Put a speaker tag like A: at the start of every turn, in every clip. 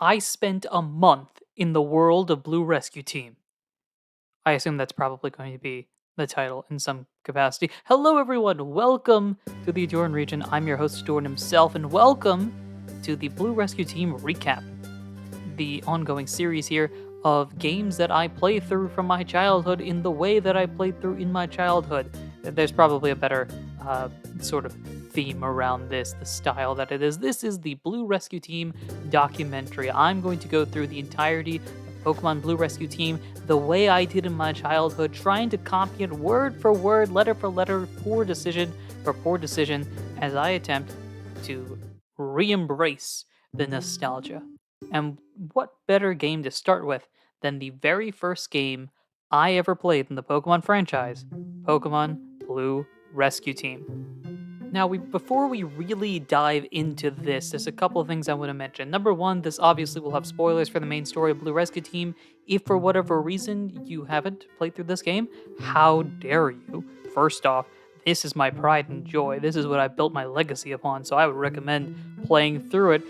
A: I spent a month in the world of Blue Rescue Team. I assume that's probably going to be the title in some capacity. Hello, everyone. Welcome to the Ahdurin Region. I'm your host, Ahdurin himself, and welcome to the Blue Rescue Team recap, the ongoing series here of games that I play through from my childhood in the way that I played through in my childhood. There's probably a better sort of theme around this, the style that it is. This is the Blue Rescue Team documentary. I'm going to go through the entirety of Pokemon Blue Rescue Team the way I did in my childhood, trying to copy it word for word, letter for letter, poor decision for poor decision, as I attempt to re-embrace the nostalgia. And what better game to start with than the very first game I ever played in the Pokemon franchise, Pokemon Blue Rescue Team. Now, before we really dive into this, there's a couple of things I want to mention. Number one, this obviously will have spoilers for the main story of Blue Rescue Team. If for whatever reason you haven't played through this game, how dare you? First off, this is my pride and joy. This is what I built my legacy upon, so I would recommend playing through it.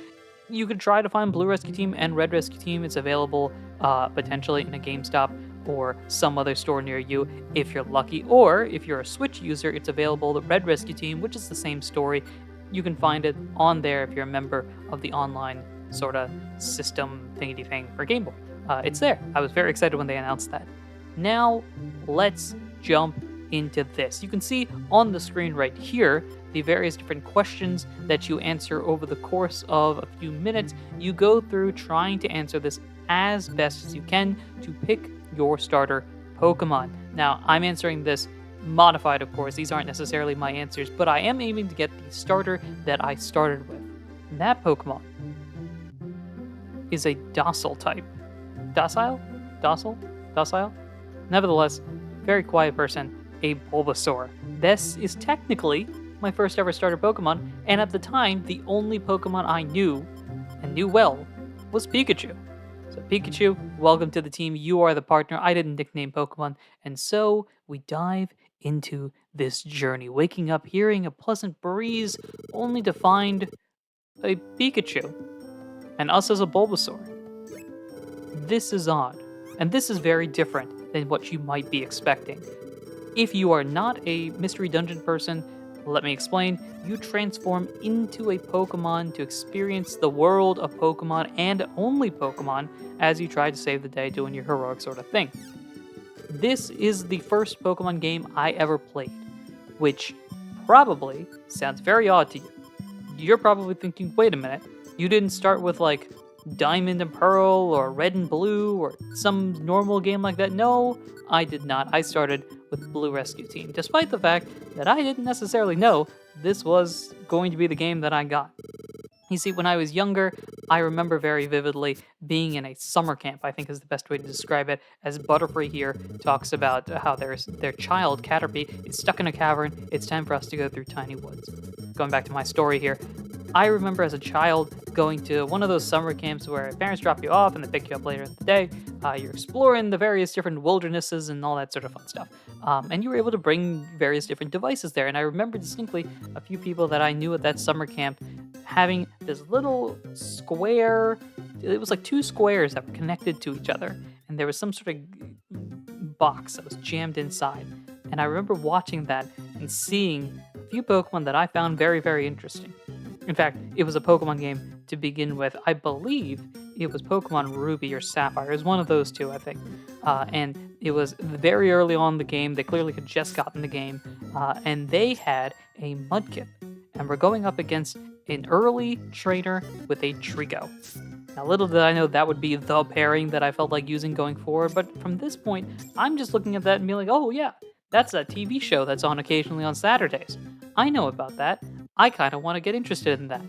A: You could try to find Blue Rescue Team and Red Rescue Team. It's available potentially in a GameStop or some other store near you if you're lucky. Or if you're a Switch user, it's available the Red Rescue Team, which is the same story. You can find it on there if you're a member of the online sort of system thingy thing for Game Boy. It's there. I was very excited when they announced that. Now, let's jump into this. You can see on the screen right here the various different questions that you answer over the course of a few minutes. You go through trying to answer this as best as you can to pick your starter Pokemon. Now, I'm answering this modified, of course. These aren't necessarily my answers, but I am aiming to get the starter that I started with. And that Pokemon is a docile type. Docile? Docile? Docile? Nevertheless, very quiet person, a Bulbasaur. This is technically my first ever starter Pokemon, and at the time, the only Pokemon I knew, and knew well, was Pikachu. So Pikachu, welcome to the team. You are the partner. I didn't nickname Pokemon, and so we dive into this journey, waking up, hearing a pleasant breeze, only to find a Pikachu, and us as a Bulbasaur. This is odd, and this is very different than what you might be expecting. If you are not a Mystery Dungeon person, let me explain. You transform into a Pokemon to experience the world of Pokemon and only Pokemon as you try to save the day doing your heroic sort of thing. This is the first Pokemon game I ever played, which probably sounds very odd to you. You're probably thinking, wait a minute, you didn't start with like Diamond and Pearl or Red and Blue or some normal game like that? No, I did not. I started with Blue Rescue Team, despite the fact that I didn't necessarily know this was going to be the game that I got. You see, when I was younger, I remember very vividly being in a summer camp, I think is the best way to describe it, as Butterfree here talks about how their child, Caterpie, is stuck in a cavern. It's time for us to go through tiny woods. Going back to my story here, I remember as a child going to one of those summer camps where parents drop you off and they pick you up later in the day. You're exploring the various different wildernesses and all that sort of fun stuff. And you were able to bring various different devices there. And I remember distinctly a few people that I knew at that summer camp having this little square. It was like two squares that were connected to each other. And there was some sort of box that was jammed inside. And I remember watching that and seeing a few Pokemon that I found very, very interesting. In fact, it was a Pokemon game to begin with. I believe it was Pokemon Ruby or Sapphire. It was one of those two, I think. And it was very early on in the game. They clearly had just gotten the game. And they had a Mudkip. And we're going up against an early trainer with a Trico. Now, little did I know that would be the pairing that I felt like using going forward. But from this point, I'm just looking at that and being like, oh, yeah, that's a TV show that's on occasionally on Saturdays. I know about that. I kind of want to get interested in that.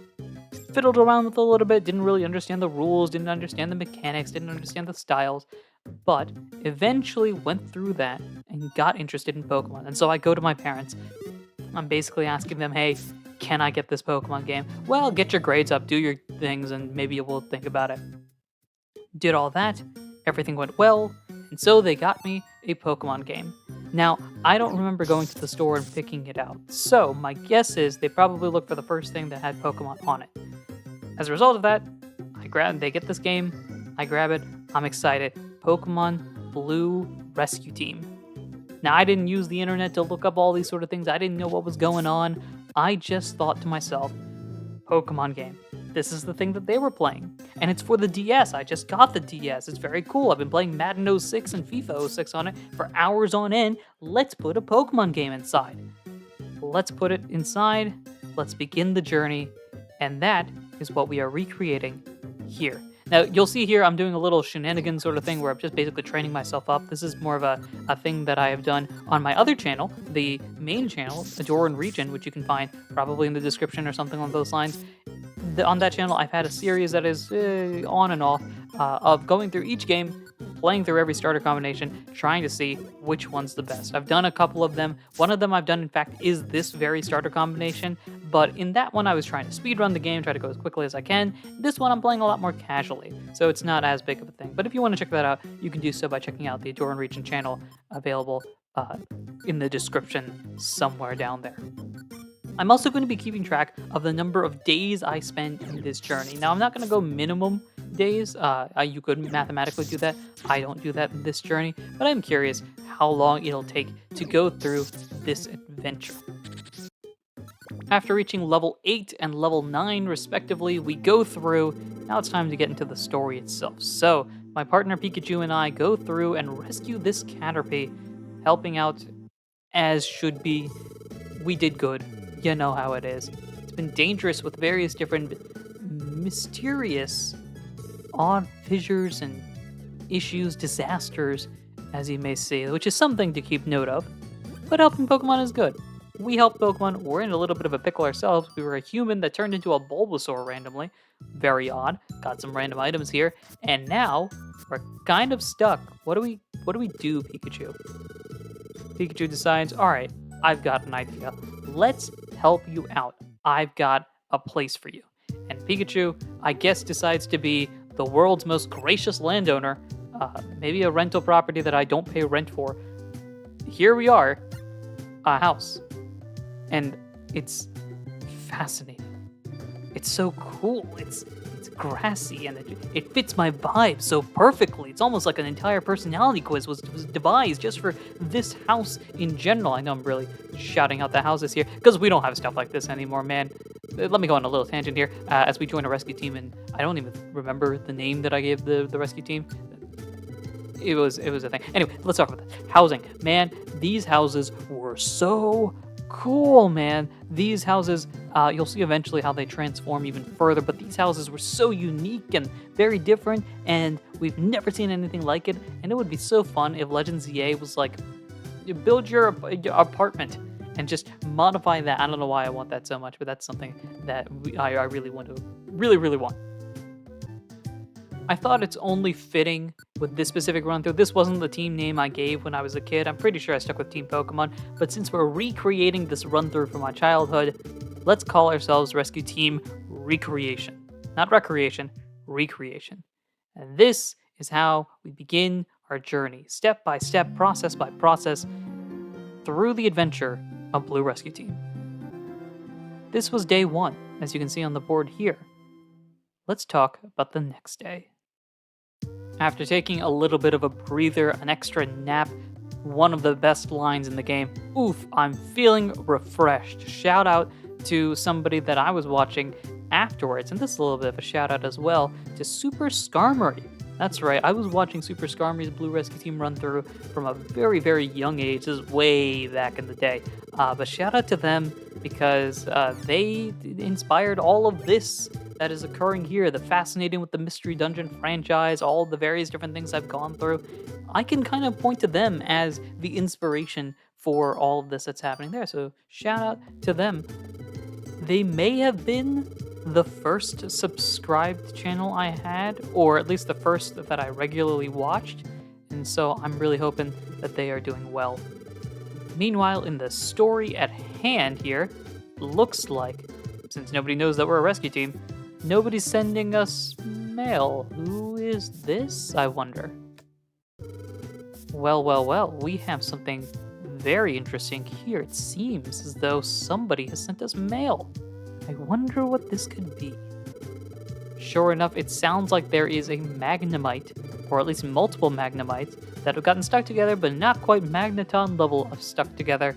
A: Fiddled around with it a little bit, didn't really understand the rules, didn't understand the mechanics, didn't understand the styles, but eventually went through that and got interested in Pokemon. And so I go to my parents. I'm basically asking them, hey, can I get this Pokemon game? Well, get your grades up, do your things, and maybe we'll think about it. Did all that, everything went well, and so they got me a Pokemon game. Now, I don't remember going to the store and picking it out, so my guess is they probably looked for the first thing that had Pokemon on it. As a result of that, I They get this game, I grab it, I'm excited. Pokemon Blue Rescue Team. Now, I didn't use the internet to look up all these sort of things. I didn't know what was going on. I just thought to myself, Pokemon game. This is the thing that they were playing. And it's for the DS. I just got the DS. It's very cool. I've been playing Madden 06 and FIFA 06 on it for hours on end. Let's put a Pokemon game inside. Let's put it inside. Let's begin the journey. And that is what we are recreating here. Now, you'll see here I'm doing a little shenanigan sort of thing where I'm just basically training myself up. This is more of a thing that I have done on my other channel, the main channel, Ahdurin Region, which you can find probably in the description or something along those lines. On that channel, I've had a series that is on and off of going through each game, playing through every starter combination, trying to see which one's the best. I've done a couple of them. One of them I've done, in fact, is this very starter combination. But in that one, I was trying to speedrun the game, try to go as quickly as I can. This one, I'm playing a lot more casually, so it's not as big of a thing. But if you want to check that out, you can do so by checking out the Ahdurin Region channel, available in the description somewhere down there. I'm also going to be keeping track of the number of days I spend in this journey. Now, I'm not going to go minimum days. You could mathematically do that. I don't do that in this journey, but I'm curious how long it'll take to go through this adventure. After reaching level 8 and level 9 respectively, we go through. Now it's time to get into the story itself. So, my partner Pikachu and I go through and rescue this Caterpie, helping out as should be. We did good. You know how it is. It's been dangerous with various different mysterious, odd fissures and issues, disasters, as you may see, which is something to keep note of. But helping Pokemon is good. We help Pokemon. We're in a little bit of a pickle ourselves. We were a human that turned into a Bulbasaur randomly. Very odd. Got some random items here. And now, we're kind of stuck. What do we do, Pikachu? Pikachu decides, alright, I've got an idea. Let's help you out. I've got a place for you. And Pikachu, I guess, decides to be the world's most gracious landowner. Maybe a rental property that I don't pay rent for. Here we are, a house. And it's fascinating. It's so cool. It's grassy, and it fits my vibe so perfectly. It's almost like an entire personality quiz was devised just for this house in general. I know I'm really shouting out the houses here, because we don't have stuff like this anymore, man. Let me go on a little tangent here. As we join a rescue team, and I don't even remember the name that I gave the rescue team. It was a thing. Anyway, let's talk about that. Housing. Man, these houses were so cool, man. These houses, you'll see eventually how they transform even further, but these houses were so unique and very different, and we've never seen anything like it, and it would be so fun if Legends EA was like, you build your apartment and just modify that. I don't know why I want that so much, but that's something that I really want to, really want. I thought it's only fitting with this specific run through. This wasn't the team name I gave when I was a kid. I'm pretty sure I stuck with Team Pokemon, but since we're recreating this run through from my childhood, let's call ourselves Rescue Team Recreation. Not Recreation, Recreation. And this is how we begin our journey, step by step, process by process, through the adventure of Blue Rescue Team. This was day 1, as you can see on the board here. Let's talk about the next day. After taking a little bit of a breather, an extra nap, one of the best lines in the game, oof, I'm feeling refreshed. Shout out to somebody that I was watching afterwards, and this is a little bit of a shout out as well, to Super Skarmory. That's right, I was watching Super Skarmory's Blue Rescue Team run through from a very, very young age. This is way back in the day. But shout out to them, because they inspired all of this that is occurring here, the fascinating with the Mystery Dungeon franchise, all the various different things I've gone through. I can kind of point to them as the inspiration for all of this that's happening there, so shout out to them. They may have been the first subscribed channel I had, or at least the first that I regularly watched, and so I'm really hoping that they are doing well. Meanwhile, in the story at hand here, looks like, since nobody knows that we're a rescue team, nobody's sending us mail. Who is this, I wonder? Well, we have something very interesting here. It seems as though somebody has sent us mail. I wonder what this could be. sure enough, it sounds like there is a Magnemite, or at least multiple Magnemites, that have gotten stuck together, but not quite Magneton level of stuck together.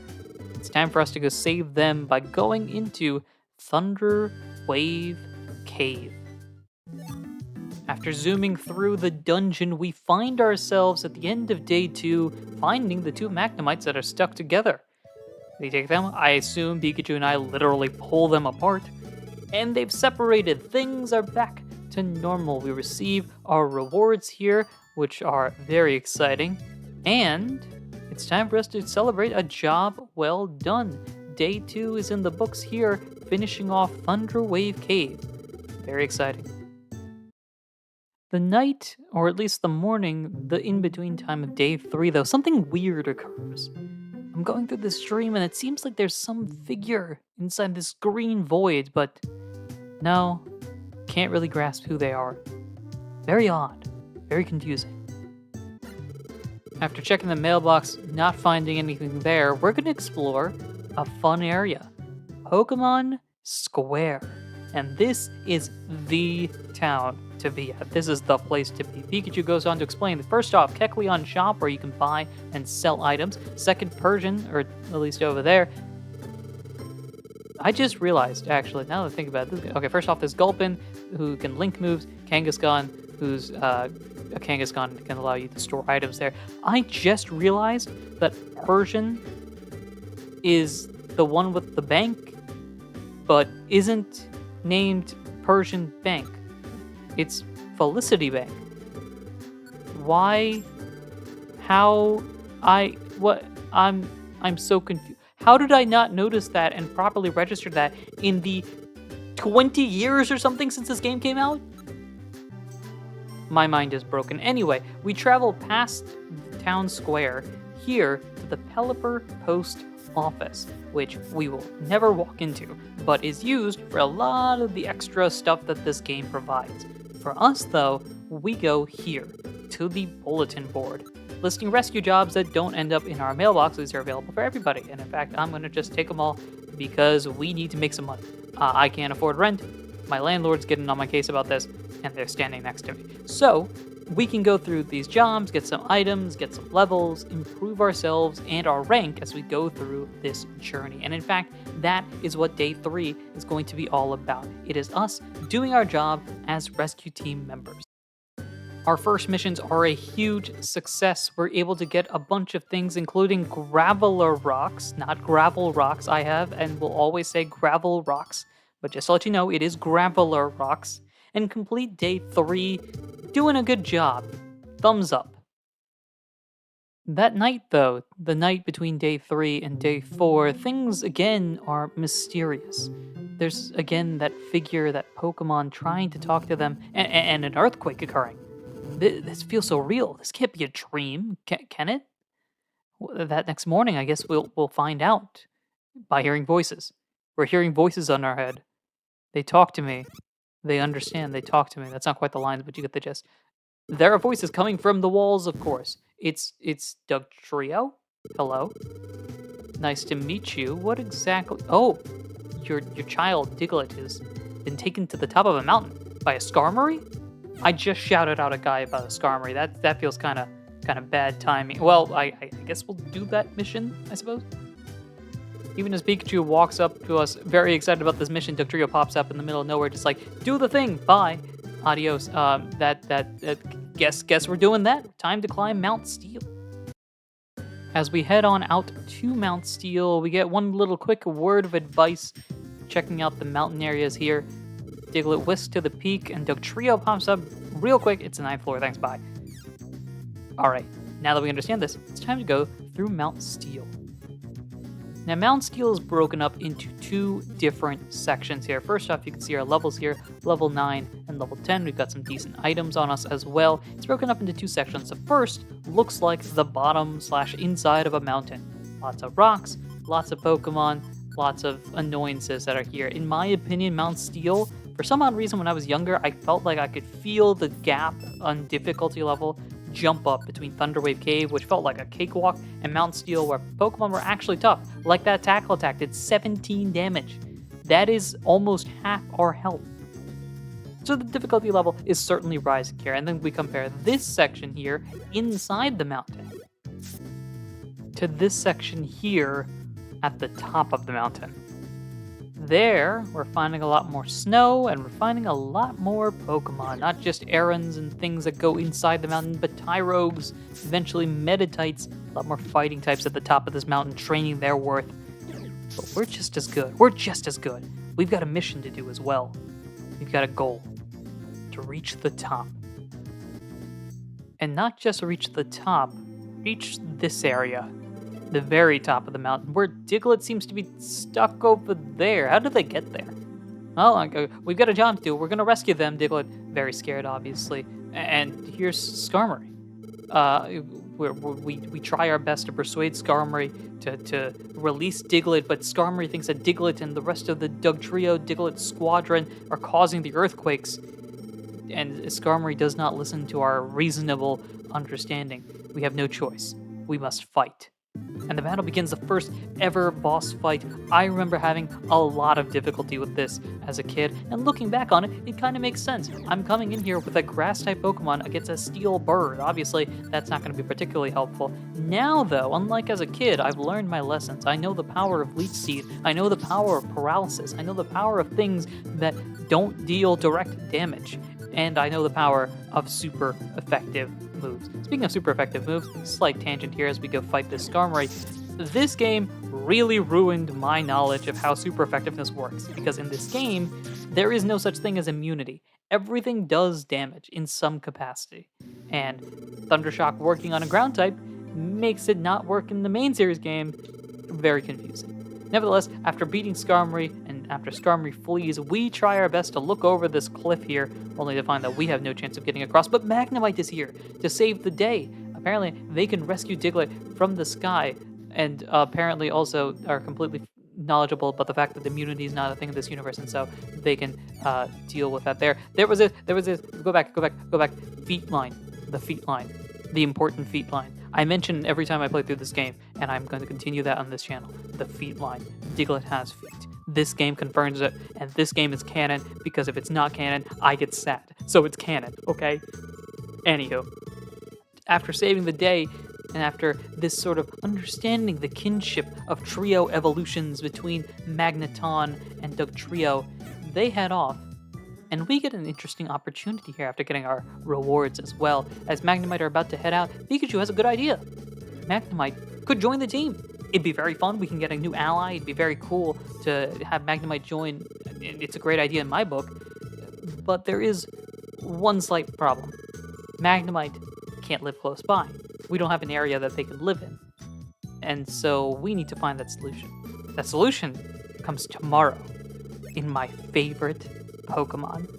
A: It's time for us to go save them by going into Thunder Wave Cave. After zooming through the dungeon, we find ourselves at the end of day 2, finding the 2 Magnemites that are stuck together. We take them, I assume Pikachu and I literally pull them apart, and they've separated. Things are back to normal. We receive our rewards here, which are very exciting, and it's time for us to celebrate a job well done. Day 2 is in the books here, finishing off Thunder Wave Cave. Very exciting. The night, or at least the morning, the in-between time of day 3, though, something weird occurs. I'm going through this stream and it seems like there's some figure inside this green void, but no, can't really grasp who they are. Very odd, very confusing. After checking the mailbox, not finding anything there, we're going to explore a fun area, Pokémon Square. And this is the town to be at. This is the place to be. Pikachu goes on to explain that first off, Kecleon Shop, where you can buy and sell items. Second, Persian, or at least over there. I just realized, actually, now that I think about it. Okay, first off, there's Gulpin, who can link moves. Kangaskhan, who's a Kangaskhan, can allow you to store items there. I just realized that Persian is the one with the bank, but isn't named Persian Bank. It's Felicity Bank. Why? How? I'm so confused. How did I not notice that and properly register that in the 20 years or something since this game came out? My mind is broken. Anyway, we travel past town square here to the Pelipper Post Office, which we will never walk into, but is used for a lot of the extra stuff that this game provides. For us, though, we go here, to the bulletin board, listing rescue jobs that don't end up in our mailbox. These are available for everybody, and in fact, I'm going to just take them all because we need to make some money. I can't afford rent, my landlord's getting on my case about this, and they're standing next to me. So, we can go through these jobs, get some items, get some levels, improve ourselves and our rank as we go through this journey. And in fact, that is what day 3 is going to be all about. It is us doing our job as rescue team members. Our first missions are a huge success. We're able to get a bunch of things, including Graveler Rocks, not Gravel Rocks. I have and will always say Gravel Rocks, but just to let you know, it is Graveler Rocks. And complete day 3, doing a good job. Thumbs up. That night, though, the night between day 3 and day 4, things again are mysterious. There's again that figure, that Pokemon trying to talk to them, and an earthquake occurring. This feels so real. This can't be a dream, can it? That next morning, I guess we'll find out by hearing voices. We're hearing voices on our head. They talk to me. They understand. They talk to me. That's not quite the lines, but you get the gist. There are voices coming from the walls, of course. It's Doug Trio. Hello. Nice to meet you. What exactly? Oh, your child Diglett has been taken to the top of a mountain by a Skarmory. I just shouted out a guy about a Skarmory. That feels kind of bad timing. Well, I guess we'll do that mission, I suppose. Even as Pikachu walks up to us, very excited about this mission, Dugtrio pops up in the middle of nowhere, just like, do the thing, bye, adios. Guess we're doing that. Time to climb Mount Steel. As we head on out to Mount Steel, we get one little quick word of advice, checking out the mountain areas here. Diglett whisks to the peak, and Dugtrio pops up real quick. It's the 9th floor, thanks, bye. Alright, now that we understand this, it's time to go through Mount Steel. Now, Mount Steel is broken up into 2 different sections here. First off, you can see our levels here, level 9 and level 10. We've got some decent items on us as well. It's broken up into 2 sections. The first looks like the bottom/inside of a mountain. Lots of rocks, lots of Pokemon, lots of annoyances that are here. In my opinion, Mount Steel, for some odd reason when I was younger, I felt like I could feel the gap on difficulty level jump up between Thunderwave Cave, which felt like a cakewalk, and Mount Steel, where Pokemon were actually tough. Like that Tackle Attack did 17 damage. That is almost half our health. So the difficulty level is certainly rising here. And then we compare this section here inside the mountain to this section here at the top of the mountain. There, we're finding a lot more snow, and we're finding a lot more Pokemon. Not just errands and things that go inside the mountain, but Tyrogues, eventually Meditites, a lot more fighting types at the top of this mountain, training their worth. But we're just as good. We're just as good. We've got a mission to do as well. We've got a goal. To reach the top. And not just reach the top, reach this area. The very top of the mountain, where Diglett seems to be stuck over there. How did they get there? Well, we've got a job to do. We're going to rescue them. Diglett, very scared, obviously. And here's Skarmory. We try our best to persuade Skarmory to release Diglett, but Skarmory thinks that Diglett and the rest of the Dugtrio Diglett squadron are causing the earthquakes. And Skarmory does not listen to our reasonable understanding. We have no choice. We must fight. And the battle begins, the first ever boss fight. I remember having a lot of difficulty with this as a kid, and looking back on it, it kind of makes sense. I'm coming in here with a grass-type Pokemon against a steel bird. Obviously, that's not going to be particularly helpful. Now, though, unlike as a kid, I've learned my lessons. I know the power of Leech Seed. I know the power of Paralysis. I know the power of things that don't deal direct damage. And I know the power of super effective moves. Speaking of super effective moves, slight tangent here as we go fight this Skarmory. This game really ruined my knowledge of how super effectiveness works, because in this game, there is no such thing as immunity. Everything does damage in some capacity. And Thundershock working on a ground type makes it not work in the main series game very confusing. Nevertheless, after beating Skarmory, and after Skarmory flees, we try our best to look over this cliff here, only to find that we have no chance of getting across, but Magnemite is here to save the day. Apparently, they can rescue Diglett from the sky, and apparently also are completely knowledgeable about the fact that immunity is not a thing in this universe, and so they can deal with that there. There was a, go back, feet line, the important feet line. I mention every time I play through this game, and I'm going to continue that on this channel. The feet line. Diglett has feet. This game confirms it, and this game is canon, because if it's not canon, I get sad. So it's canon, okay? Anywho, after saving the day, and after this sort of understanding the kinship of trio evolutions between Magneton and Dugtrio, they head off. And we get an interesting opportunity here after getting our rewards as well. As Magnemite are about to head out, Pikachu has a good idea. Magnemite could join the team. It'd be very fun. We can get a new ally. It'd be very cool to have Magnemite join. It's a great idea in my book. But there is one slight problem. Magnemite can't live close by. We don't have an area that they can live in. And so we need to find that solution. That solution comes tomorrow in my favorite Pokemon.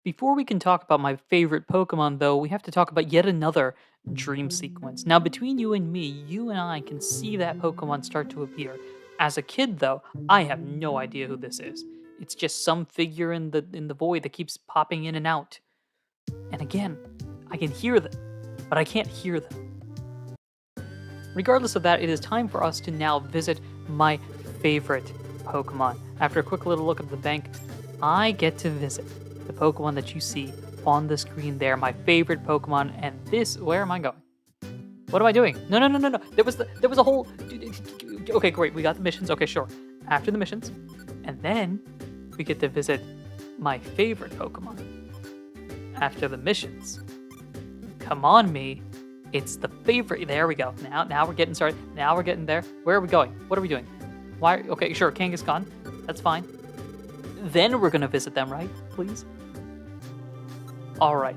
A: Before we can talk about my favorite Pokemon, though, we have to talk about yet another dream sequence. Now, between you and me, you and I can see that Pokemon start to appear. As a kid, though, I have no idea who this is. It's just some figure in the void that keeps popping in and out. And again, I can hear them, but I can't hear them. Regardless of that, it is time for us to now visit my favorite Pokemon. After a quick little look at the bank, I get to visit the Pokemon that you see on the screen there, my favorite Pokemon, and this, where am I going? What am I doing? No. There was a whole, okay, great, we got the missions, okay, sure. After the missions, and then we get to visit my favorite Pokemon. After the missions. Come on, me. It's the favorite, there we go. Now we're getting started. Now we're getting there. Where are we going? What are we doing? Why? Okay, sure, Kangaskhan. That's fine. Then we're gonna visit them, right? Please? Alright.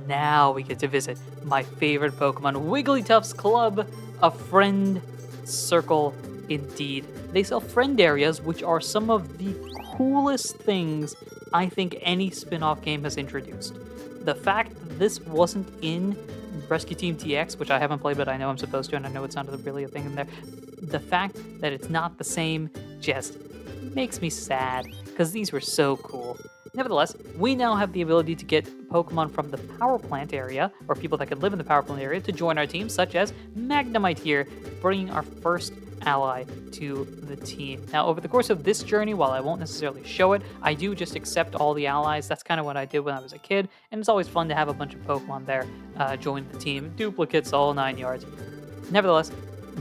A: Now we get to visit my favorite Pokemon, Wigglytuff's Club, a friend circle indeed. They sell friend areas, which are some of the coolest things I think any spin-off game has introduced. The fact that this wasn't in Rescue Team TX, which I haven't played, but I know I'm supposed to, and I know it's not really a thing in there. The fact that it's not the same just makes me sad, because these were so cool. Nevertheless, we now have the ability to get Pokemon from the power plant area, or people that could live in the power plant area, to join our team, such as Magnemite here, bringing our first ally to the team. Now, over the course of this journey, while I won't necessarily show it, I do just accept all the allies. That's kind of what I did when I was a kid, and it's always fun to have a bunch of Pokemon there join the team. Duplicates, all 9 yards. Nevertheless,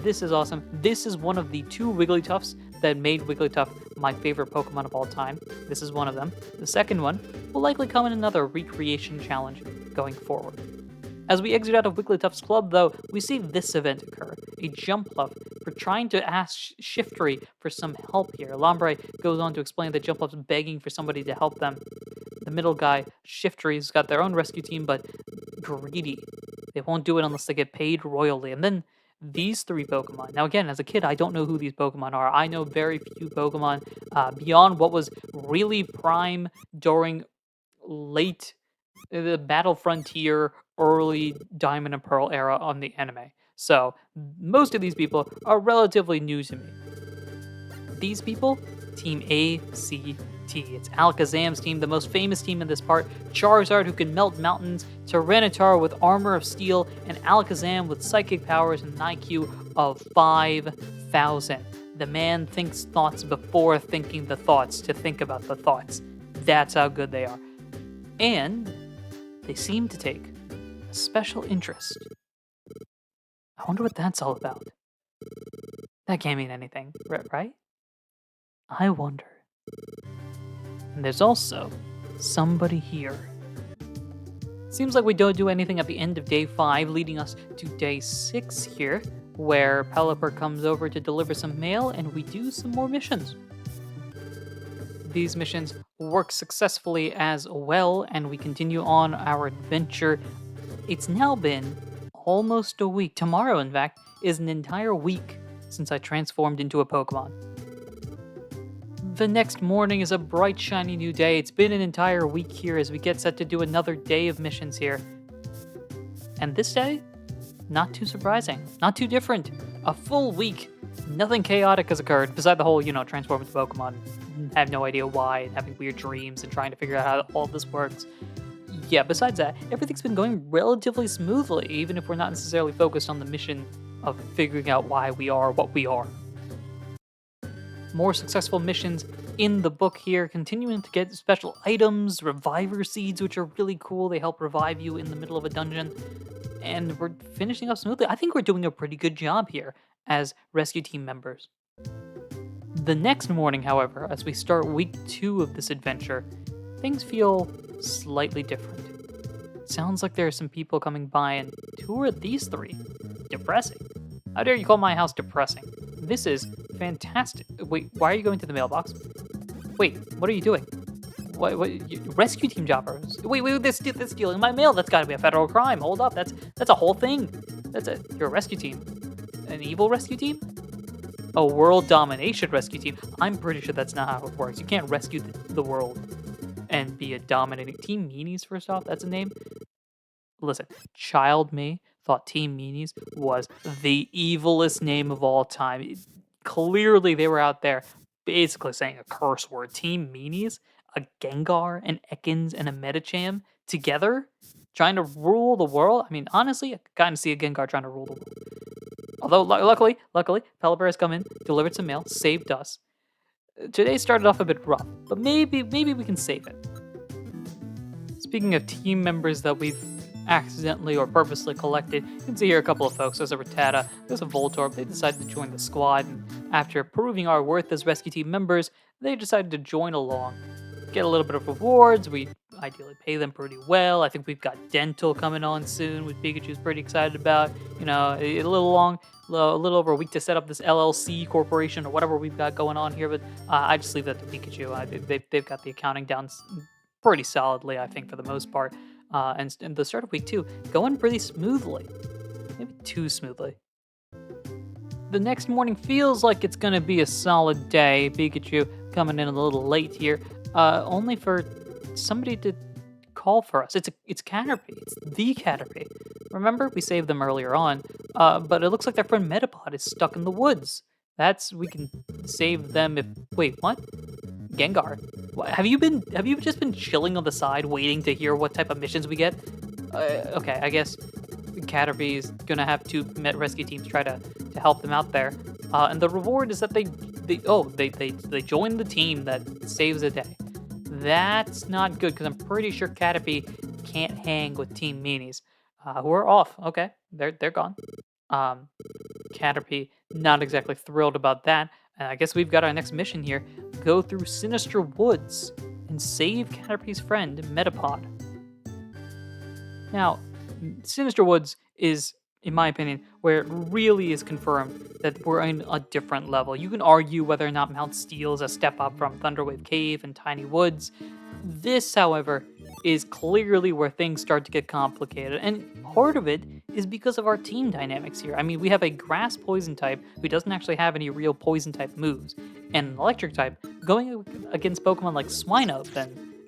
A: this is awesome. This is one of the 2 Wigglytuffs that made Wigglytuff my favorite Pokemon of all time. This is one of them. The second one will likely come in another recreation challenge going forward. As we exit out of Wigglytuff's club, though, we see this event occur. A Jumpluff for trying to ask Shiftry for some help here. Lombre goes on to explain that Jumpluff's begging for somebody to help them. The middle guy, Shiftry's got their own rescue team, but greedy. They won't do it unless they get paid royally. And then these 3 Pokemon. Now, again, as a kid, I don't know who these Pokemon are. I know very few Pokemon beyond what was really prime during late the Battle Frontier, early Diamond and Pearl era on the anime. So, most of these people are relatively new to me. These people, Team ACT. It's Alakazam's team, the most famous team in this part. Charizard, who can melt mountains, Tyranitar with armor of steel, and Alakazam with psychic powers and an IQ of 5,000. The man thinks thoughts before thinking the thoughts to think about the thoughts. That's how good they are. And they seem to take a special interest. I wonder what that's all about. That can't mean anything, right? I wonder. And there's also somebody here. Seems like we don't do anything at the end of day 5, leading us to day 6 here, where Pelipper comes over to deliver some mail, and we do some more missions. These missions work successfully as well, and we continue on our adventure. It's now been almost a week. Tomorrow, in fact, is an entire week since I transformed into a Pokemon. The next morning is a bright, shiny new day. It's been an entire week here as we get set to do another day of missions here. And this day, not too surprising, not too different. A full week, nothing chaotic has occurred, beside the whole, transform into Pokemon, have no idea why, and having weird dreams and trying to figure out how all this works. Yeah, besides that, everything's been going relatively smoothly, even if we're not necessarily focused on the mission of figuring out why we are what we are. More successful missions in the book here, continuing to get special items, reviver seeds, which are really cool. They help revive you in the middle of a dungeon. And we're finishing up smoothly. I think we're doing a pretty good job here as rescue team members. The next morning, however, as we start week 2 of this adventure, things feel slightly different. It sounds like there are some people coming by, and who are these 3? Depressing. How dare you call my house depressing? This is fantastic. Wait, why are you going to the mailbox? Wait, what are you doing? What rescue team jobbers? Wait, they're stealing my mail. That's got to be a federal crime. Hold up, that's a whole thing. You're a rescue team. An evil rescue team? A world domination rescue team. I'm pretty sure that's not how it works. You can't rescue the world and be a dominating Team Meanies. First off, that's a name. Listen, child me thought Team Meanies was the evilest name of all time. Clearly, they were out there basically saying a curse word. Team Meanies, a Gengar, an Ekans, and a Medicham together trying to rule the world. I mean, honestly, I could kind of see a Gengar trying to rule the world. Although, luckily, Pelipper has come in, delivered some mail, saved us. Today started off a bit rough, but maybe we can save it. Speaking of team members that we've accidentally or purposely collected, you can see here a couple of folks. There's a Rattata, there's a Voltorb. They decided to join the squad, and after proving our worth as rescue team members, they decided to join along. Get a little bit of rewards. We ideally pay them pretty well. I think we've got dental coming on soon, which Pikachu's pretty excited about. A little over a week to set up this LLC corporation or whatever we've got going on here, but I just leave that to Pikachu. They've got the accounting down pretty solidly, I think, for the most part. And the start of week 2 going pretty smoothly, maybe too smoothly. The next morning feels like it's going to be a solid day. Pikachu coming in a little late here, only for somebody to call for us. It's Caterpie. It's the Caterpie. Remember, we saved them earlier on, but it looks like their friend Metapod is stuck in the woods. We can save them if... Wait, what? Gengar, have you just been chilling on the side waiting to hear what type of missions we get? Okay, I guess Caterpie's gonna have two rescue teams try to help them out there. And the reward is that they join the team that saves a day. That's not good because I'm pretty sure Caterpie can't hang with Team Meanies, who are off. Okay, they're gone. Um, Caterpie not exactly thrilled about that. And I guess we've got our next mission here: go through Sinister Woods and save Caterpie's friend Metapod. Now, Sinister Woods is, in my opinion, where it really is confirmed that we're in a different level. You can argue whether or not Mount Steel is a step up from Thunderwave Cave and Tiny Woods. This, however, is clearly where things start to get complicated, and part of it is because of our team dynamics here. I mean, we have a grass poison type who doesn't actually have any real poison type moves, and an electric type going against Pokemon like Swinub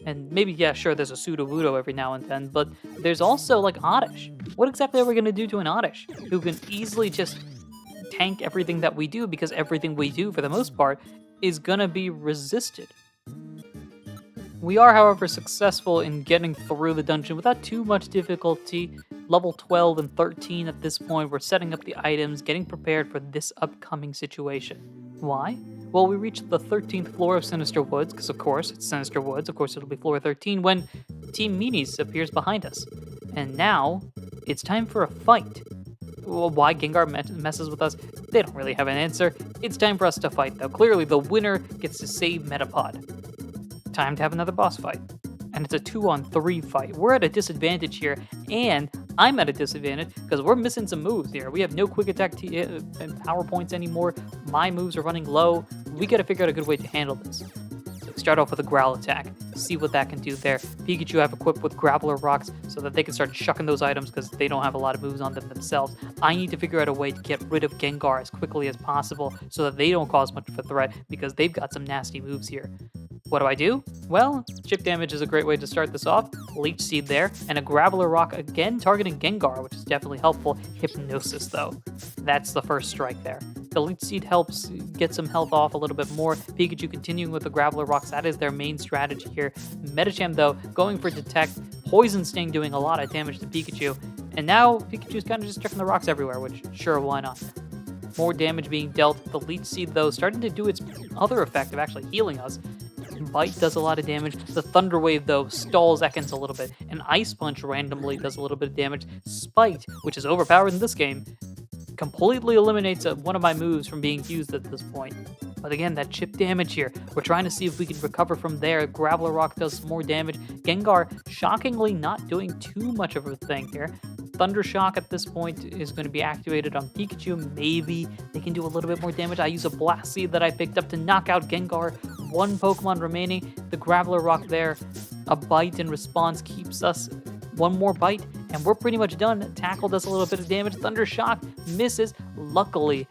A: and maybe, yeah, sure, there's a Sudowoodo every now and then, but there's also, like, Oddish. What exactly are we going to do to an Oddish who can easily just tank everything that we do because everything we do, for the most part, is going to be resisted? We are, however, successful in getting through the dungeon without too much difficulty. Level 12 and 13 at this point, we're setting up the items, getting prepared for this upcoming situation. Why? Well, we reached the 13th floor of Sinister Woods, because of course it's Sinister Woods, of course it'll be floor 13, when Team Meanies appears behind us. And now, it's time for a fight. Well, why Gengar messes with us? They don't really have an answer. It's time for us to fight, though. Clearly, the winner gets to save Metapod. Time to have another boss fight. And it's a 2-on-3 fight. We're at a disadvantage here, and I'm at a disadvantage because we're missing some moves here. We have no quick attack and power points anymore. My moves are running low. We gotta figure out a good way to handle this. So start off with a growl attack. See what that can do there. Pikachu have equipped with Grappler Rocks so that they can start chucking those items because they don't have a lot of moves on them themselves. I need to figure out a way to get rid of Gengar as quickly as possible so that they don't cause much of a threat because they've got some nasty moves here. What do? Well, chip damage is a great way to start this off. Leech Seed there, and a Graveler Rock again targeting Gengar, which is definitely helpful. Hypnosis, though. That's the first strike there. The Leech Seed helps get some health off a little bit more. Pikachu continuing with the Graveler Rocks, that is their main strategy here. Medicham, though, going for Detect. Poison Sting doing a lot of damage to Pikachu. And now Pikachu's kind of just chucking the rocks everywhere, which, sure, why not? More damage being dealt. The Leech Seed, though, starting to do its other effect of actually healing us. Bite does a lot of damage. The Thunder Wave, though, stalls Ekans a little bit. And Ice Punch randomly does a little bit of damage. Spite, which is overpowered in this game, completely eliminates one of my moves from being used at this point. But again, that chip damage here, we're trying to see if we can recover from there. Graveler Rock does some more damage. Gengar, shockingly not doing too much of a thing here. Thunder Shock at this point is going to be activated on Pikachu. Maybe they can do a little bit more damage. I use a Blast Seed that I picked up to knock out Gengar. One Pokemon remaining. The Graveler Rock there. A Bite in response keeps us one more bite, and we're pretty much done. Tackle does a little bit of damage. Thunder Shock misses. Luckily,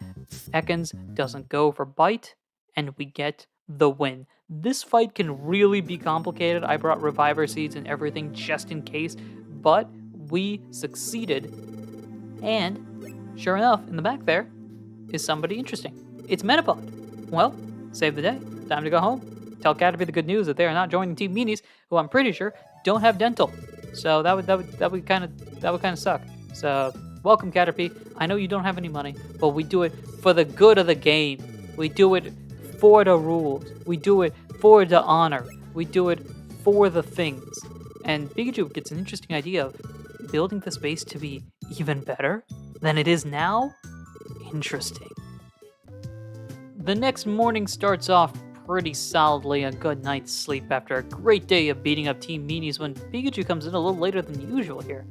A: Ekans doesn't go for Bite, and we get the win. This fight can really be complicated. I brought Reviver Seeds and everything just in case, but we succeeded. And sure enough, in the back there is somebody interesting. It's Metapod. Well, save the day. Time to go home. Tell Caterpie the good news that they are not joining Team Meanies, who I'm pretty sure don't have dental. So that would kind of suck. So welcome, Caterpie. I know you don't have any money, but we do it for the good of the game. We do it for the rules. We do it for the honor. We do it for the things. And Pikachu gets an interesting idea of building the space to be even better than it is now. Interesting. The next morning starts off pretty solidly. A good night's sleep after a great day of beating up Team Meanies when Pikachu comes in a little later than usual here.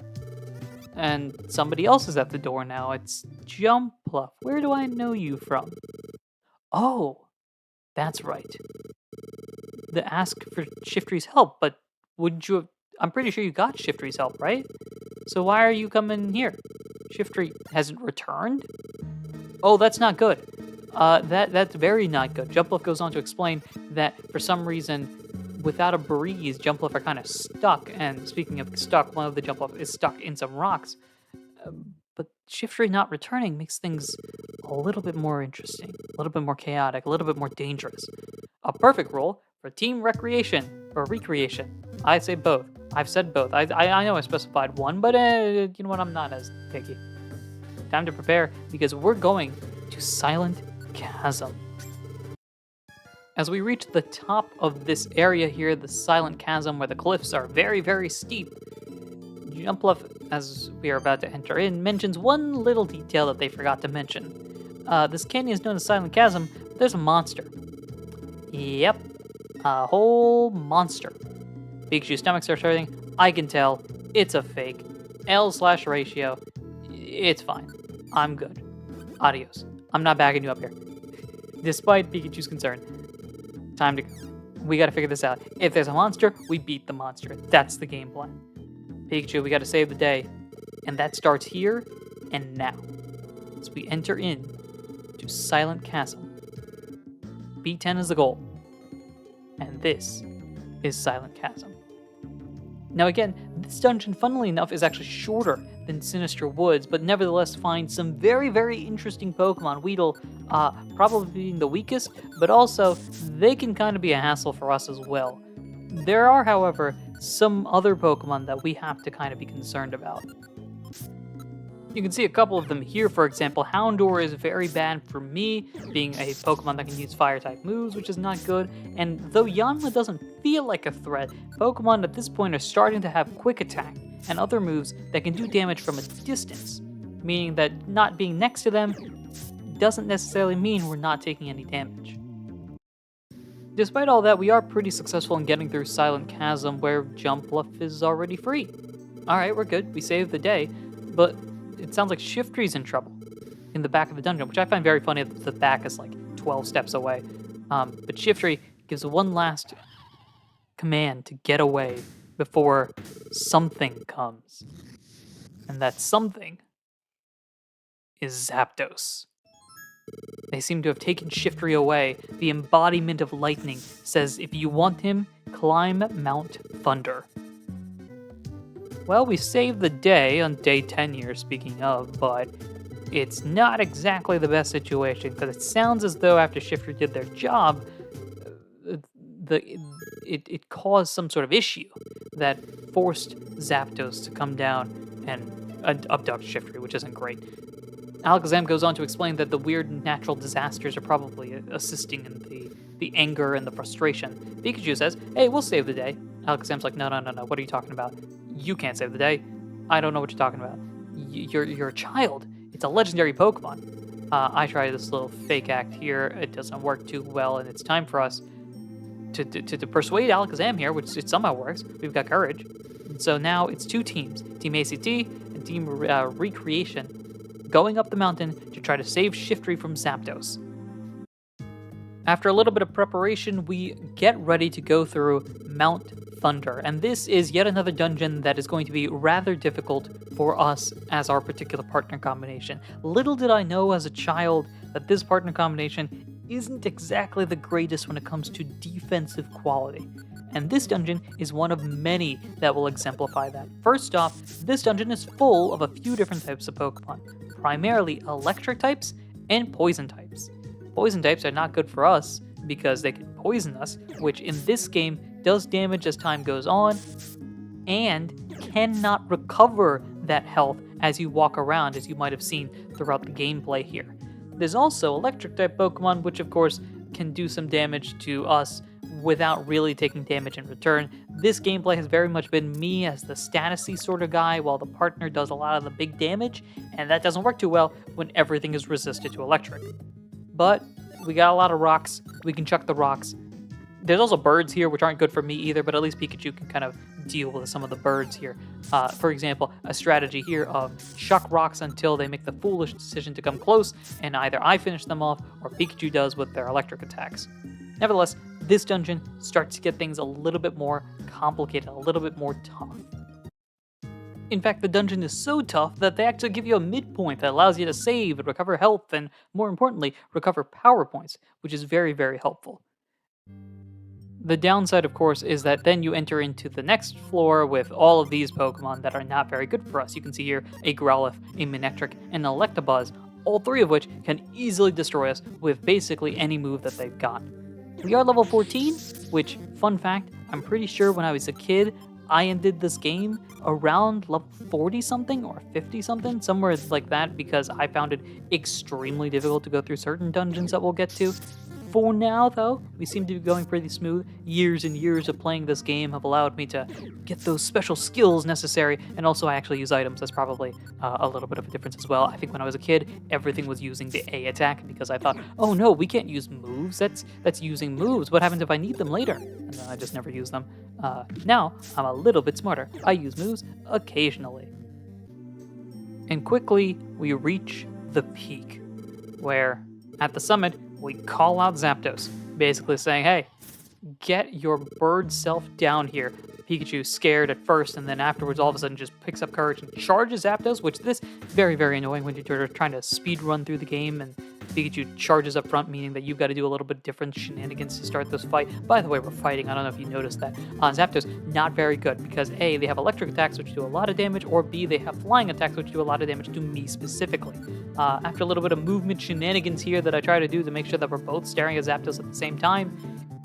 A: And somebody else is at the door now. It's Jumpluff. Where do I know you from? Oh, that's right. The ask for Shiftry's help, but wouldn't you have... I'm pretty sure you got Shiftry's help, right? So why are you coming here? Shiftry hasn't returned? Oh, that's not good. That's very not good. Jumpluff goes on to explain that for some reason, without a breeze, Jumpluff are kind of stuck. And speaking of stuck, one of the Jumpluff is stuck in some rocks. But Shiftry not returning makes things a little bit more interesting, a little bit more chaotic, a little bit more dangerous. A perfect role for Team Recreation or Recreation. I say both. I've said both. I know I specified one, but you know what? I'm not as picky. Time to prepare because we're going to Silent Chasm. As we reach the top of this area here, the Silent Chasm, where the cliffs are very, very steep, Jumpluff, as we are about to enter in, mentions one little detail that they forgot to mention. This canyon is known as Silent Chasm, but there's a monster. Yep, a whole monster. Pikachu's stomach starts hurting. I can tell. It's a fake. L/ratio. It's fine. I'm good. Adios. I'm not backing you up here. Despite Pikachu's concern. Time to go. We gotta figure this out. If there's a monster, we beat the monster. That's the game plan. Pikachu, we gotta save the day. And that starts here and now. As we enter in to Silent Chasm. B10 is the goal. And this is Silent Chasm. Now again, this dungeon, funnily enough, is actually shorter than Sinister Woods, but nevertheless finds some very, very interesting Pokemon. Weedle probably being the weakest, but also they can kind of be a hassle for us as well. There are, however, some other Pokemon that we have to kind of be concerned about. You can see a couple of them here. For example, Houndour is very bad for me, being a Pokemon that can use Fire-type moves, which is not good. And though Yanma doesn't feel like a threat, Pokemon at this point are starting to have Quick Attack and other moves that can do damage from a distance, meaning that not being next to them doesn't necessarily mean we're not taking any damage. Despite all that, we are pretty successful in getting through Silent Chasm, where Jumpluff is already free. Alright, we're good. We saved the day, but it sounds like Shiftry's in trouble in the back of the dungeon, which I find very funny that the back is like 12 steps away. But Shiftry gives one last command to get away before something comes. And that something is Zapdos. They seem to have taken Shiftry away. The embodiment of lightning says if you want him, climb Mount Thunder. Well, we saved the day on day 10 here, speaking of, but it's not exactly the best situation, because it sounds as though after Shiftry did their job, it caused some sort of issue that forced Zapdos to come down and abduct Shiftry, which isn't great. Alakazam goes on to explain that the weird natural disasters are probably assisting in the anger and the frustration. Pikachu says, hey, we'll save the day. Alakazam's like, no, what are you talking about? You can't save the day. I don't know what you're talking about. You're a child. It's a legendary Pokemon. I try this little fake act here. It doesn't work too well, and it's time for us to persuade Alakazam here, which it somehow works. We've got courage. And so now it's two teams, Team ACT and Team Recreation, going up the mountain to try to save Shiftry from Zapdos. After a little bit of preparation, we get ready to go through Mount Thunder, and this is yet another dungeon that is going to be rather difficult for us as our particular partner combination. Little did I know as a child that this partner combination isn't exactly the greatest when it comes to defensive quality, and this dungeon is one of many that will exemplify that. First off, this dungeon is full of a few different types of Pokemon, primarily electric types and poison types. Poison types are not good for us because they can poison us, which in this game does damage as time goes on, and cannot recover that health as you walk around, as you might have seen throughout the gameplay here. There's also electric-type Pokemon, which of course can do some damage to us without really taking damage in return. This gameplay has very much been me as the statusy sort of guy, while the partner does a lot of the big damage, and that doesn't work too well when everything is resisted to electric. But we got a lot of rocks. We can chuck the rocks. There's also birds here, which aren't good for me either, but at least Pikachu can kind of deal with some of the birds here. For example, a strategy here of chuck rocks until they make the foolish decision to come close, and either I finish them off or Pikachu does with their electric attacks. Nevertheless, this dungeon starts to get things a little bit more complicated, a little bit more tough. In fact, the dungeon is so tough that they actually give you a midpoint that allows you to save and recover health and, more importantly, recover power points, which is very, very helpful. The downside, of course, is that then you enter into the next floor with all of these Pokemon that are not very good for us. You can see here a Growlithe, a Manectric, and an Electabuzz, all three of which can easily destroy us with basically any move that they've got. We are level 14, which, fun fact, I'm pretty sure when I was a kid, I ended this game around level 40 something or 50 something, somewhere like that, because I found it extremely difficult to go through certain dungeons that we'll get to. For now, though, we seem to be going pretty smooth. Years and years of playing this game have allowed me to get those special skills necessary, and also I actually use items. That's probably a little bit of a difference as well. I think when I was a kid, everything was using the A attack because I thought, oh no, we can't use moves. That's using moves. What happens if I need them later? And then I just never use them. Now, I'm a little bit smarter. I use moves occasionally. And quickly, we reach the peak, where at the summit, we call out Zapdos, basically saying, hey, get your bird self down here. Pikachu scared at first, and then afterwards all of a sudden just picks up courage and charges Zapdos, which this very, very annoying when you're trying to speed run through the game and Pikachu charges up front, meaning that you've got to do a little bit different shenanigans to start this fight. By the way, we're fighting. I don't know if you noticed that. Zapdos, not very good because A, they have electric attacks which do a lot of damage, or B, they have flying attacks which do a lot of damage to me specifically. After a little bit of movement shenanigans here that I try to do to make sure that we're both staring at Zapdos at the same time,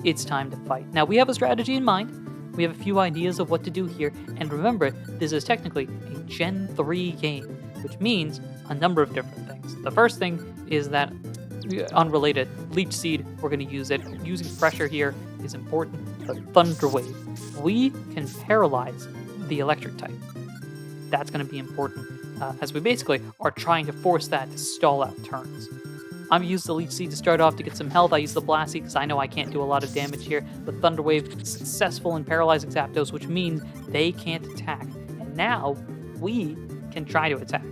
A: it's time to fight. Now, we have a strategy in mind. We have a few ideas of what to do here, and remember, this is technically a Gen 3 game, which means a number of different things. The first thing is that, unrelated, Leech Seed, we're going to use it. Using pressure here is important, but Thunder Wave, we can paralyze the electric type. That's going to be important, as we basically are trying to force that to stall out turns. I'm going to use the Leech Seed to start off to get some health. I use the Blast Seed because I know I can't do a lot of damage here. The Thunder Wave, successful in paralyzing Zapdos, which means they can't attack. And now, we can try to attack.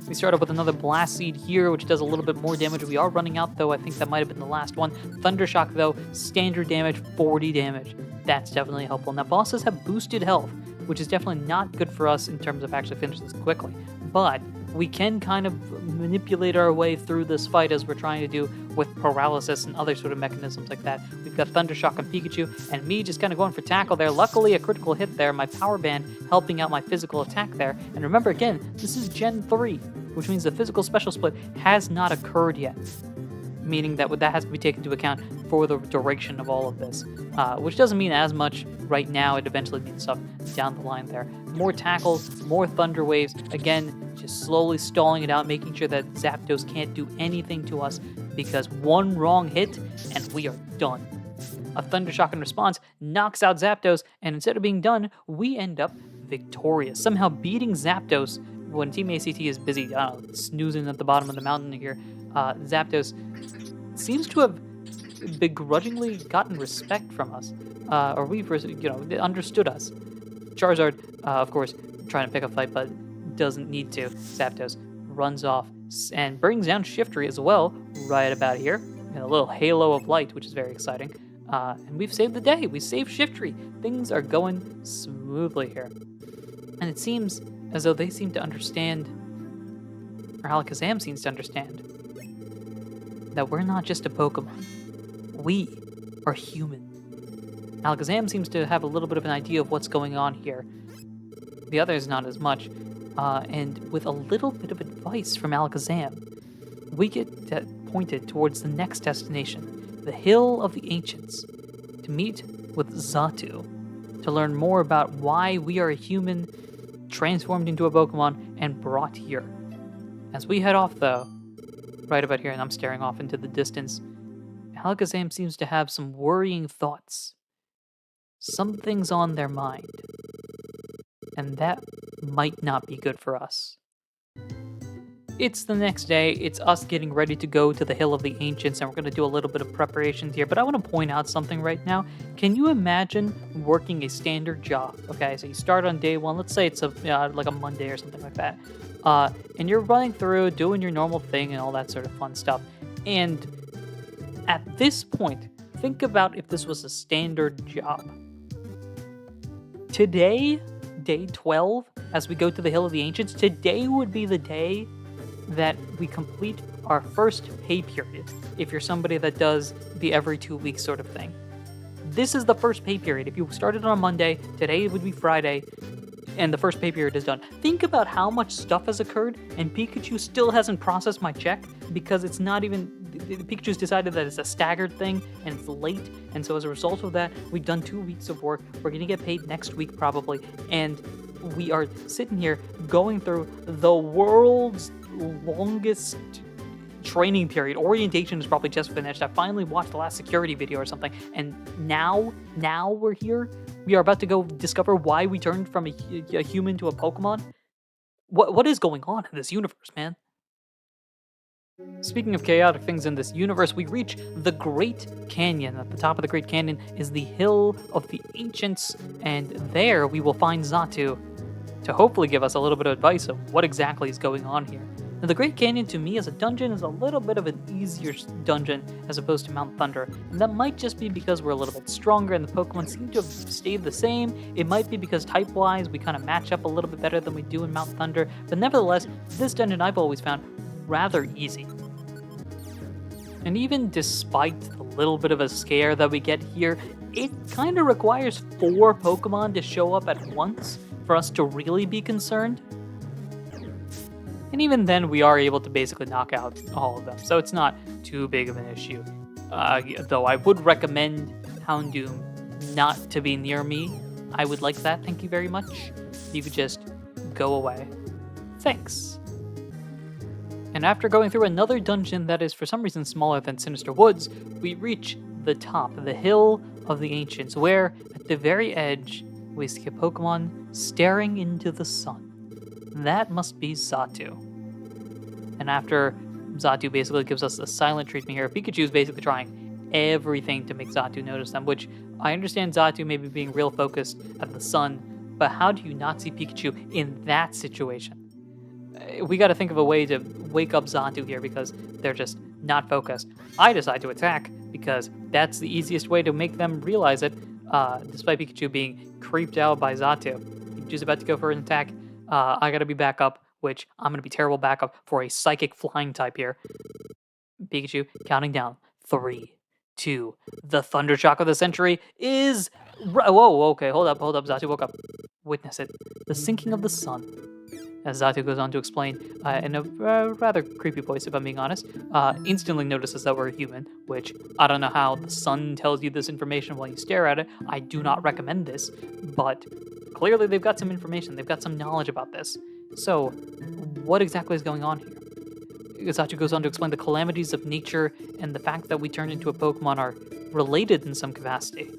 A: We start off with another Blast Seed here, which does a little bit more damage. We are running out, though. I think that might have been the last one. Thunder Shock, though, standard damage, 40 damage. That's definitely helpful. Now, bosses have boosted health, which is definitely not good for us in terms of actually finishing this quickly. But we can kind of manipulate our way through this fight as we're trying to do with paralysis and other sort of mechanisms like that. We've got Thunder Shock on Pikachu, and me just kind of going for tackle there. Luckily, a critical hit there. My Power Band helping out my physical attack there. And remember, again, this is Gen 3, which means the physical special split has not occurred yet, meaning that has to be taken into account for the duration of all of this, which doesn't mean as much right now. It eventually means stuff down the line there. More tackles, more Thunder Waves. Again, just slowly stalling it out, making sure that Zapdos can't do anything to us, because one wrong hit and we are done. A Thunder Shock in response knocks out Zapdos, and instead of being done, we end up victorious, somehow beating Zapdos when Team ACT is busy snoozing at the bottom of the mountain here. Zapdos seems to have begrudgingly gotten respect from us, or we've understood us. Charizard, of course, trying to pick a fight, but doesn't need to. Zapdos runs off and brings down Shiftry as well, right about here. And a little halo of light, which is very exciting. And we've saved the day. We saved Shiftry. Things are going smoothly here. And it seems as though they seem to understand, or Alakazam seems to understand, that we're not just a Pokemon. We are human. Alakazam seems to have a little bit of an idea of what's going on here. The others not as much. And with a little bit of advice from Alakazam, we get pointed towards the next destination, the Hill of the Ancients, to meet with Xatu, to learn more about why we are a human transformed into a Pokemon and brought here. As we head off, though, right about here, and I'm staring off into the distance, Alakazam seems to have some worrying thoughts. Something's on their mind. And that might not be good for us. It's the next day. It's us getting ready to go to the Hill of the Ancients, and we're going to do a little bit of preparations here. But I want to point out something right now. Can you imagine working a standard job? Okay, so you start on day one. Let's say it's like a Monday or something like that. And you're running through, doing your normal thing and all that sort of fun stuff. And at this point, think about if this was a standard job. Today, day 12, as we go to the Hill of the Ancients, today would be the day that we complete our first pay period, if you're somebody that does the every 2 weeks sort of thing. This is the first pay period. If you started on a Monday, today would be Friday, and the first pay period is done. Think about how much stuff has occurred, and Pikachu still hasn't processed my check, because it's not even Pikachu's decided that it's a staggered thing and it's late, and so as a result of that, we've done 2 weeks of work. We're gonna get paid next week probably, and we are sitting here going through the world's longest training period. Orientation is probably just finished. I finally watched the last security video or something, and now we're here. We are about to go discover why we turned from a human to a Pokemon. What is going on in this universe, man? Speaking of chaotic things in this universe, we reach the Great Canyon. At the top of the Great Canyon is the Hill of the Ancients, and there we will find Xatu to hopefully give us a little bit of advice of what exactly is going on here. Now, the Great Canyon to me as a dungeon is a little bit of an easier dungeon as opposed to Mount Thunder, and that might just be because we're a little bit stronger and the Pokemon seem to have stayed the same. It might be because type-wise we kind of match up a little bit better than we do in Mount Thunder, but nevertheless, this dungeon I've always found rather easy. And even despite the little bit of a scare that we get here, it kind of requires 4 Pokemon to show up at once for us to really be concerned. And even then, we are able to basically knock out all of them, so it's not too big of an issue. Though I would recommend Houndoom not to be near me. I would like that, thank you very much. You could just go away. Thanks. And after going through another dungeon that is for some reason smaller than Sinister Woods, we reach the top, the Hill of the Ancients, where at the very edge we see a Pokemon staring into the sun. That must be Xatu. And after Xatu basically gives us a silent treatment here, Pikachu is basically trying everything to make Xatu notice them, which I understand Xatu maybe being real focused at the sun, but how do you not see Pikachu in that situation? We got to think of a way to wake up Xatu here because they're just not focused. I decide to attack because that's the easiest way to make them realize it, despite Pikachu being creeped out by Xatu. Pikachu's about to go for an attack. I gotta be backup, which I'm gonna be terrible backup for a psychic flying type here. Pikachu counting down. 3, 2. The Thunder Shock of the Century is... Whoa, okay, hold up. Xatu woke up. Witness it. The sinking of the sun. As Xatu goes on to explain, in a rather creepy voice, if I'm being honest, instantly notices that we're human, which I don't know how the sun tells you this information while you stare at it. I do not recommend this, but clearly they've got some information. They've got some knowledge about this. So, what exactly is going on here? Xatu goes on to explain the calamities of nature and the fact that we turn into a Pokemon are related in some capacity.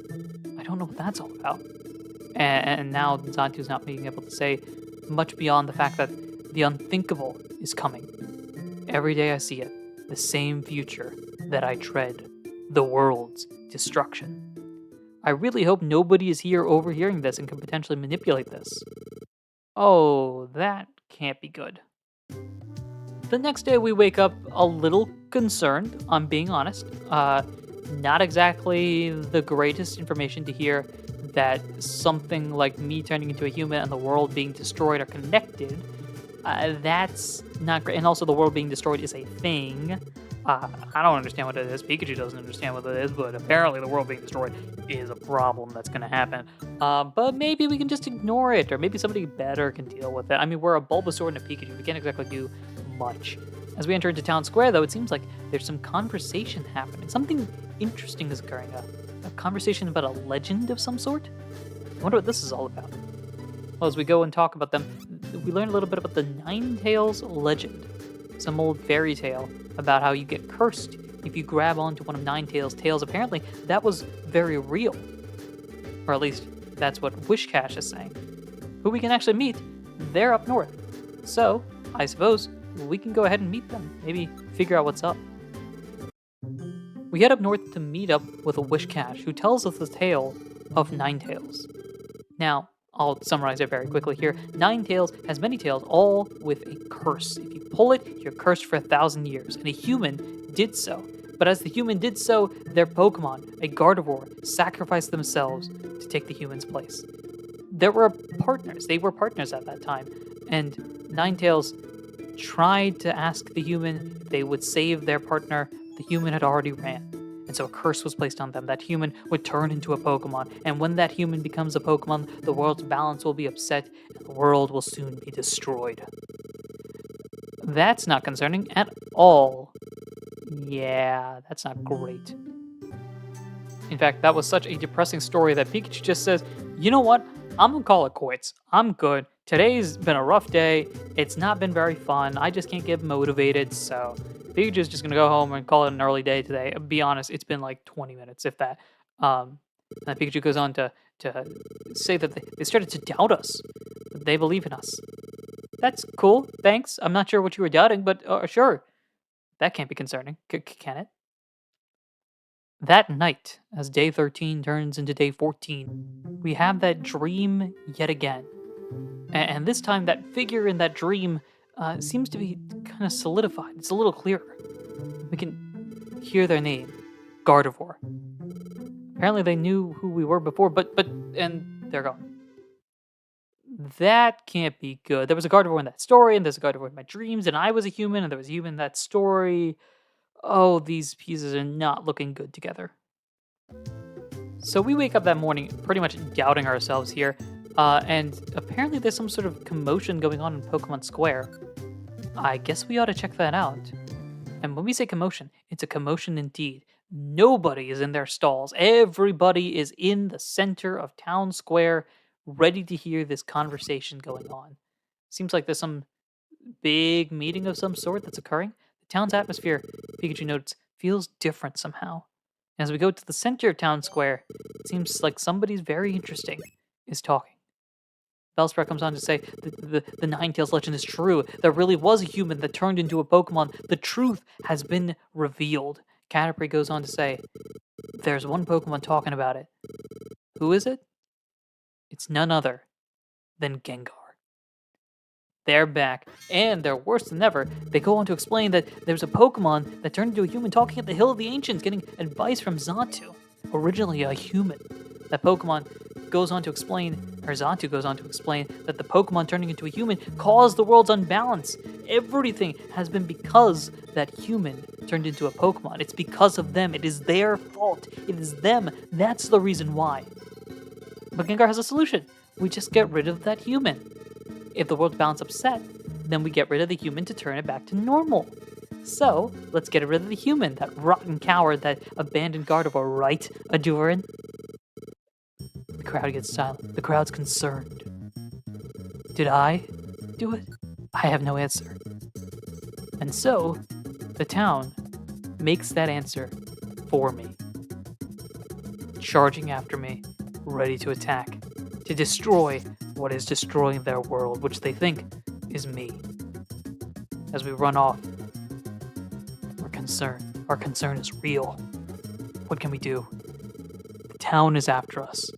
A: I don't know what that's all about. And now Xatu's not being able to say much beyond the fact that the unthinkable is coming. Every day I see it, the same future that I tread, the world's destruction. I really hope nobody is here overhearing this and can potentially manipulate this. Oh, that can't be good. The next day we wake up a little concerned, I'm being honest. Not exactly the greatest information to hear that something like me turning into a human and the world being destroyed are connected. That's not great. And also the world being destroyed is a thing. I don't understand what it is. Pikachu doesn't understand what it is, but apparently the world being destroyed is a problem that's going to happen. But maybe we can just ignore it, or maybe somebody better can deal with it. I mean, we're a Bulbasaur and a Pikachu. We can't exactly do much. As we enter into Town Square, though, it seems like there's some conversation happening. Something interesting is occurring. A conversation about a legend of some sort? I wonder what this is all about. Well, as we go and talk about them, we learn a little bit about the Ninetales legend. Some old fairy tale about how you get cursed if you grab onto one of Ninetales' tails. Apparently, that was very real. Or at least, that's what Wishcash is saying. Who we can actually meet, they're up north. So, I suppose, we can go ahead and meet them. Maybe figure out what's up. We head up north to meet up with a Wishcash who tells us the tale of Ninetales. Now, I'll summarize it very quickly here. Ninetales has many tails, all with a curse. If you pull it, you're cursed for 1,000 years, and a human did so. But as the human did so, their Pokemon, a Gardevoir, sacrificed themselves to take the human's place. There were partners. They were partners at that time, and Ninetales tried to ask the human if they would save their partner. The human had already ran, and so a curse was placed on them. That human would turn into a Pokemon, and when that human becomes a Pokemon, the world's balance will be upset, and the world will soon be destroyed. That's not concerning at all. Yeah, that's not great. In fact, that was such a depressing story that Pikachu just says, you know what? I'm gonna call it quits. I'm good. Today's been a rough day. It's not been very fun. I just can't get motivated. So Pikachu's just gonna go home and call it an early day today. Be honest, it's been like 20 minutes, if that. And then Pikachu goes on to say that they started to doubt us. That they believe in us. That's cool. Thanks. I'm not sure what you were doubting, but sure. That can't be concerning, can it? That night, as day 13 turns into day 14, we have that dream yet again. And this time, that figure in that dream seems to be kind of solidified. It's a little clearer. We can hear their name, Gardevoir. Apparently, they knew who we were before, and they're gone. That can't be good. There was a Gardevoir in that story, and there's a Gardevoir in my dreams, and I was a human, and there was a human in that story. Oh, these pieces are not looking good together. So we wake up that morning pretty much doubting ourselves here, and apparently there's some sort of commotion going on in Pokemon Square. I guess we ought to check that out. And when we say commotion, it's a commotion indeed. Nobody is in their stalls. Everybody is in the center of Town Square, ready to hear this conversation going on. Seems like there's some big meeting of some sort that's occurring. The town's atmosphere, Pikachu notes, feels different somehow. As we go to the center of Town Square, it seems like somebody's very interesting is talking. Bellsprout comes on to say the Ninetales legend is true. There really was a human that turned into a Pokemon. The truth has been revealed. Caterpie goes on to say, there's one Pokemon talking about it. Who is it? It's none other than Gengar. They're back, and they're worse than ever. They go on to explain that there's a Pokemon that turned into a human talking at the Hill of the Ancients, getting advice from Xatu, originally a human. That Pokemon goes on to explain, or Xatu goes on to explain, that the Pokemon turning into a human caused the world's unbalance. Everything has been because that human turned into a Pokemon. It's because of them. It is their fault. It is them. That's the reason why. But Gengar has a solution. We just get rid of that human. If the world's balance upset, then we get rid of the human to turn it back to normal. So, let's get rid of the human, that rotten coward that abandoned Gardevoir, right, Ahdurin? The crowd gets silent. The crowd's concerned. Did I do it? I have no answer. And so, the town makes that answer for me. Charging after me, ready to attack, to destroy what is destroying their world, which they think is me. As we run off, we're concerned. Our concern is real. What can we do? The town is after us.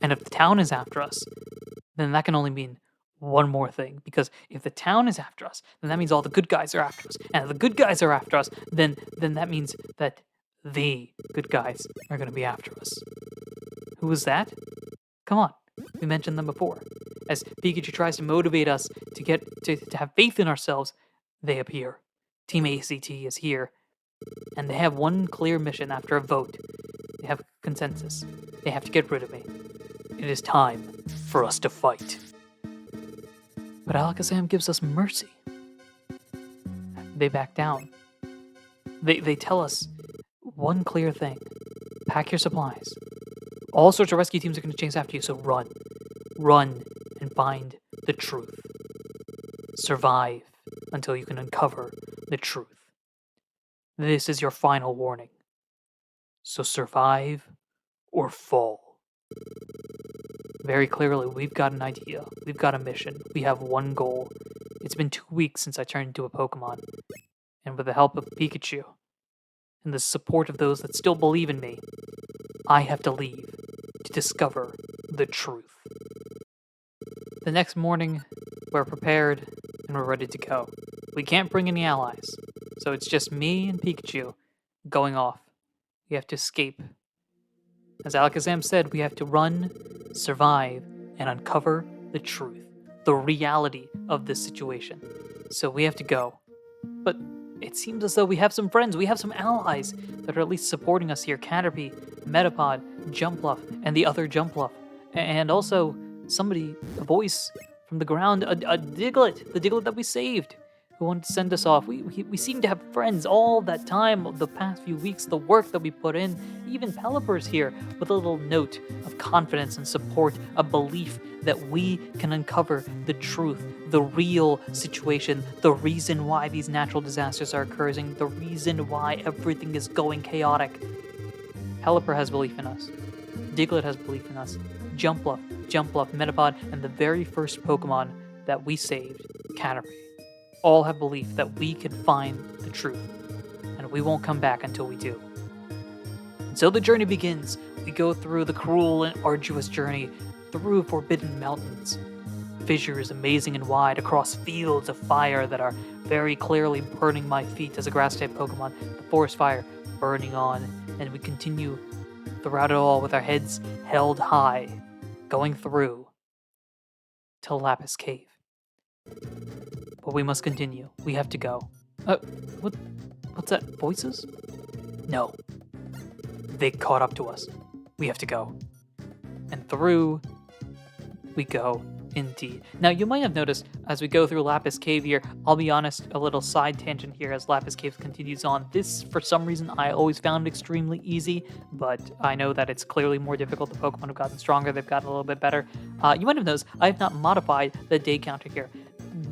A: And if the town is after us, then that can only mean one more thing. Because if the town is after us, then that means all the good guys are after us. And if the good guys are after us, then that means that the good guys are going to be after us. Who is that? Come on. We mentioned them before. As Pikachu tries to motivate us to have faith in ourselves, they appear. Team ACT is here. And they have one clear mission after a vote. They have consensus. They have to get rid of me. It is time for us to fight. But Alakazam gives us mercy. They back down. They tell us one clear thing. Pack your supplies. All sorts of rescue teams are going to chase after you, so run. Run and find the truth. Survive until you can uncover the truth. This is your final warning. So survive or fall. Very clearly, we've got an idea. We've got a mission. We have one goal. It's been 2 weeks since I turned into a Pokemon. And with the help of Pikachu, and the support of those that still believe in me, I have to leave to discover the truth. The next morning, we're prepared and we're ready to go. We can't bring any allies, so it's just me and Pikachu going off. We have to escape. As Alakazam said, we have to run, survive, and uncover the truth, the reality of this situation. So we have to go. But it seems as though we have some friends, we have some allies that are at least supporting us here. Caterpie, Metapod, Jumpluff, and the other Jumpluff. And also somebody, a voice from the ground, a Diglett, the Diglett that we saved, who wanted to send us off. We seem to have friends all that time, the past few weeks, the work that we put in. Even Pelipper's here with a little note of confidence and support, a belief that we can uncover the truth, the real situation, the reason why these natural disasters are occurring, the reason why everything is going chaotic. Pelipper has belief in us. Diglett has belief in us. Jumpluff, Metapod, and the very first Pokemon that we saved, Caterpie, all have belief that we can find the truth, and we won't come back until we do. And so the journey begins. We go through the cruel and arduous journey through forbidden mountains, fissures amazing and wide across fields of fire that are very clearly burning my feet as a grass-type Pokemon, the forest fire burning on, and we continue throughout it all with our heads held high, going through to Lapis Cave. But we must continue. We have to go. What's that? Voices? No. They caught up to us. We have to go. And through we go, indeed. Now, you might have noticed as we go through Lapis Cave here, I'll be honest, a little side tangent here as Lapis Cave continues on. This, for some reason, I always found extremely easy, but I know that it's clearly more difficult. The Pokemon have gotten stronger, they've gotten a little bit better. You might have noticed I have not modified the day counter here.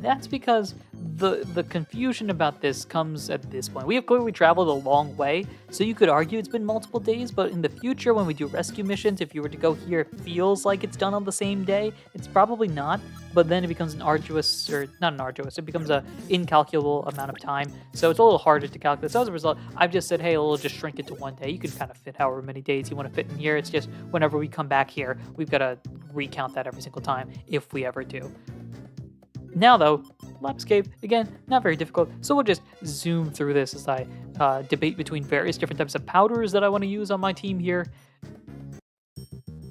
A: That's because the confusion about this comes at this point. We have clearly traveled a long way, so you could argue it's been multiple days, but in the future when we do rescue missions, if you were to go here, it feels like it's done on the same day. It's probably not, but then it becomes it becomes an incalculable amount of time, so it's a little harder to calculate. So as a result, I've just said, hey, we'll just shrink it to one day. You can kind of fit however many days you want to fit in here. It's just whenever we come back here, we've got to recount that every single time, if we ever do. Now, though, Lapis Cave, again, not very difficult, so we'll just zoom through this as I debate between various different types of powders that I want to use on my team here.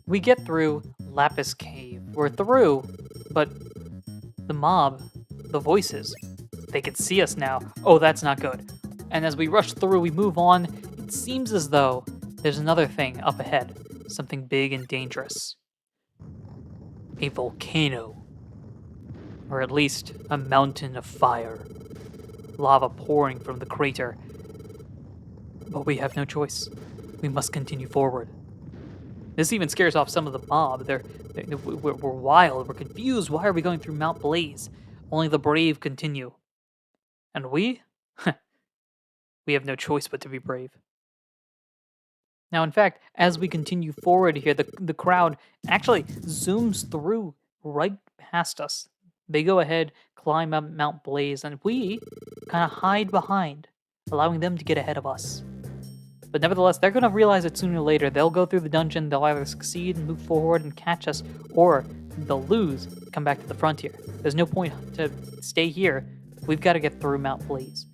A: We get through Lapis Cave. We're through, but the mob, the voices, they can see us now. Oh, that's not good. And as we rush through, we move on. It seems as though there's another thing up ahead, something big and dangerous. A volcano. Or at least a mountain of fire. Lava pouring from the crater. But we have no choice. We must continue forward. This even scares off some of the mob. We're wild, we're confused. Why are we going through Mount Blaze? Only the brave continue. And we? We have no choice but to be brave. Now, in fact, as we continue forward here, the crowd actually zooms through right past us. They go ahead, climb up Mount Blaze, and we kind of hide behind, allowing them to get ahead of us. But nevertheless, they're going to realize it sooner or later. They'll go through the dungeon, they'll either succeed and move forward and catch us, or they'll lose, come back to the frontier. There's no point to stay here. We've got to get through Mount Blaze.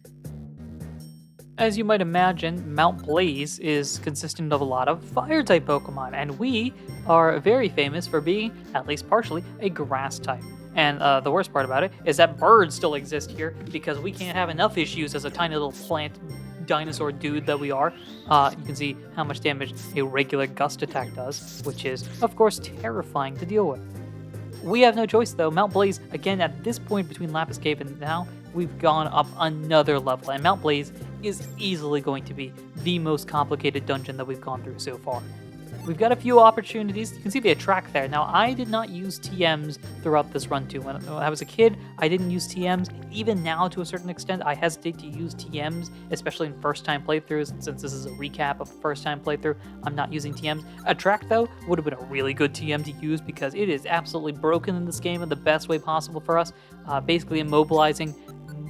A: As you might imagine, Mount Blaze is consistent of a lot of fire-type Pokemon, and we are very famous for being, at least partially, a grass-type. And the worst part about it is that birds still exist here because we can't have enough issues as a tiny little plant dinosaur dude that we are. You can see how much damage a regular gust attack does, which is, of course, terrifying to deal with. We have no choice, though. Mount Blaze, again, at this point between Lapis Cave and now, we've gone up another level, and Mount Blaze is easily going to be the most complicated dungeon that we've gone through so far. We've got a few opportunities. You can see the attract there. Now, I did not use TMs throughout this run too. When I was a kid, I didn't use TMs. Even now, to a certain extent, I hesitate to use TMs, especially in first-time playthroughs. And since this is a recap of a first-time playthrough, I'm not using TMs. Attract, though, would have been a really good TM to use because it is absolutely broken in this game in the best way possible for us, basically immobilizing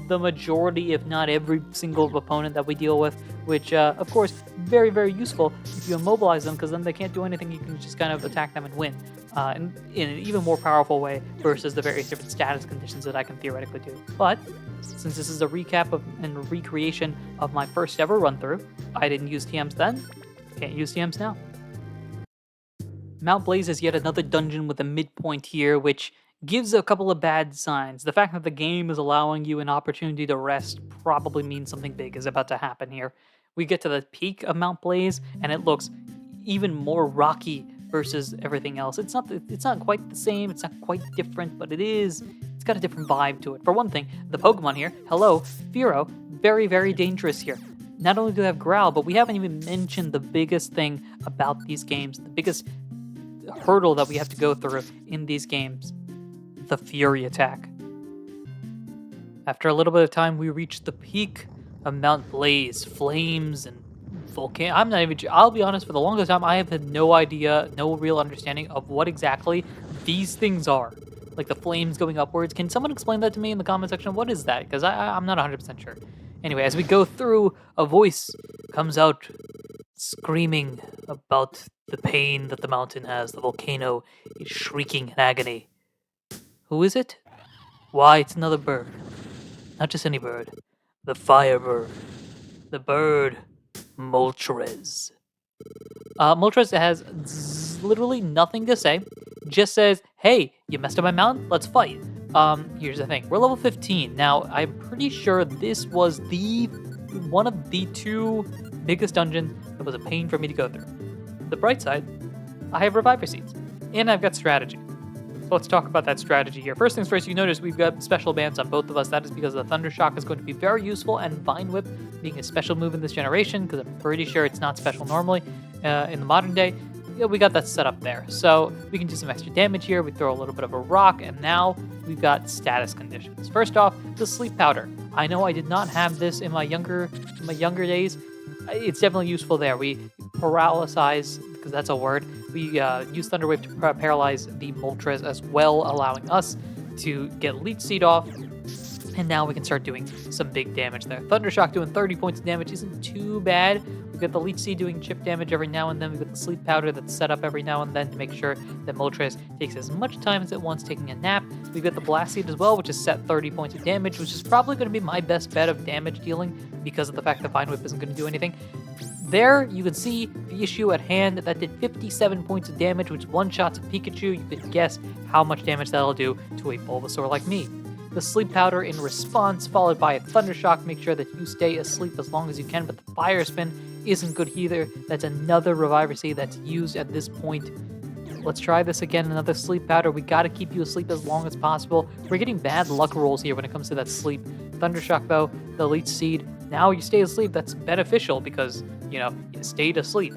A: the majority, if not every single opponent that we deal with, which, of course, very, very useful if you immobilize them, because then they can't do anything. You can just kind of attack them and win, in an even more powerful way versus the various different status conditions that I can theoretically do. But since this is a recap of and recreation of my first ever run-through, I didn't use TMs then, can't use TMs now. Mount Blaze is yet another dungeon with a midpoint here, which gives a couple of bad signs. The fact that the game is allowing you an opportunity to rest probably means something big is about to happen here. We get to the peak of Mount Blaze, and it looks even more rocky versus everything else. It's not quite the same, it's not quite different, but it's got a different vibe to it. For one thing, the Pokemon here, hello, Fearow, very, very dangerous here. Not only do they have Growl, but we haven't even mentioned the biggest thing about these games, the biggest hurdle that we have to go through in these games, the Fury attack. After a little bit of time, we reach the peak of Mount Blaze, flames and volcano. I'll be honest, for the longest time, I have had no idea, no real understanding of what exactly these things are. Like the flames going upwards. Can someone explain that to me in the comment section? What is that? Because I'm not 100% sure. Anyway, as we go through, a voice comes out screaming about the pain that the mountain has. The volcano is shrieking in agony. Who is it? Why, it's another bird. Not just any bird. The firebird. The bird Moltres. Moltres has literally nothing to say. Just says, hey, you messed up my mountain? Let's fight. Here's the thing. We're level 15. Now, I'm pretty sure this was one of the 2 biggest dungeons that was a pain for me to go through. The bright side, I have Reviver Seeds. And I've got strategy. So let's talk about that strategy here. First things first, you notice we've got special bands on both of us. That is because the Thunder Shock is going to be very useful, and Vine Whip being a special move in this generation, because I'm pretty sure it's not special normally in the modern day. Yeah, we got that set up there. So we can do some extra damage here. We throw a little bit of a rock, and now we've got status conditions. First off, the Sleep Powder. I know I did not have this in my younger days. It's definitely useful there. We paralyze, because that's a word. We use Thunder Wave to paralyze the Moltres as well, allowing us to get Leech Seed off. And now we can start doing some big damage there. Thunder Shock doing 30 points of damage isn't too bad. We've got the Leech Seed doing chip damage every now and then. We've got the Sleep Powder that's set up every now and then to make sure that Moltres takes as much time as it wants taking a nap. We've got the Blast Seed as well, which is set 30 points of damage, which is probably going to be my best bet of damage dealing because of the fact that Vine Whip isn't going to do anything. There, you can see the issue at hand. That did 57 points of damage, which one-shots a Pikachu. You can guess how much damage that'll do to a Bulbasaur like me. The Sleep Powder in response, followed by a Thunder Shock. Make sure that you stay asleep as long as you can, but the Fire Spin isn't good either. That's another Reviver Seed that's used at this point. Let's try this again, another Sleep Powder. We gotta keep you asleep as long as possible. We're getting bad luck rolls here when it comes to that sleep. Thunder Shock though, the Leech Seed. Now you stay asleep, that's beneficial because, you stayed asleep.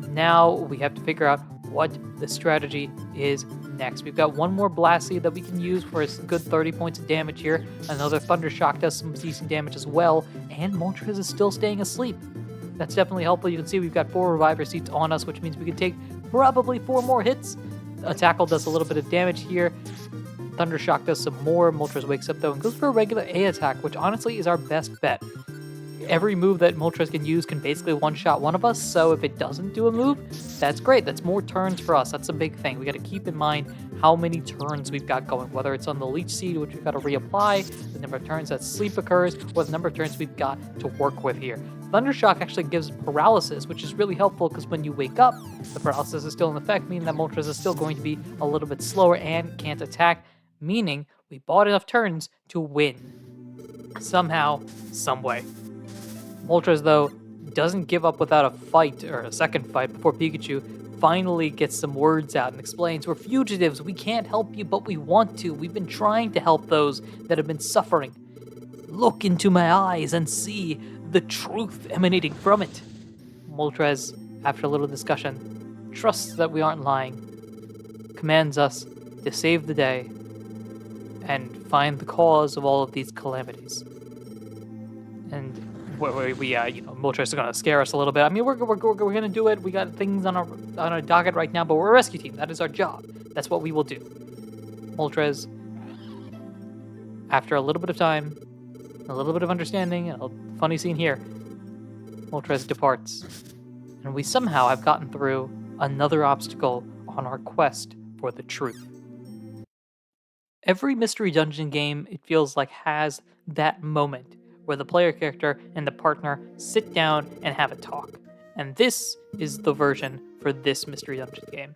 A: Now we have to figure out what the strategy is next. We've got one more Blast Seed that we can use for a good 30 points of damage here. Another Thunder Shock does some decent damage as well, and Moltres is still staying asleep. That's definitely helpful. You can see we've got 4 Reviver Seeds on us, which means we can take probably 4 more hits. A Tackle does a little bit of damage here. Thunder Shock does some more. Moltres wakes up though and goes for a regular A attack, which honestly is our best bet. Every move that Moltres can use can basically one-shot one of us, so if it doesn't do a move, that's great. That's more turns for us. That's a big thing. We got to keep in mind how many turns we've got going, whether it's on the Leech Seed, which we've got to reapply, the number of turns that sleep occurs, or the number of turns we've got to work with here. Thunder Shock actually gives paralysis, which is really helpful because when you wake up, the paralysis is still in effect, meaning that Moltres is still going to be a little bit slower and can't attack, meaning we bought enough turns to win. Somehow, some way. Moltres, though, doesn't give up without a fight, or a second fight, before Pikachu finally gets some words out and explains, we're fugitives, we can't help you, but we want to. We've been trying to help those that have been suffering. Look into my eyes and see the truth emanating from it. Moltres, after a little discussion, trusts that we aren't lying, commands us to save the day and find the cause of all of these calamities. And Moltres is going to scare us a little bit. I mean, we're going to do it. We got things on our docket right now, but we're a rescue team. That is our job. That's what we will do. Moltres, after a little bit of time, a little bit of understanding, and a funny scene here, Moltres departs. And we somehow have gotten through another obstacle on our quest for the truth. Every Mystery Dungeon game, it feels like, has that moment where the player character and the partner sit down and have a talk. And this is the version for this Mystery Dungeon game.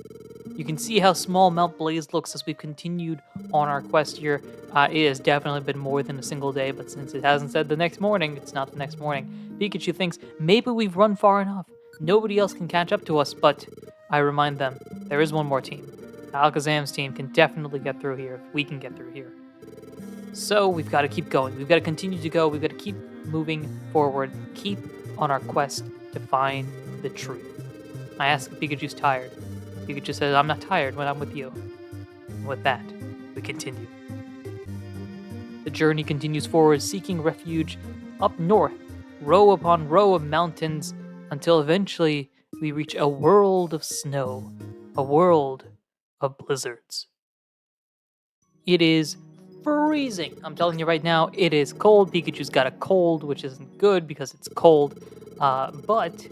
A: You can see how small Mount Blaze looks as we've continued on our quest here. It has definitely been more than a single day, but since it hasn't said the next morning, it's not the next morning. Pikachu thinks maybe we've run far enough. Nobody else can catch up to us, but I remind them, there is one more team. Alakazam's team can definitely get through here if we can get through here. So we've got to keep going. We've got to continue to go. We've got to keep moving forward. Keep on our quest to find the truth. I ask if Pikachu's tired. Pikachu says, I'm not tired when I'm with you. And with that, we continue. The journey continues forward, seeking refuge up north, row upon row of mountains, until eventually we reach a world of snow, a world of blizzards. It is freezing. I'm telling you right now, it is cold. Pikachu's got a cold, which isn't good because it's cold. But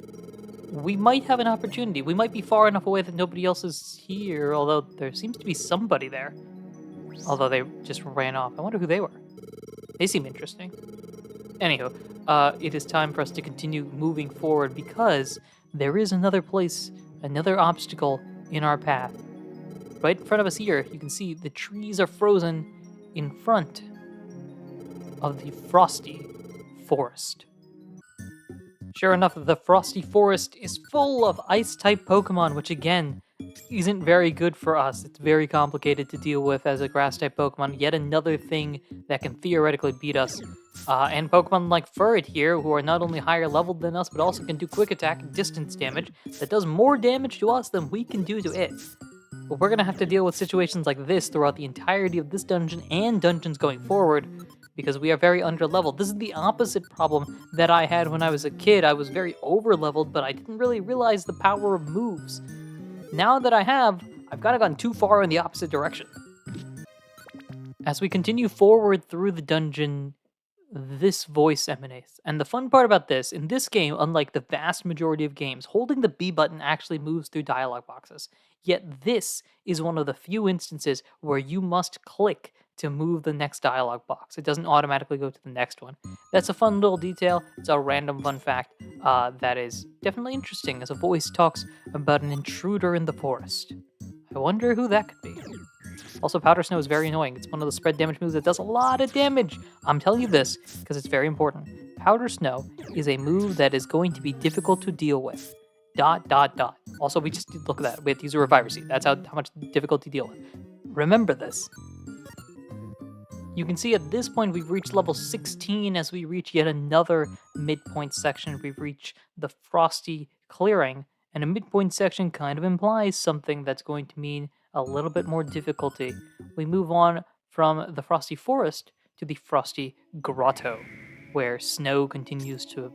A: we might have an opportunity. We might be far enough away that nobody else is here, although there seems to be somebody there. Although they just ran off. I wonder who they were. They seem interesting. Anywho, it is time for us to continue moving forward because there is another place, another obstacle in our path. Right in front of us here, you can see the trees are frozen in front of the Frosty Forest. Sure enough, the Frosty Forest is full of Ice-type Pokemon, which again, isn't very good for us. It's very complicated to deal with as a Grass-type Pokemon. Yet another thing that can theoretically beat us. And Pokemon like Furret here, who are not only higher leveled than us, but also can do quick attack and distance damage that does more damage to us than we can do to it. But we're going to have to deal with situations like this throughout the entirety of this dungeon and dungeons going forward, because we are very underleveled. This is the opposite problem that I had when I was a kid. I was very overleveled, but I didn't really realize the power of moves. Now that I have, I've kind of gone too far in the opposite direction. As we continue forward through the dungeon, this voice emanates. And the fun part about this, in this game, unlike the vast majority of games, holding the B button actually moves through dialog boxes. Yet this is one of the few instances where you must click to move the next dialog box. It doesn't automatically go to the next one. That's a fun little detail. It's a random fun fact that is definitely interesting as a voice talks about an intruder in the forest. I wonder who that could be. Also, Powder Snow is very annoying. It's one of the spread damage moves that does a lot of damage. I'm telling you this because it's very important. Powder Snow is a move that is going to be difficult to deal with. ... Also, we just look at that. We have to use a Reviver Seed. That's how much difficult to deal with. Remember this. You can see at this point we've reached level 16 as we reach yet another midpoint section. We've reached the Frosty Clearing, and a midpoint section kind of implies something that's going to mean a little bit more difficulty. We move on from the Frosty Forest to the Frosty Grotto, where snow continues to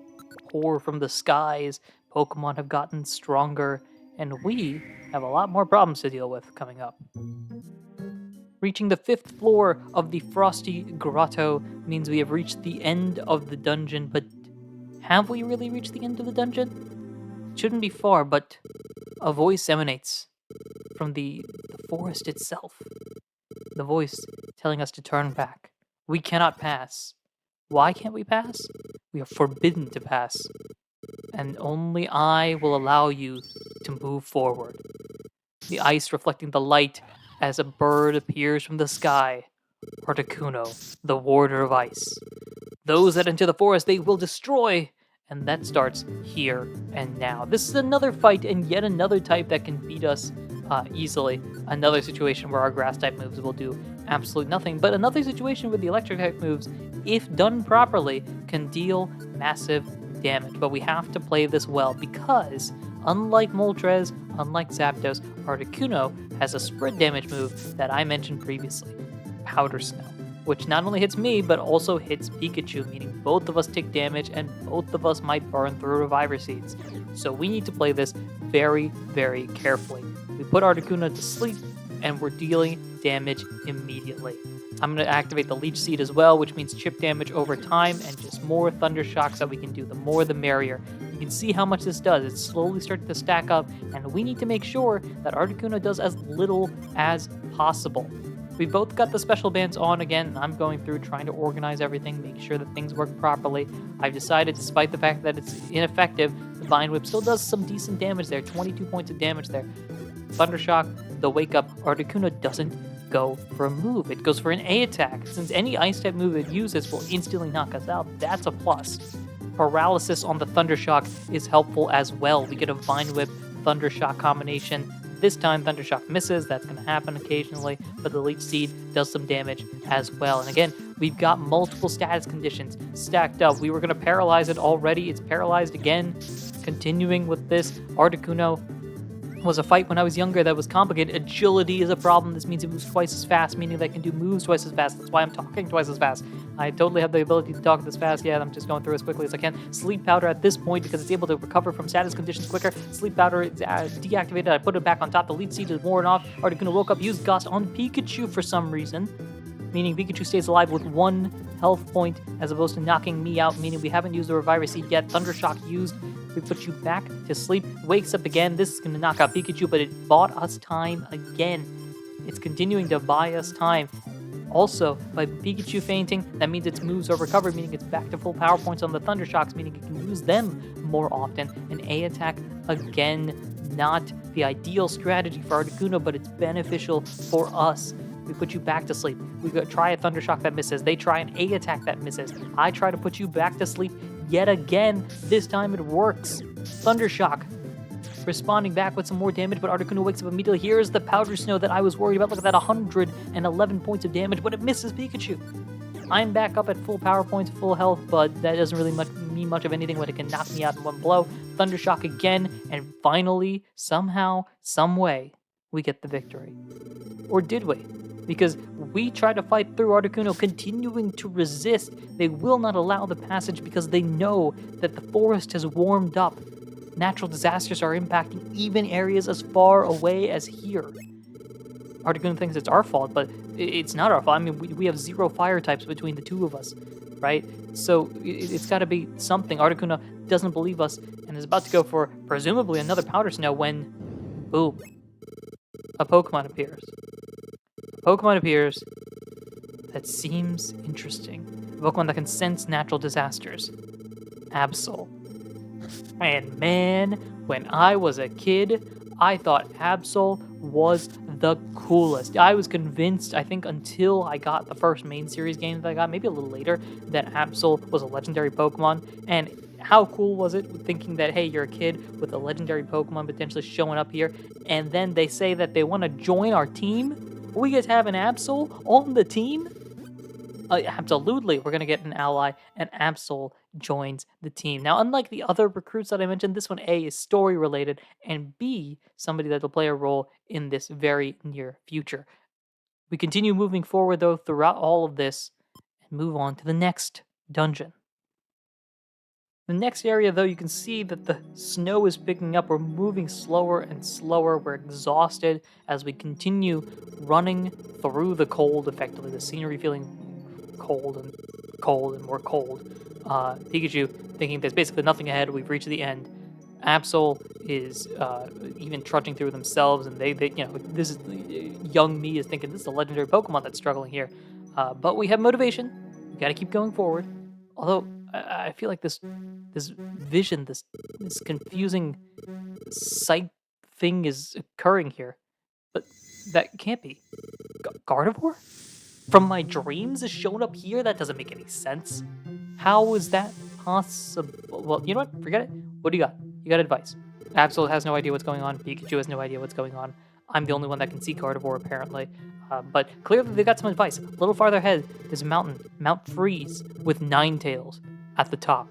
A: pour from the skies, Pokemon have gotten stronger, and we have a lot more problems to deal with coming up. Reaching the 5th floor of the Frosty Grotto means we have reached the end of the dungeon, but have we really reached the end of the dungeon? It shouldn't be far, but a voice emanates from the forest itself. The voice telling us to turn back. We cannot pass. Why can't we pass? We are forbidden to pass. And only I will allow you to move forward. The ice reflecting the light as a bird appears from the sky. Articuno, the warder of ice. Those that enter the forest they will destroy. And that starts here and now. This is another fight and yet another type that can beat us easily. Another situation where our grass-type moves will do absolutely nothing. But another situation where the electric-type moves, if done properly, can deal massive damage. But we have to play this well because, unlike Moltres, unlike Zapdos, Articuno has a spread damage move that I mentioned previously, Powder Snow, which not only hits me, but also hits Pikachu, meaning both of us take damage and both of us might burn through Reviver Seeds. So we need to play this very, very carefully. We put Articuno to sleep, and we're dealing damage immediately. I'm going to activate the Leech Seed as well, which means chip damage over time and just more Thunder Shocks that we can do. The more, the merrier. You can see how much this does. It's slowly starting to stack up, and we need to make sure that Articuno does as little as possible. We both got the special bands on again. I'm going through trying to organize everything, make sure that things work properly. I've decided, despite the fact that it's ineffective, the Vine Whip still does some decent damage there, 22 points of damage there. Thundershock, the Wake Up, Articuno doesn't go for a move. It goes for an A attack. Since any Ice-type move it uses will instantly knock us out, that's a plus. Paralysis on the Thundershock is helpful as well. We get a Vine Whip Thundershock combination This time, Thundershock misses. That's going to happen occasionally, but the Leech Seed does some damage as well. And again, we've got multiple status conditions stacked up. We were going to paralyze it already. It's paralyzed again. Continuing with this, Articuno was a fight when I was younger that was complicated. Agility is a problem. This means it moves twice as fast, meaning that it can do moves twice as fast. That's why I'm talking twice as fast. I totally have the ability to talk this fast. Yeah, I'm just going through as quickly as I can. Sleep Powder at this point, because it's able to recover from status conditions quicker. Sleep Powder is deactivated. I put it back on top. The Leech Seed is worn off. Articuno woke up, used Gust on Pikachu for some reason, meaning Pikachu stays alive with 1 health point as opposed to knocking me out, meaning we haven't used the Reviver Seed yet. Thundershock used. We put you back to sleep, wakes up again. This is going to knock out Pikachu, but it bought us time again. It's continuing to buy us time. Also, by Pikachu fainting, that means its moves are recovered, meaning it's back to full power points on the Thundershocks, meaning it can use them more often. An A attack, again, not the ideal strategy for Articuno, but it's beneficial for us. We put you back to sleep. We try a Thundershock that misses. They try an A attack that misses. I try to put you back to sleep yet again. This time it works. Thundershock responding back with some more damage, but Articuno wakes up immediately. Here's the Powder Snow that I was worried about. Look at that, 111 points of damage, but it misses Pikachu. I'm back up at full power points, full health, but that doesn't really mean much of anything when it can knock me out in one blow. Thundershock again, and finally, somehow, someway, we get the victory. Or did we? Because we try to fight through Articuno, continuing to resist. They will not allow the passage because they know that the forest has warmed up. Natural disasters are impacting even areas as far away as here. Articuno thinks it's our fault, but it's not our fault. I mean, we have 0 fire types between the two of us, right? So it's got to be something. Articuno doesn't believe us and is about to go for presumably another Powder Snow when, boom, a Pokemon appears. Pokemon appears that seems interesting. A Pokemon that can sense natural disasters. Absol. And man, when I was a kid, I thought Absol was the coolest. I was convinced, I think until I got the first main series game that I got, maybe a little later, that Absol was a legendary Pokemon. And how cool was it thinking that, hey, you're a kid with a legendary Pokemon potentially showing up here, and then they say that they want to join our team? We get to have an Absol on the team? Absolutely, we're going to get an ally, and Absol joins the team. Now, unlike the other recruits that I mentioned, this one, A, is story-related, and B, somebody that will play a role in this very near future. We continue moving forward, though, throughout all of this, and move on to the next dungeon. The next area, though, you can see that the snow is picking up. We're moving slower and slower. We're exhausted as we continue running through the cold, effectively. The scenery feeling cold and more cold. Pikachu thinking there's basically nothing ahead. We've reached the end. Absol is even trudging through themselves, and they this is young me is thinking this is a legendary Pokemon that's struggling here. But we have motivation. We got to keep going forward. Although I feel like this vision, this confusing sight thing is occurring here, but that can't be. Gardevoir? From my dreams is shown up here? That doesn't make any sense. How is that possible? Well, you know what? Forget it. What do you got? You got advice. Absol has no idea what's going on. Pikachu has no idea what's going on. I'm the only one that can see Gardevoir, apparently. But clearly they got some advice. A little farther ahead, there's a mountain, Mount Freeze, with Ninetales at the top.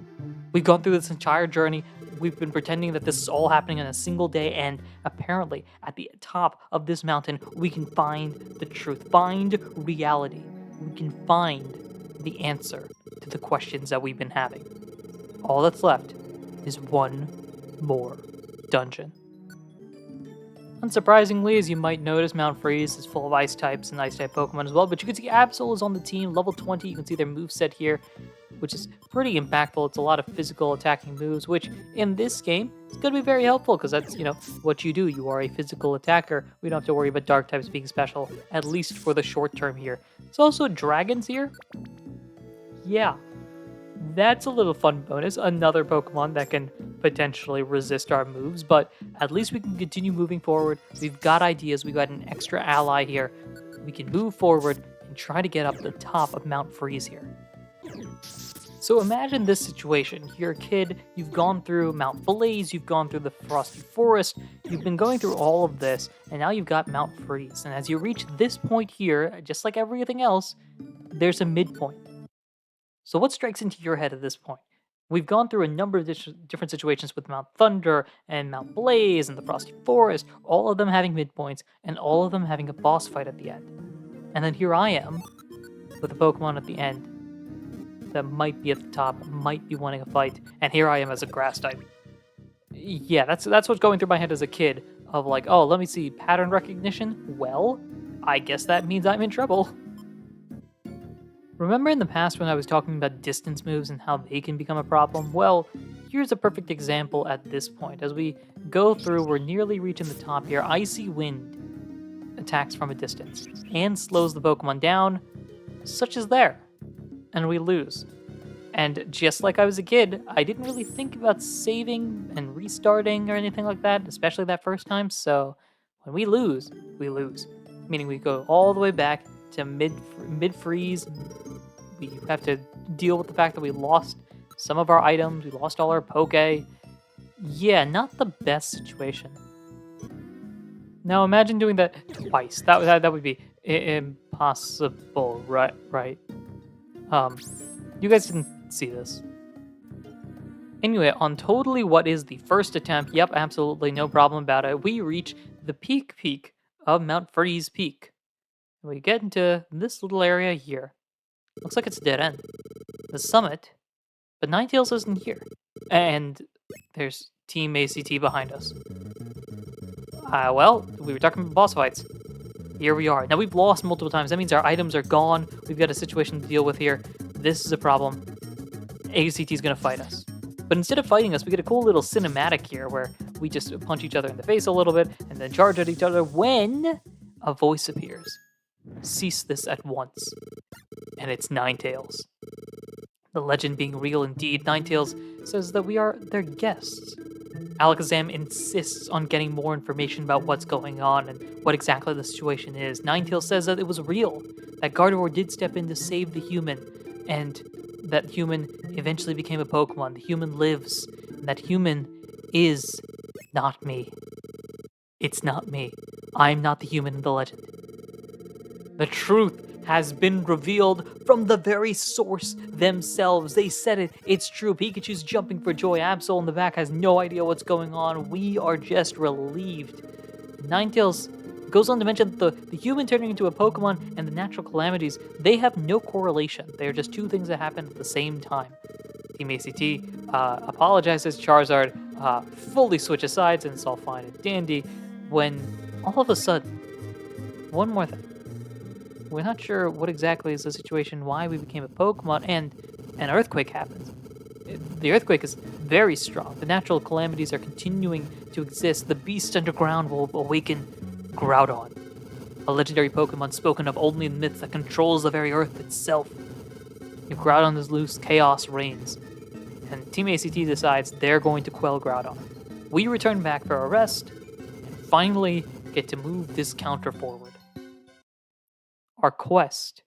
A: We've gone through this entire journey. We've been pretending that this is all happening in a single day, and apparently at the top of this mountain, we can find the truth, find reality. We can find the answer to the questions that we've been having. All that's left is one more dungeon. Unsurprisingly, as you might notice, Mount Freeze is full of ice types and ice type Pokemon as well, but you can see Absol is on the team, level 20. You can see their moveset here, which is pretty impactful. It's a lot of physical attacking moves, which in this game is going to be very helpful because that's, what you do. You are a physical attacker. We don't have to worry about dark types being special, at least for the short term here. There's also dragons here. Yeah, that's a little fun bonus. Another Pokemon that can potentially resist our moves, but at least we can continue moving forward. We've got ideas. We've got an extra ally here. We can move forward and try to get up the top of Mount Freeze here. So imagine this situation. You're a kid, you've gone through Mount Blaze, you've gone through the Frosty Forest, you've been going through all of this, and now you've got Mount Freeze. And as you reach this point here, just like everything else, there's a midpoint. So what strikes into your head at this point? We've gone through a number of different situations with Mount Thunder and Mount Blaze and the Frosty Forest, all of them having midpoints and all of them having a boss fight at the end. And then here I am with a Pokemon at the end that might be at the top, might be wanting a fight, and here I am as a grass type. Yeah, that's what's going through my head as a kid of like, oh, let me see, pattern recognition? Well, I guess that means I'm in trouble. Remember in the past when I was talking about distance moves and how they can become a problem? Well, here's a perfect example at this point. As we go through, we're nearly reaching the top here. Icy Wind attacks from a distance and slows the Pokemon down, such as there. And we lose. And just like I was a kid, I didn't really think about saving and restarting or anything like that, especially that first time. So when we lose, we lose. Meaning we go all the way back to mid-freeze. We have to deal with the fact that we lost some of our items, we lost all our Poke. Yeah, not the best situation. Now imagine doing that twice. That would be impossible, right? You guys didn't see this. Anyway, on totally what is the first attempt, yep, absolutely no problem about it, we reach the peak of Mount Freeze Peak. We get into this little area here. Looks like it's a dead end. The summit, but Ninetales isn't here. And there's Team ACT behind us. Well, we were talking about boss fights. Here we are. Now we've lost multiple times. That means our items are gone. We've got a situation to deal with here. This is a problem. ACT is going to fight us. But instead of fighting us, we get a cool little cinematic here where we just punch each other in the face a little bit and then charge at each other when a voice appears. Cease this at once. And it's Ninetales. The legend being real indeed, Ninetales says that we are their guests. Alakazam insists on getting more information about what's going on and what exactly the situation is. Ninetales says that it was real, that Gardevoir did step in to save the human, and that human eventually became a Pokemon. The human lives, and that human is not me. It's not me. I'm not the human in the legend. The truth has been revealed from the very source themselves. They said it. It's true. Pikachu's jumping for joy. Absol in the back has no idea what's going on. We are just relieved. Ninetales goes on to mention that the human turning into a Pokemon and the natural calamities, they have no correlation. They are just two things that happen at the same time. Team ACT apologizes. Charizard fully switches sides, and it's all fine and dandy. When all of a sudden, one more thing. We're not sure what exactly is the situation, why we became a Pokemon, and an earthquake happens. The earthquake is very strong. The natural calamities are continuing to exist. The beast underground will awaken Groudon, a legendary Pokemon spoken of only in myths that controls the very earth itself. If Groudon is loose, chaos reigns. And Team ACT decides they're going to quell Groudon. We return back for a rest, and finally get to move this counter forward. Our quest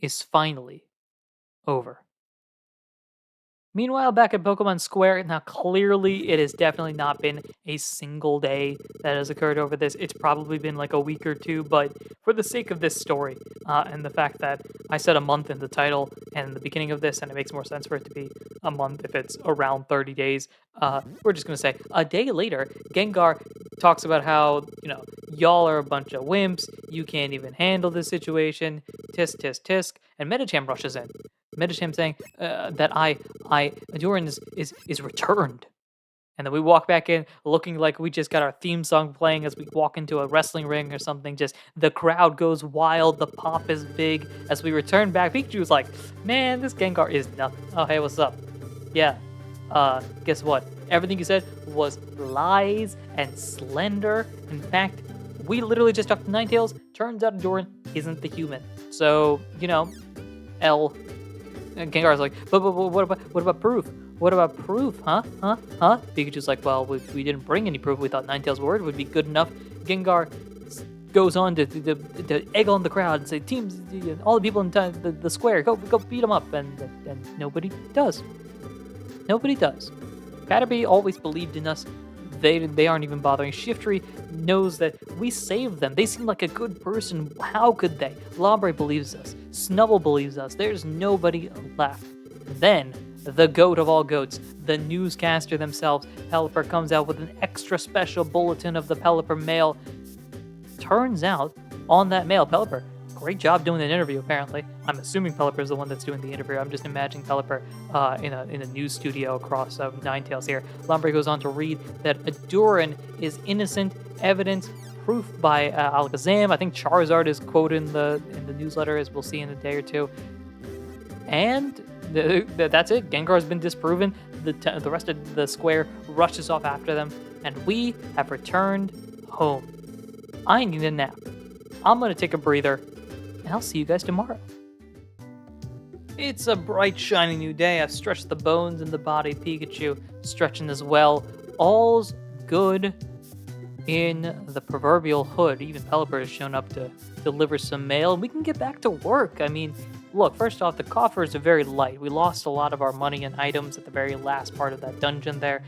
A: is finally over. Meanwhile, back at Pokemon Square, now clearly it has definitely not been a single day that has occurred over this. It's probably been like a week or two, but for the sake of this story, and the fact that I said a month in the title and in the beginning of this, and it makes more sense for it to be a month if it's around 30 days, we're just going to say a day later, Gengar talks about how, y'all are a bunch of wimps, you can't even handle this situation, tisk, tisk, tisk, and Medicham rushes in. Medicham saying that Ahdurin is returned. And then we walk back in looking like we just got our theme song playing as we walk into a wrestling ring or something. Just the crowd goes wild, the pop is big. As we return back, Pikachu's like, man, this Gengar is nothing. Oh, hey, what's up? Yeah, guess what? Everything you said was lies and slender. In fact, we literally just talked to Ninetales. Turns out Ahdurin isn't the human. So, L. And Gengar's like, but what about proof? What about proof? Huh? Pikachu's like, well, we didn't bring any proof. We thought Ninetales' word would be good enough. Gengar goes on to egg on the crowd and say, teams, all the people in the square, go beat them up, and nobody does. Nobody does. Caterpie always believed in us. They aren't even bothering. Shiftry knows that we saved them. They seem like a good person. How could they? Lombre believes us. Snubble believes us. There's nobody left. Then, the goat of all goats, the newscaster themselves, Pelipper, comes out with an extra special bulletin of the Pelipper mail. Turns out, on that mail, Pelipper, great job doing an interview, apparently. I'm assuming Pelipper is the one that's doing the interview. I'm just imagining Pelipper in a news studio across Ninetales here. Lombre goes on to read that Ahdurin is innocent, evidence, proof by Alakazam. I think Charizard is quoted in the newsletter, as we'll see in a day or two. And that's it. Gengar's been disproven. The rest of the square rushes off after them, and we have returned home. I need a nap. I'm going to take a breather, and I'll see you guys tomorrow. It's a bright, shiny new day. I've stretched the bones in the body. Pikachu stretching as well. All's good in the proverbial hood. Even Pelipper has shown up to deliver some mail, and we can get back to work. I mean, look, first off, the coffers are very light. We lost a lot of our money and items at the very last part of that dungeon there,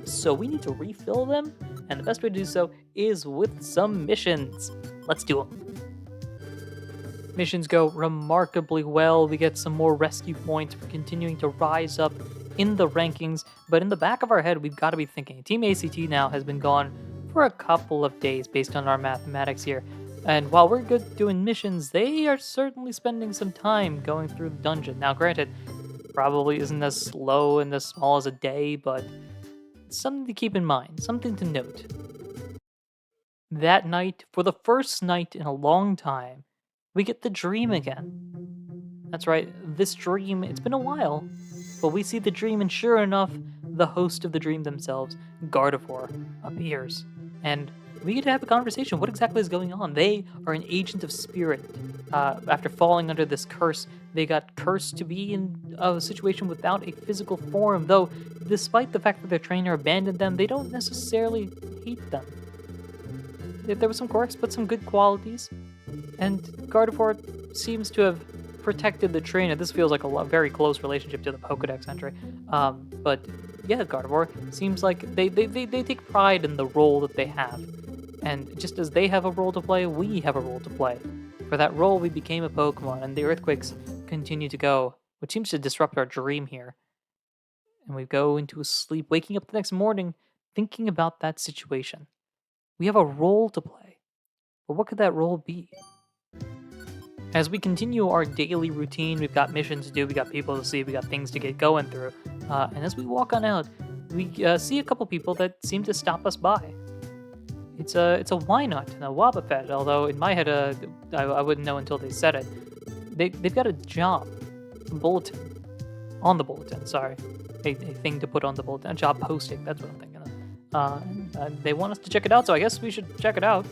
A: so we need to refill them, and the best way to do so is with some missions. Let's do them. Missions go remarkably well. We get some more rescue points. We're continuing to rise up in the rankings, but in the back of our head, we've got to be thinking, Team ACT now has been gone for a couple of days based on our mathematics here. And while we're good doing missions, they are certainly spending some time going through the dungeon. Now, granted, probably isn't as slow and as small as a day, but something to keep in mind, something to note. That night, for the first night in a long time, we get the dream again. That's right, this dream, it's been a while, but we see the dream, and sure enough, the host of the dream themselves, Gardevoir, appears. And we get to have a conversation. What exactly is going on? They are an agent of spirit. After falling under this curse, they got cursed to be in a situation without a physical form, though despite the fact that their trainer abandoned them, they don't necessarily hate them. There were some quirks, but some good qualities. And Gardevoir seems to have protected the trainer. This feels like a very close relationship to the Pokedex entry. But yeah, Gardevoir seems like they take pride in the role that they have. And just as they have a role to play, we have a role to play. For that role, we became a Pokemon, and the earthquakes continue to go, which seems to disrupt our dream here. And we go into a sleep, waking up the next morning, thinking about that situation. We have a role to play. But what could that role be? As we continue our daily routine, we've got missions to do, we got people to see, we got things to get going through. And as we walk on out, we see a couple people that seem to stop us by. It's a Wynot and a Wobbuffet, although in my head, I wouldn't know until they said it. They've got a job, a bulletin, on the bulletin, sorry. A thing to put on the bulletin, a job posting, that's what I'm thinking of. And they want us to check it out, so I guess we should check it out.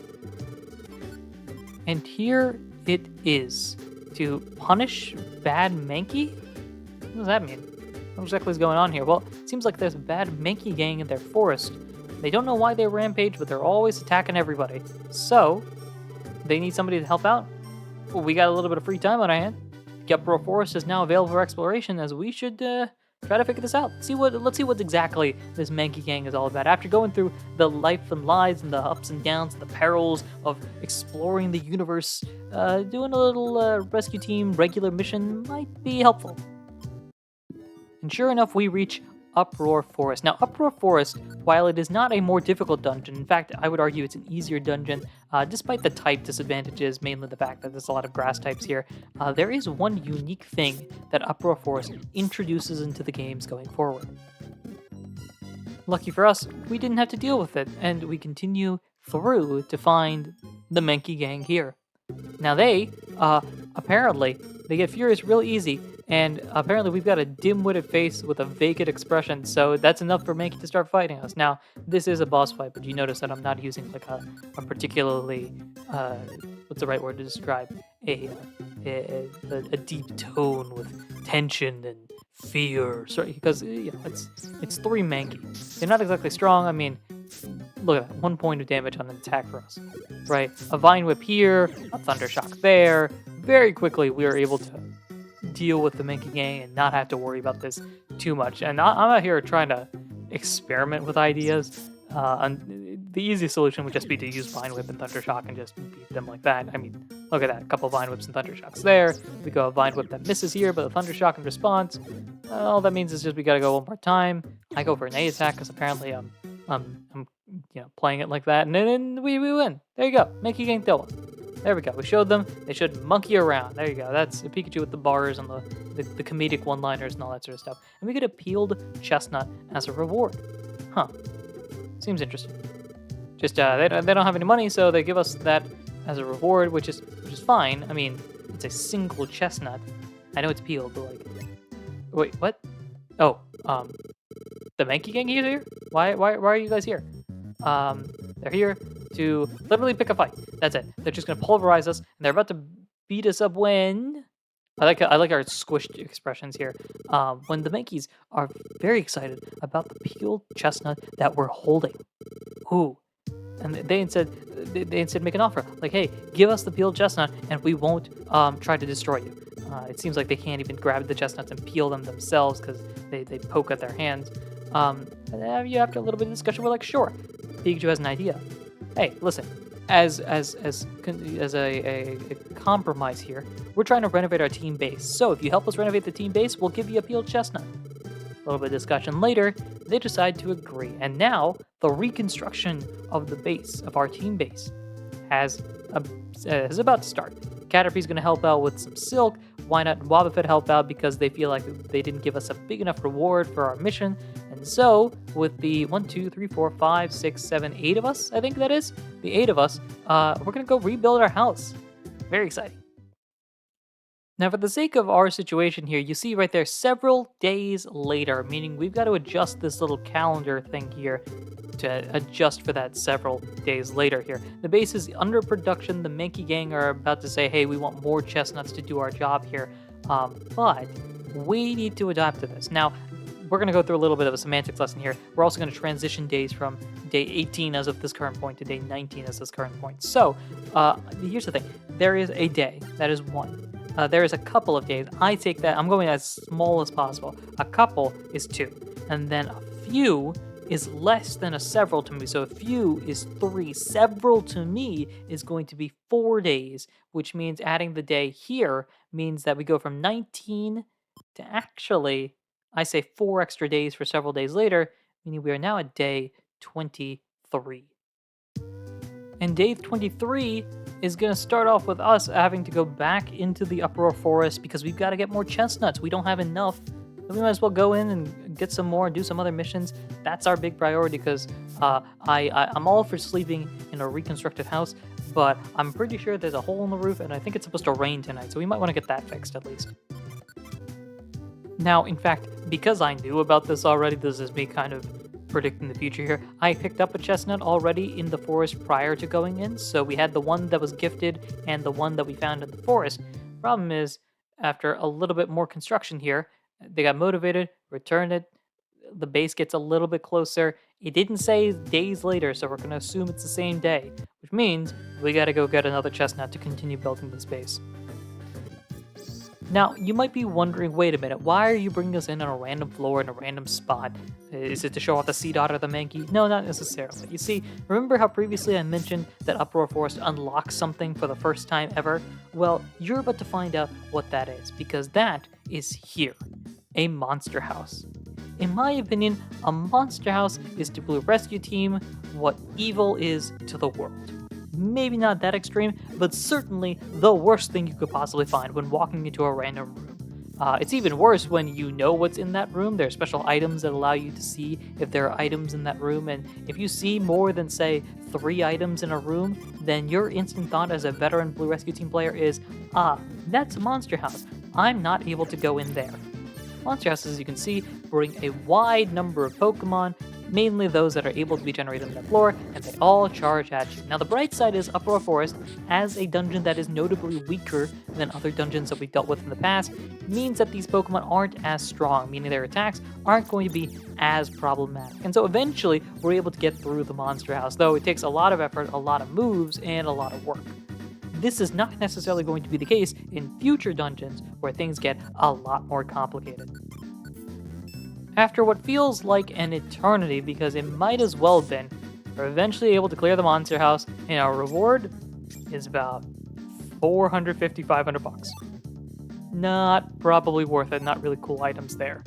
A: And here it is. To punish Bad Mankey? What does that mean? What exactly is going on here? Well, it seems like there's a Bad Mankey gang in their forest. They don't know why they rampage, but they're always attacking everybody. So, they need somebody to help out. Well, we got a little bit of free time on our hand. The Uproar Forest is now available for exploration, as we should try to figure this out. Let's see what exactly this Mankey gang is all about. After going through the life and lives and the ups and downs and the perils of exploring the universe, doing a little rescue team regular mission might be helpful. And sure enough, we reach Uproar Forest. Now, Uproar Forest, while it is not a more difficult dungeon, in fact, I would argue it's an easier dungeon, despite the type disadvantages, mainly the fact that there's a lot of grass types here, there is one unique thing that Uproar Forest introduces into the games going forward. Lucky for us, we didn't have to deal with it, and we continue through to find the Mankey gang here. Now they, apparently, they get furious real easy, and apparently we've got a dim-witted face with a vacant expression, so that's enough for Mankey to start fighting us. Now, this is a boss fight, but you notice that I'm not using like a particularly, what's the right word to describe? A deep tone with tension and fear, sorry, because it's three Mankey. They're not exactly strong. I mean, look at that, 1 point of damage on an attack for us, right? A Vine Whip here, a Thunder Shock there. Very quickly, we are able to deal with the Mankey Gang and not have to worry about this too much. And I'm out here trying to experiment with ideas. And the easiest solution would just be to use Vine Whip and Thunder Shock and just beat them like that. I mean, look at that, a couple Vine Whips and Thunder Shocks there. We go a Vine Whip that misses here, but a Thunder Shock in response. All that means is just we gotta go one more time. I go for an A attack because apparently I'm playing it like that, and then we win. There you go, Mankey Gang Double. There we go. We showed them. They should monkey around. There you go. That's a Pikachu with the bars and the comedic one-liners and all that sort of stuff. And we get a peeled chestnut as a reward. Huh. Seems interesting. Just they don't have any money, so they give us that as a reward, which is fine. I mean, it's a single chestnut. I know it's peeled, but like, wait, what? Oh, the Mankey Gang is here? Why are you guys here? They're here to literally pick a fight. That's it. They're just gonna pulverize us, and they're about to beat us up when. I like our squished expressions here. When the Mankeys are very excited about the peeled chestnut that we're holding. Ooh. And they instead make an offer like, hey, give us the peeled chestnut and we won't try to destroy you. It seems like they can't even grab the chestnuts and peel them themselves because they poke at their hands. And after a little bit of discussion, we're like, sure. Pikachu has an idea. Hey, listen. As a compromise here, we're trying to renovate our team base. So if you help us renovate the team base, we'll give you a peeled chestnut. A little bit of discussion later, they decide to agree. And now the reconstruction of the base, of our team base, is about to start. Caterpie's going to help out with some silk. Why not Wobbuffet help out because they feel like they didn't give us a big enough reward for our mission. And so, with the 1, 2, 3, 4, 5, 6, 7, 8 of us, I think that is, the 8 of us, we're going to go rebuild our house. Very exciting. Now, for the sake of our situation here, you see right there, several days later, meaning we've got to adjust this little calendar thing here to adjust for that several days later here. The base is under production. The Mankey Gang are about to say, hey, we want more chestnuts to do our job here. But we need to adapt to this. Now, we're going to go through a little bit of a semantics lesson here. We're also going to transition days from day 18 as of this current point to day 19 as this current point. So, here's the thing. There is a day. That is 1. There is a couple of days. I take that. I'm going as small as possible. A couple is 2. And then a few is less than a several to me. So a few is 3. Several to me is going to be 4 days, which means adding the day here means that we go from 19 to actually, I say 4 extra days for several days later, meaning we are now at day 23. And day 23 is going to start off with us having to go back into the uproar forest because we've got to get more chestnuts. We don't have enough. So we might as well go in and get some more and do some other missions. That's our big priority because I'm all for sleeping in a reconstructed house, but I'm pretty sure there's a hole in the roof and I think it's supposed to rain tonight, so we might want to get that fixed at least. Now, in fact, because I knew about this already, this is me kind of predicting the future here. I picked up a chestnut already in the forest prior to going in, so we had the one that was gifted and the one that we found in the forest. Problem is, after a little bit more construction here, they got motivated, returned it, the base gets a little bit closer. It didn't say days later, so we're going to assume it's the same day, which means we got to go get another chestnut to continue building this base. Now, you might be wondering, wait a minute, why are you bringing us in on a random floor in a random spot? Is it to show off the Sea Otter or the Mankey? No, not necessarily. You see, remember how previously I mentioned that Uproar Forest unlocks something for the first time ever? Well, you're about to find out what that is, because that is here, a monster house. In my opinion, a monster house is to Blue Rescue Team what evil is to the world. Maybe not that extreme, but certainly the worst thing you could possibly find when walking into a random room. It's even worse when you know what's in that room. There are special items that allow you to see if there are items in that room, and if you see more than, say, 3 items in a room, then your instant thought as a veteran Blue Rescue Team player is, that's a monster house. I'm not able to go in there. Monster houses, as you can see, bring a wide number of Pokemon, mainly those that are able to be generated on the floor, and they all charge at you. Now, the bright side is Uproar Forest, as a dungeon that is notably weaker than other dungeons that we've dealt with in the past, means that these Pokemon aren't as strong, meaning their attacks aren't going to be as problematic. And so eventually, we're able to get through the Monster House, though it takes a lot of effort, a lot of moves, and a lot of work. This is not necessarily going to be the case in future dungeons where things get a lot more complicated. After what feels like an eternity, because it might as well have been, we're eventually able to clear the Monster House, and our reward is about 450, 500 bucks. Not probably worth it, not really cool items there.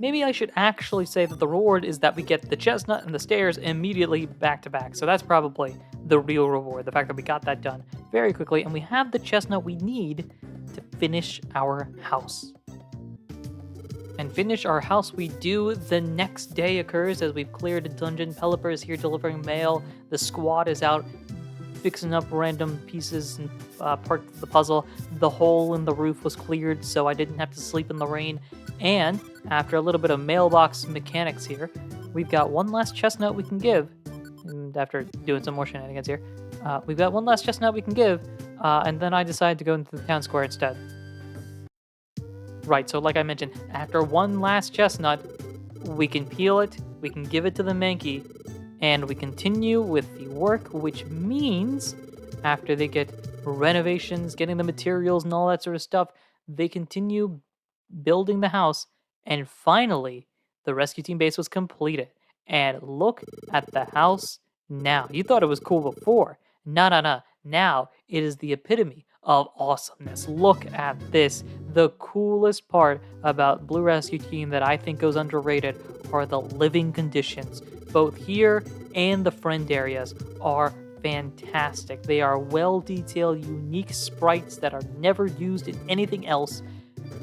A: Maybe I should actually say that the reward is that we get the chestnut and the stairs immediately back to back. So that's probably the real reward, the fact that we got that done very quickly, and we have the chestnut we need to finish our house. And finish our house we do. The next day occurs as we've cleared a dungeon. Pelipper is here delivering mail. The squad is out fixing up random pieces and parts of the puzzle. The hole in the roof was cleared, so I didn't have to sleep in the rain. And after a little bit of mailbox mechanics here, we've got one last chestnut we can give. And after doing some more shenanigans here, we've got one last chestnut we can give, and then I decided to go into the town square instead. Right, so like I mentioned, after one last chestnut, we can peel it, we can give it to the Mankey, and we continue with the work, which means after they get renovations, getting the materials and all that sort of stuff, they continue building the house, and finally, the rescue team base was completed. And look at the house now. You thought it was cool before. No. Now it is the epitome of awesomeness. Look at this. The coolest part about Blue Rescue Team that I think goes underrated are the living conditions. Both here and the friend areas are fantastic. They are well-detailed, unique sprites that are never used in anything else.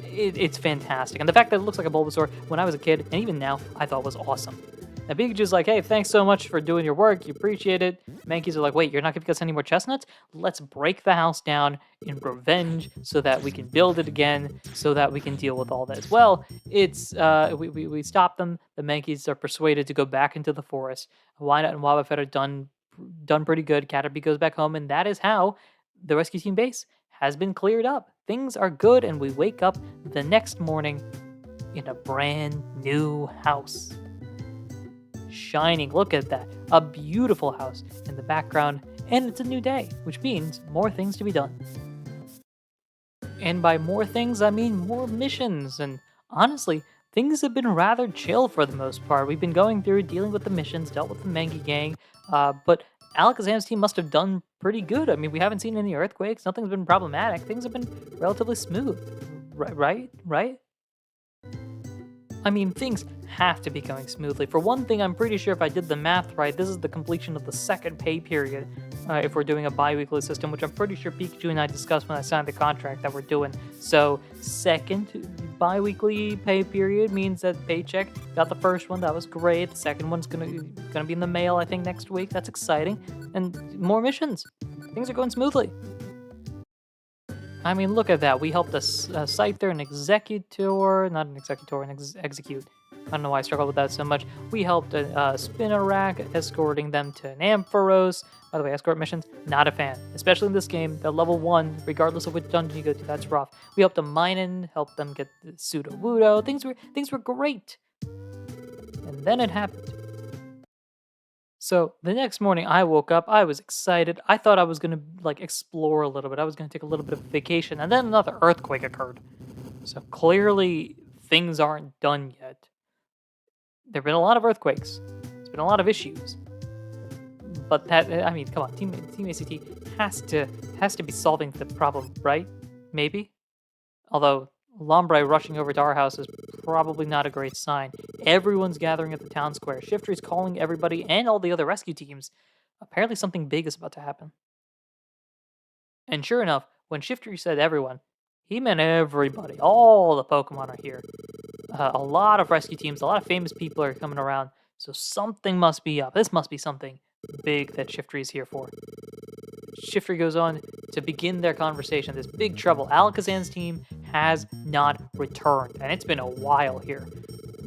A: It's fantastic. And the fact that it looks like a Bulbasaur when I was a kid, and even now, I thought was awesome. Now, Pikachu's like, hey, thanks so much for doing your work. You appreciate it. Mankeys are like, wait, you're not going to give us any more chestnuts? Let's break the house down in revenge so that we can build it again, so that we can deal with all this. Well, it's we stop them. The Mankeys are persuaded to go back into the forest. Wynut and Wobbuffet are done pretty good. Caterpie goes back home, and that is how the rescue team base has been cleared up. Things are good, and we wake up the next morning in a brand new house. Shining, look at that. A beautiful house in the background, and it's a new day, which means more things to be done. And by more things, I mean more missions, and honestly, things have been rather chill for the most part. We've been going through, dealing with the missions, dealt with the Mankey gang, but Alakazam's team must have done pretty good. I mean, we haven't seen any earthquakes, nothing's been problematic, things have been relatively smooth, right? I mean, things have to be going smoothly. For one thing, I'm pretty sure if I did the math right, this is the completion of the second pay period if we're doing a bi-weekly system, which I'm pretty sure Pikachu and I discussed when I signed the contract that we're doing. So, second bi-weekly pay period means that paycheck got the first one. That was great. The second one's gonna be in the mail, I think, next week. That's exciting. And more missions. Things are going smoothly. I mean, look at that. We helped a Scyther, an Executor, not an Executor, an Execute. I don't know why I struggled with that so much. We helped a Spinarak, escorting them to an Ampharos. By the way, escort missions, not a fan. Especially in this game, they're level 1, regardless of which dungeon you go to, that's rough. We helped a Minun, helped them get the Sudowoodo. Things were great. And then it happened. So the next morning I woke up, I was excited. I thought I was going to explore a little bit. I was going to take a little bit of vacation, and then another earthquake occurred. So clearly things aren't done yet. There've been a lot of earthquakes. There's been a lot of issues. But come on, Team ACT has to be solving the problem, right? Maybe? Although Lombre rushing over to our house is probably not a great sign. Everyone's gathering at the town square. Shifter's calling everybody and all the other rescue teams. Apparently something big is about to happen. And sure enough, when Shifter said everyone, he meant everybody. All the Pokemon are here. A lot of rescue teams, a lot of famous people are coming around. So something must be up. This must be something big that Shifter is here for. Shifter goes on to begin their conversation. There's big trouble. Alakazam's team has not returned, and it's been a while here.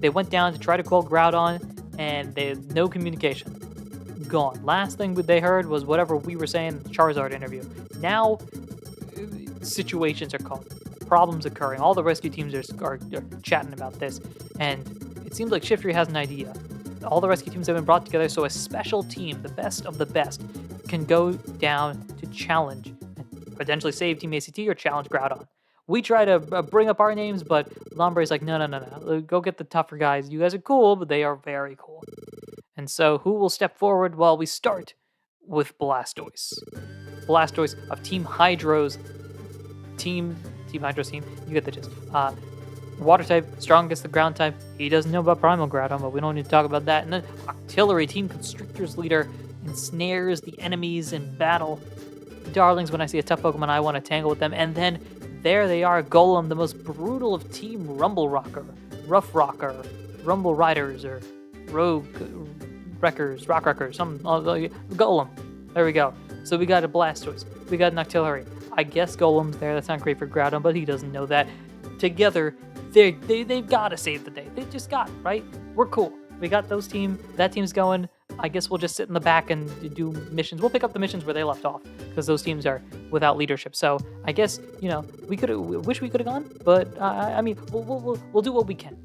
A: They went down to try to call Groudon, and they had no communication. Gone. Last thing they heard was whatever we were saying in the Charizard interview. Now, situations are caused, problems occurring. All the rescue teams are chatting about this, and it seems like Shiftry has an idea. All the rescue teams have been brought together, so a special team, the best of the best, can go down to challenge, potentially save Team ACT or challenge Groudon. We try to bring up our names, but Lombre's like, no. Go get the tougher guys. You guys are cool, but they are very cool. And so who will step forward? Well, we start with Blastoise. Blastoise of Team Hydro's team. Team Hydro's team. You get the gist. Water type, strongest the ground type. He doesn't know about Primal Groudon, but we don't need to talk about that. And then Artillery, Team Constrictor's leader, ensnares the enemies in battle. Darlings, when I see a tough Pokemon, I want to tangle with them. And then there they are, Golem, the most brutal of Team Rumble Rocker, Rough Rocker, Rumble Riders, or Rogue Wreckers, Rock Wreckers, Golem. There we go. So we got a Blastoise, we got an Artillery. I guess Golem's there. That's not great for Groudon, but he doesn't know that. Together, they've got to save the day. They just got it, right? We're cool. We got those team. That team's going. I guess we'll just sit in the back and do missions. We'll pick up the missions where they left off because those teams are without leadership. So I guess we wish we could have gone, but I mean we'll do what we can.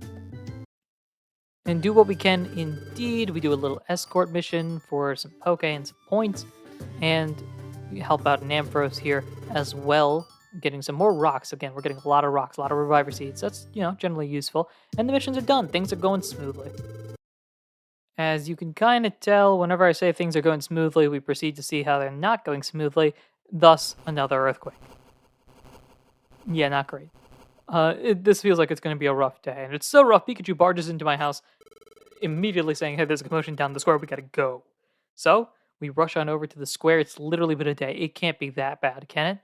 A: And do what we can indeed. We do a little escort mission for some Poke and some points, and we help out in Ampharos here as well, getting some more rocks. Again, we're getting a lot of rocks, a lot of Reviver Seeds. That's, generally useful. And the missions are done. Things are going smoothly. As you can kind of tell, whenever I say things are going smoothly, we proceed to see how they're not going smoothly, thus another earthquake. Yeah, not great. This feels like it's going to be a rough day, and it's so rough, Pikachu barges into my house, immediately saying, hey, there's a commotion down the square, we gotta go. So, we rush on over to the square. It's literally been a day. It can't be that bad, can it?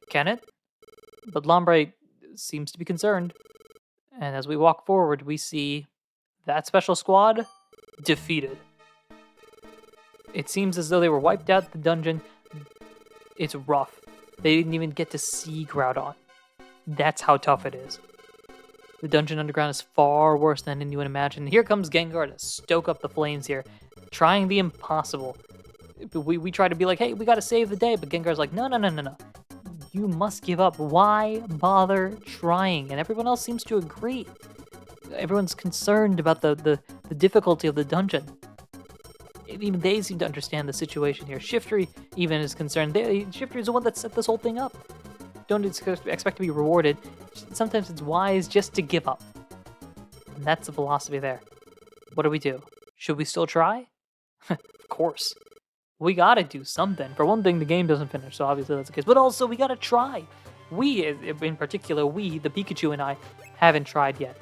A: Can it? But Lombre seems to be concerned. And as we walk forward, we see that special squad defeated. It seems as though they were wiped out the dungeon. It's rough. They didn't even get to see Groudon. That's how tough it is. The dungeon underground is far worse than anyone imagined. Here comes Gengar to stoke up the flames here, trying the impossible. We try to be like, hey, we gotta save the day, but Gengar's like, no. You must give up. Why bother trying? And everyone else seems to agree. Everyone's concerned about the difficulty of the dungeon. Even they seem to understand the situation here. Shiftry even is concerned. Shiftry is the one that set this whole thing up. Don't expect to be rewarded. Sometimes it's wise just to give up. And that's the philosophy there. What do? Should we still try? Of course. We gotta do something. For one thing, the game doesn't finish, so obviously that's the case. But also, we gotta try. We, in particular, the Pikachu and I, haven't tried yet.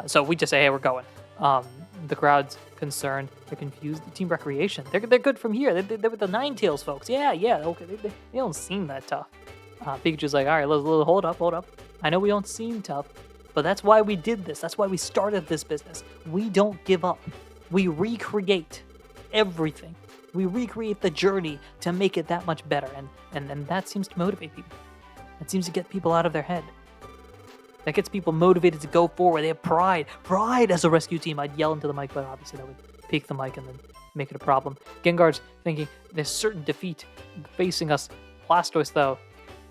A: So we just say, hey, we're going. The crowd's concerned. They're confused. The Team Recreation. They're good from here. They're with the Ninetales folks. Yeah. Okay. They don't seem that tough. Pikachu's like, all right, let's hold up. I know we don't seem tough, but that's why we did this. That's why we started this business. We don't give up. We recreate everything. We recreate the journey to make it that much better, and that seems to motivate people. That seems to get people out of their head. That gets people motivated to go forward. They have pride as a rescue team. I'd yell into the mic, but obviously that would peak the mic and then make it a problem. Gengar's thinking there's certain defeat facing us. Blastoise, though,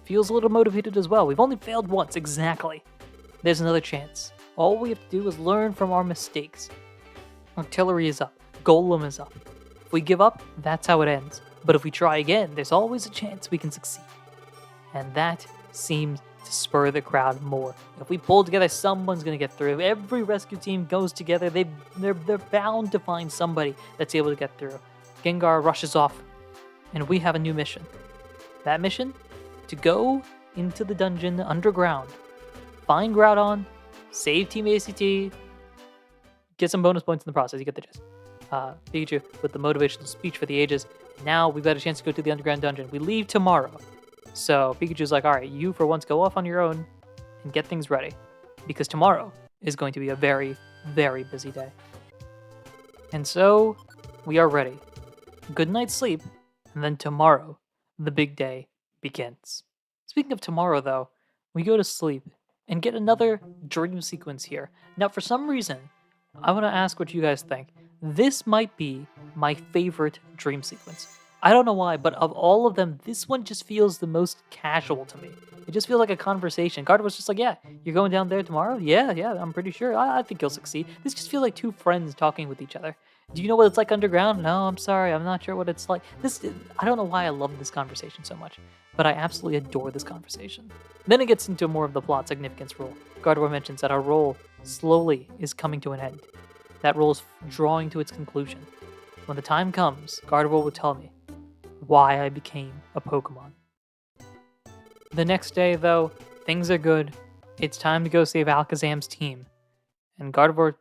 A: feels a little motivated as well. We've only failed once, exactly. There's another chance. All we have to do is learn from our mistakes. Artillery is up. Golem is up. If we give up, that's how it ends. But if we try again, there's always a chance we can succeed. And that seems to spur the crowd more. If we pull together, someone's going to get through. Every rescue team goes together. They're bound to find somebody that's able to get through. Gengar rushes off, and we have a new mission. That mission? To go into the dungeon underground, find Groudon, save Team ACT, get some bonus points in the process. You get the gist. Pikachu with the motivational speech for the ages. Now we've got a chance to go to the underground dungeon. We leave tomorrow. So Pikachu's like, all right, you for once go off on your own and get things ready, because tomorrow is going to be a very, very busy day. And so we are ready. Good night's sleep, and then tomorrow, the big day begins. Speaking of tomorrow, though, we go to sleep and get another dream sequence here. Now, for some reason, I want to ask what you guys think. This might be my favorite dream sequence. I don't know why, but of all of them, this one just feels the most casual to me. It just feels like a conversation. Carter was just like, "Yeah, you're going down there tomorrow? Yeah, I'm pretty sure. I think you'll succeed." This just feels like two friends talking with each other. Do you know what it's like underground? No, I'm sorry. I'm not sure what it's like. I don't know why I love this conversation so much, but I absolutely adore this conversation. Then it gets into more of the plot significance role. Gardevoir mentions that our role slowly is coming to an end. That role is drawing to its conclusion. When the time comes, Gardevoir will tell me why I became a Pokemon. The next day, though, things are good. It's time to go save Alakazam's team. And Gardevoir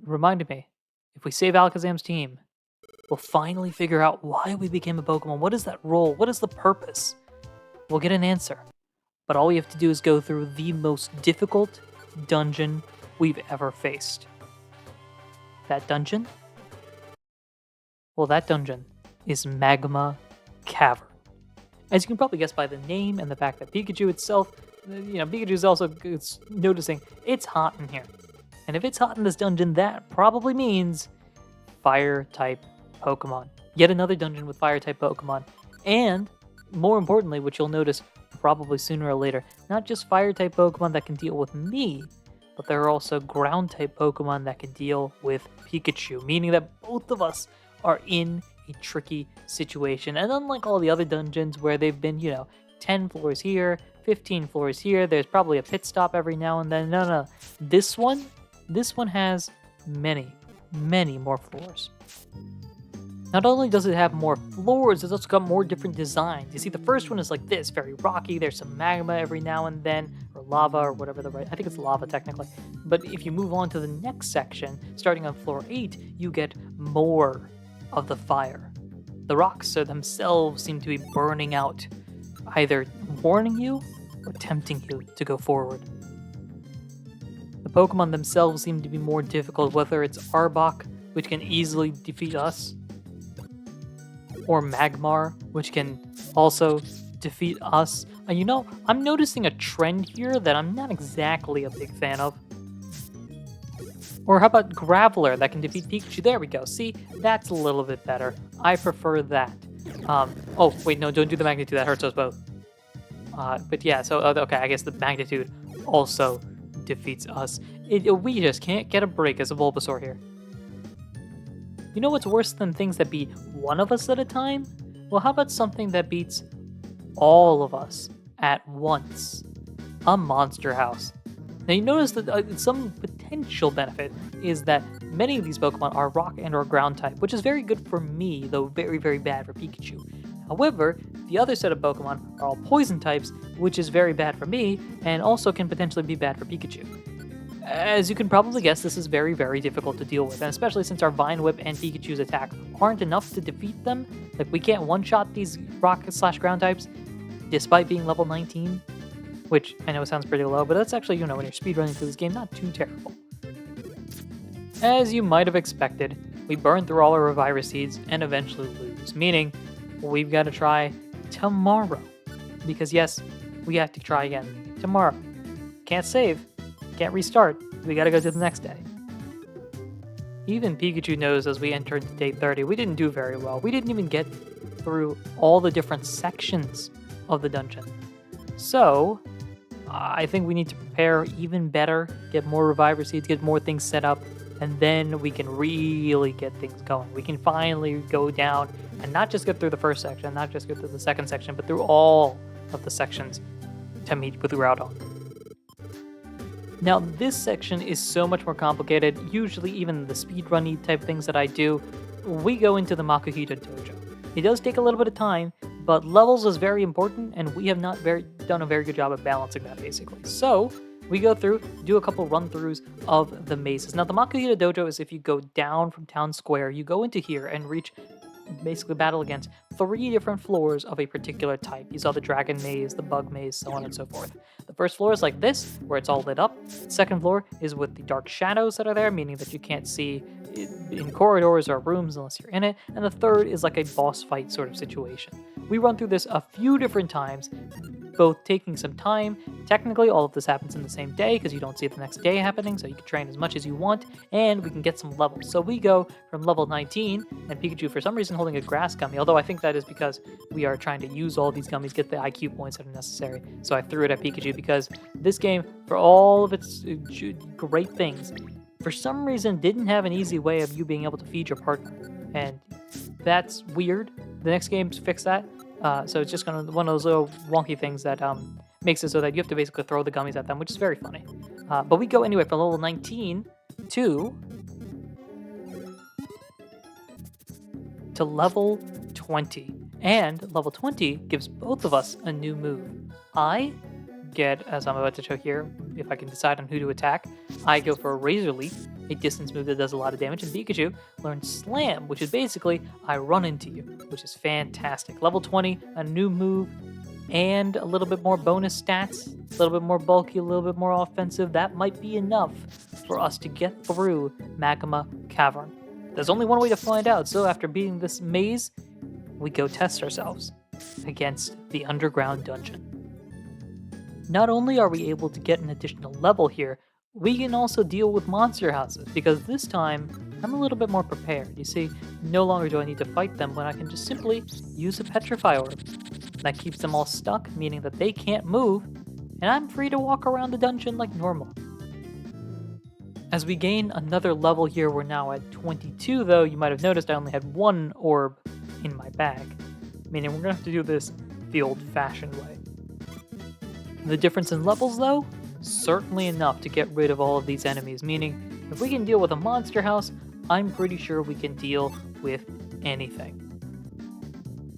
A: reminded me, if we save Alakazam's team, we'll finally figure out why we became a Pokemon. What is that role? What is the purpose? We'll get an answer. But all we have to do is go through the most difficult dungeon we've ever faced. That dungeon? Well, that dungeon is Magma Cavern. As you can probably guess by the name and the fact that Pikachu itself, Pikachu's also noticing it's hot in here. And if it's hot in this dungeon, that probably means Fire-type Pokemon. Yet another dungeon with Fire-type Pokemon. And, more importantly, which you'll notice probably sooner or later, not just Fire-type Pokemon that can deal with me, but there are also Ground-type Pokemon that can deal with Pikachu, meaning that both of us are in a tricky situation. And unlike all the other dungeons where they've been, 10 floors here, 15 floors here, there's probably a pit stop every now and then. No. This one has many, many more floors. Not only does it have more floors, it's also got more different designs. You see, the first one is like this, very rocky. There's some magma every now and then, or lava, or whatever I think it's lava technically. But if you move on to the next section, starting on floor 8, you get more of the fire. The rocks themselves seem to be burning out, either warning you or tempting you to go forward. The Pokemon themselves seem to be more difficult, whether it's Arbok, which can easily defeat us, or Magmar, which can also defeat us. I'm noticing a trend here that I'm not exactly a big fan of. Or how about Graveler that can defeat Pikachu? There we go. See, that's a little bit better. I prefer that. Oh, wait, no, don't do the magnitude. That hurts us both. But yeah, so, okay, I guess the magnitude also defeats us. We just can't get a break as a Bulbasaur here. You know what's worse than things that beat one of us at a time? Well, how about something that beats all of us at once? A Monster House. Now you notice that some potential benefit is that many of these Pokemon are rock and or ground type, which is very good for me, though very, very bad for Pikachu. However, the other set of Pokemon are all poison types, which is very bad for me, and also can potentially be bad for Pikachu. As you can probably guess, this is very, very difficult to deal with, and especially since our Vine Whip and Pikachu's attack aren't enough to defeat them. Like, we can't one-shot these rock/ground types, despite being level 19, which I know sounds pretty low, but that's actually, when you're speedrunning through this game, not too terrible. As you might have expected, we burn through all our Reviver Seeds and eventually lose, meaning we've got to try tomorrow. Because yes, we have to try again tomorrow. Can't save. Can't restart. We gotta go to the next day. Even Pikachu knows as we enter into day 30, we didn't do very well. We didn't even get through all the different sections of the dungeon. So, I think we need to prepare even better, get more Reviver Seeds, get more things set up, and then we can really get things going. We can finally go down and not just get through the first section, not just get through the second section, but through all of the sections to meet with Groudon. Now, this section is so much more complicated. Usually, even the speedrunny type things that I do, we go into the Makuhita Dojo. It does take a little bit of time, but levels is very important, and we have not done a very good job of balancing that, basically. So, we go through, do a couple run-throughs of the mazes. Now, the Makuhita Dojo is if you go down from Town Square, you go into here and reach, basically battle against 3 different floors of a particular type. You saw the Dragon Maze, the Bug Maze, so on and so forth. The first floor is like this, where it's all lit up. The second floor is with the dark shadows that are there, meaning that you can't see in corridors or rooms unless you're in it. And the third is like a boss fight sort of situation. We run through this a few different times, both taking some time. Technically, all of this happens in the same day because you don't see it the next day happening, so you can train as much as you want, and we can get some levels. So we go from level 19, and Pikachu, for some reason, holding a grass gummy, although I think that is because we are trying to use all these gummies, get the IQ points that are necessary. So I threw it at Pikachu because this game, for all of its great things, for some reason didn't have an easy way of you being able to feed your partner. And that's weird. The next game's fix that. So it's just one of those little wonky things that makes it so that you have to basically throw the gummies at them, which is very funny. But we go anyway from level 19 to level 20. And level 20 gives both of us a new move. I get, as I'm about to show here, if I can decide on who to attack, I go for a Razor Leap, a distance move that does a lot of damage, and Pikachu learns Slam, which is basically I run into you, which is fantastic. Level 20, a new move, and a little bit more bonus stats, a little bit more bulky, a little bit more offensive. That might be enough for us to get through Magma Cavern. There's only one way to find out, so after beating this maze, we go test ourselves against the underground dungeon. Not only are we able to get an additional level here, we can also deal with monster houses, because this time I'm a little bit more prepared. You see, no longer do I need to fight them when I can just simply use a Petrify Orb. That keeps them all stuck, meaning that they can't move, and I'm free to walk around the dungeon like normal. As we gain another level here, we're now at 22 though. You might have noticed I only had one orb in my bag, meaning we're going to have to do this the old-fashioned way. The difference in levels, though, certainly enough to get rid of all of these enemies, meaning if we can deal with a monster house, I'm pretty sure we can deal with anything.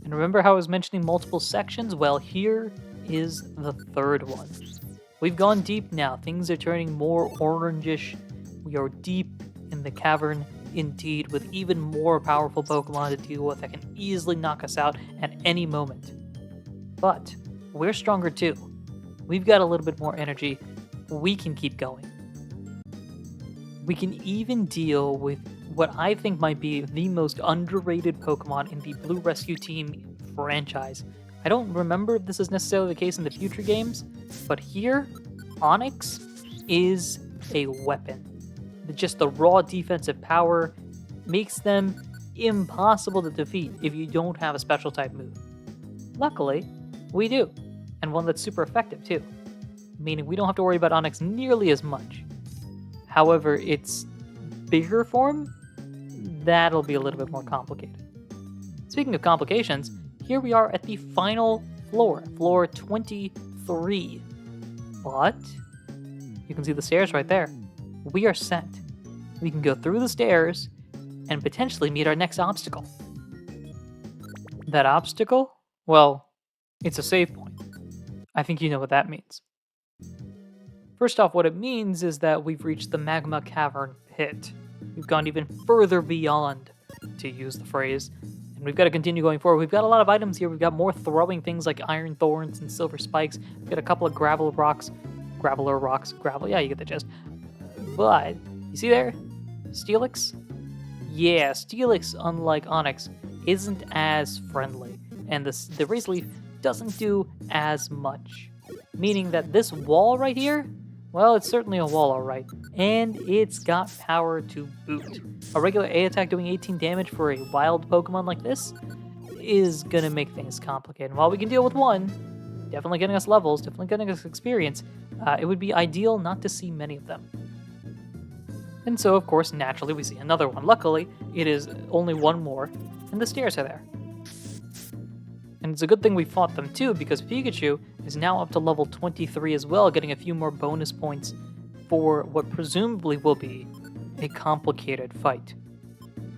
A: And remember how I was mentioning multiple sections? Well, here is the third one. We've gone deep now. Things are turning more orangish. We are deep in the cavern indeed, with even more powerful Pokemon to deal with that can easily knock us out at any moment. But we're stronger too. We've got a little bit more energy. We can keep going. We can even deal with what I think might be the most underrated Pokemon in the Blue Rescue Team franchise. I don't remember if this is necessarily the case in the future games, but here, Onix is a weapon. Just the raw defensive power makes them impossible to defeat if you don't have a special type move. Luckily, we do, and one that's super effective too, meaning we don't have to worry about Onix nearly as much. However, its bigger form, that'll be a little bit more complicated. Speaking of complications, here we are at the final floor, floor 23. But you can see the stairs right there. We are set. We can go through the stairs and potentially meet our next obstacle. That obstacle? Well, it's a save point. I think you know what that means. First off, what it means is that we've reached the Magma Cavern pit. We've gone even further beyond, to use the phrase, and we've got to continue going forward. We've got a lot of items here. We've got more throwing things like iron thorns and silver spikes. We've got a couple of gravel, yeah, you get the gist. But, you see there? Steelix? Yeah, Steelix, unlike Onix, isn't as friendly, and the Razor Leaf doesn't do as much. Meaning that this wall right here, well, it's certainly a wall, alright, and it's got power to boot. A regular A attack doing 18 damage for a wild Pokemon like this is gonna make things complicated. And while we can deal with one, definitely getting us levels, definitely getting us experience, it would be ideal not to see many of them. And so, of course, naturally we see another one. Luckily, it is only one more, and the stairs are there. And it's a good thing we fought them too, because Pikachu is now up to level 23 as well, getting a few more bonus points for what presumably will be a complicated fight.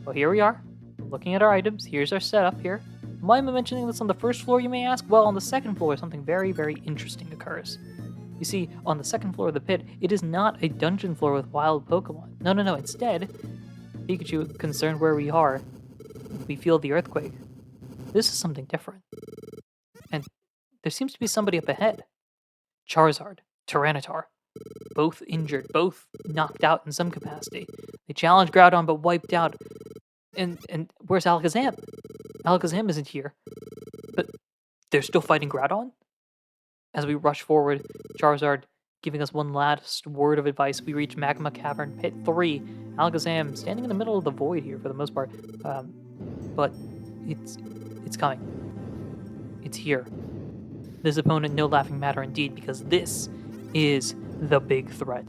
A: Well, here we are, looking at our items. Here's our setup here. Why am I mentioning this on the first floor, you may ask? Well, on the second floor, something very, very interesting occurs. You see, on the second floor of the pit, it is not a dungeon floor with wild Pokemon. No. Instead, Pikachu, concerned where we are, we feel the earthquake. This is something different. And there seems to be somebody up ahead. Charizard, Tyranitar, both injured, both knocked out in some capacity. They challenged Groudon but wiped out. And where's Alakazam? Alakazam isn't here. But they're still fighting Groudon? As we rush forward, Charizard giving us one last word of advice. We reach Magma Cavern Pit 3. Alakazam standing in the middle of the void here for the most part. But it's coming. It's here. This opponent, no laughing matter indeed, because this is the big threat.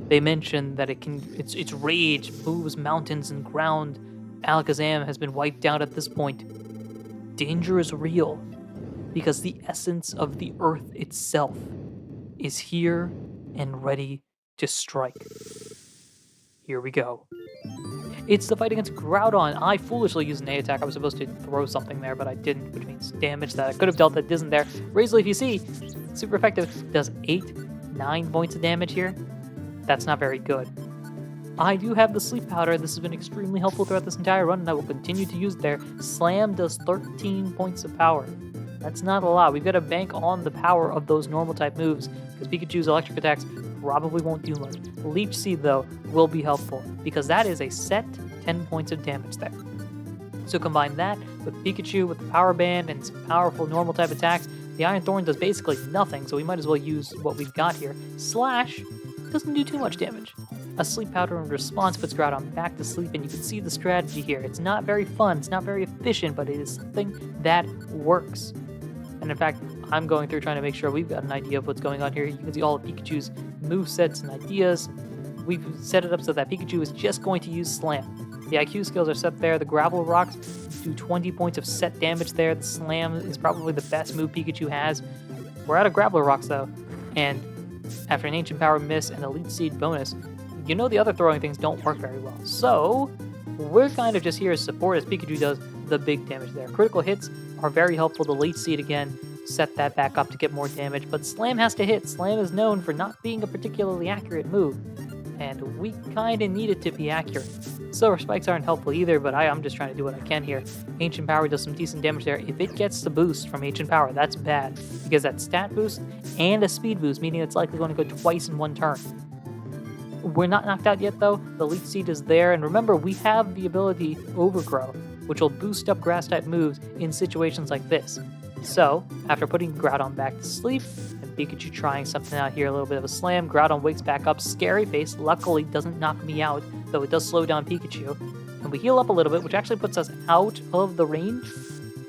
A: They mentioned that its rage moves mountains and ground. Alakazam has been wiped out at this point. Danger is real, because the essence of the earth itself is here and ready to strike. Here we go. It's the fight against Groudon. I foolishly used an A-attack. I was supposed to throw something there, but I didn't, which means damage that I could have dealt that isn't there. Razor Leaf, you see, super effective. Does 9 points of damage here. That's not very good. I do have the Sleep Powder. This has been extremely helpful throughout this entire run, and I will continue to use it there. Slam does 13 points of power. That's not a lot. We've got to bank on the power of those normal type moves, because Pikachu's electric attacks probably won't do much. Leech Seed, though, will be helpful, because that is a set 10 points of damage there. So combine that with Pikachu with the Power Band and some powerful normal type attacks. The Iron Thorn does basically nothing, so we might as well use what we've got here. Slash doesn't do too much damage. A Sleep Powder in response puts Groudon back to sleep, and you can see the strategy here. It's not very fun, it's not very efficient, but it is something that works. And in fact, I'm going through trying to make sure we've got an idea of what's going on here. You can see all of Pikachu's movesets and ideas. We've set it up so that Pikachu is just going to use Slam. The IQ skills are set there. The Gravel Rocks do 20 points of set damage there. The Slam is probably the best move Pikachu has. We're out of Graveler Rocks, though. And after an Ancient Power miss and a Leech Seed bonus, you know the other throwing things don't work very well. So we're kind of just here as support as Pikachu does the big damage there. Critical hits are very helpful. The Leech Seed, again, set that back up to get more damage. But Slam has to hit. Slam is known for not being a particularly accurate move, and we kind of need it to be accurate. Silver Spikes aren't helpful either, but I'm just trying to do what I can here. Ancient Power does some decent damage there. If it gets the boost from Ancient Power, that's bad, because that's stat boost and a speed boost, meaning it's likely going to go twice in one turn. We're not knocked out yet, though. The Leech Seed is there, and remember, we have the ability Overgrow, which will boost up Grass-type moves in situations like this. So, after putting Groudon back to sleep, and Pikachu trying something out here, a little bit of a slam, Groudon wakes back up. Scary Face, luckily, doesn't knock me out, though it does slow down Pikachu. And we heal up a little bit, which actually puts us out of the range.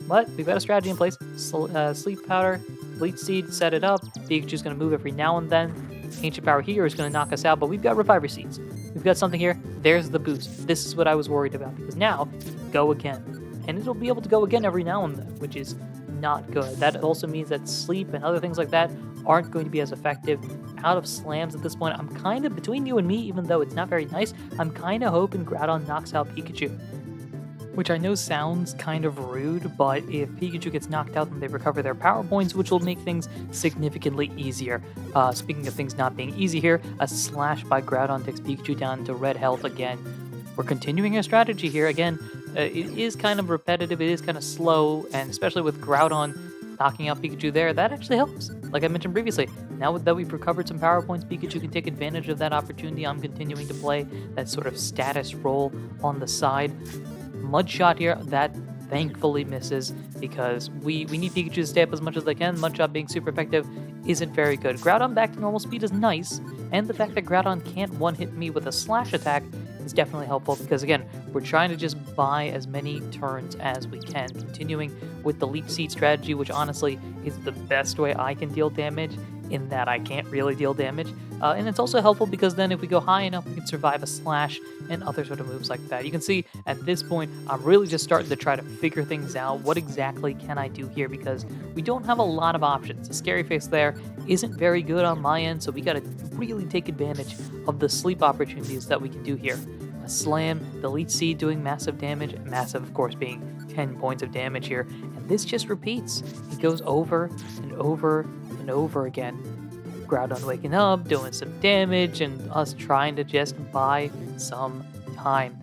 A: But we've got a strategy in place. Sleep Powder, Leech Seed, set it up. Pikachu's going to move every now and then. Ancient Power here is going to knock us out, but we've got Reviver Seeds. We've got something here. There's the boost. This is what I was worried about, because now it can go again. And it'll be able to go again every now and then, which is not good. That also means that Sleep and other things like that aren't going to be as effective. Out of slams at this point, I'm kind of, between you and me, even though it's not very nice, I'm kind of hoping Groudon knocks out Pikachu. Which I know sounds kind of rude, but if Pikachu gets knocked out, then they recover their power points, which will make things significantly easier. Speaking of things not being easy here, a slash by Groudon takes Pikachu down to red health again. We're continuing our strategy here. Again, it is kind of repetitive, it is kind of slow, and especially with Groudon knocking out Pikachu there, that actually helps. Like I mentioned previously, now that we've recovered some power points, Pikachu can take advantage of that opportunity. I'm continuing to play that sort of status role on the side. Mudshot here, that thankfully misses, because we need Pikachu to stay up as much as they can. Mudshot being super effective isn't very good. Groudon back to normal speed is nice, and the fact that Groudon can't one-hit me with a slash attack is definitely helpful, because again, we're trying to just buy as many turns as we can, continuing with the Leech Seed strategy, which honestly is the best way I can deal damage, in that I can't really deal damage. And it's also helpful because then if we go high enough, we can survive a slash and other sort of moves like that. You can see at this point, I'm really just starting to try to figure things out. What exactly can I do here? Because we don't have a lot of options. The Scary Face there isn't very good on my end, so we got to really take advantage of the sleep opportunities that we can do here. A slam, the Leech Seed doing massive damage, massive of course being 10 points of damage here, and this just repeats. It goes over and over and over again. Groudon waking up, doing some damage, and us trying to just buy some time.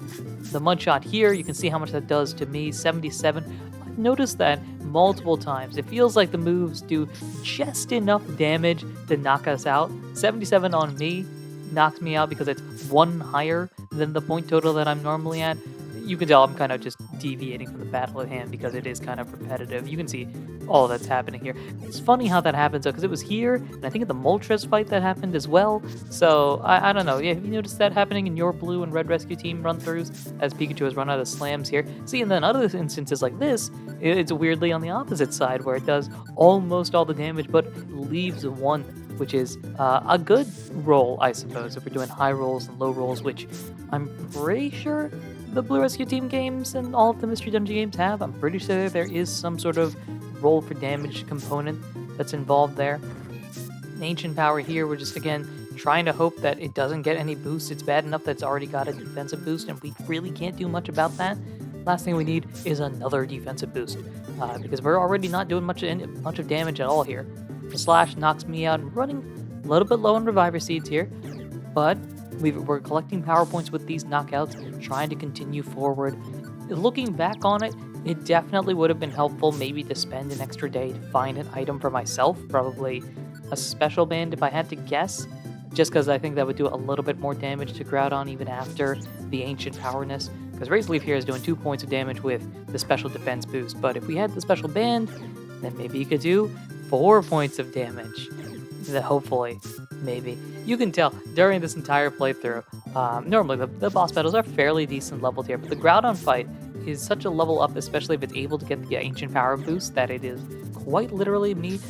A: The Mudshot here, you can see how much that does to me, 77. I've noticed that multiple times. It feels like the moves do just enough damage to knock us out. 77 on me knocks me out because it's one higher than the point total that I'm normally at. You can tell I'm kind of just deviating from the battle at hand because it is kind of repetitive. You can see all that's happening here. It's funny how that happens though, because it was here, and I think in the Moltres fight that happened as well. So I don't know. Yeah, have you noticed that happening in your blue and red rescue team run throughs as Pikachu has run out of slams here? See, and then other instances like this, it's weirdly on the opposite side where it does almost all the damage, but leaves one, which is a good roll, I suppose, if we're doing high rolls and low rolls, which I'm pretty sure the Blue Rescue Team games and all of the Mystery Dungeon games have. I'm pretty sure there is some sort of roll for damage component that's involved there. Ancient Power here, we're just, again, trying to hope that it doesn't get any boost. It's bad enough that it's already got a defensive boost, and we really can't do much about that. Last thing we need is another defensive boost, because we're already not doing much of damage at all here. The Slash knocks me out. I'm running a little bit low on Reviver Seeds here, but we're collecting power points with these knockouts, trying to continue forward. Looking back on it, it definitely would have been helpful maybe to spend an extra day to find an item for myself, probably a special band if I had to guess, just because I think that would do a little bit more damage to Groudon even after the Ancient Powerness, because Razor Leaf here is doing 2 points of damage with the special defense boost, but if we had the special band, then maybe you could do 4 points of damage. Hopefully, maybe. You can tell during this entire playthrough, normally the boss battles are fairly decent leveled here, but the Groudon fight is such a level up, especially if it's able to get the Ancient Power boost, that it is quite literally me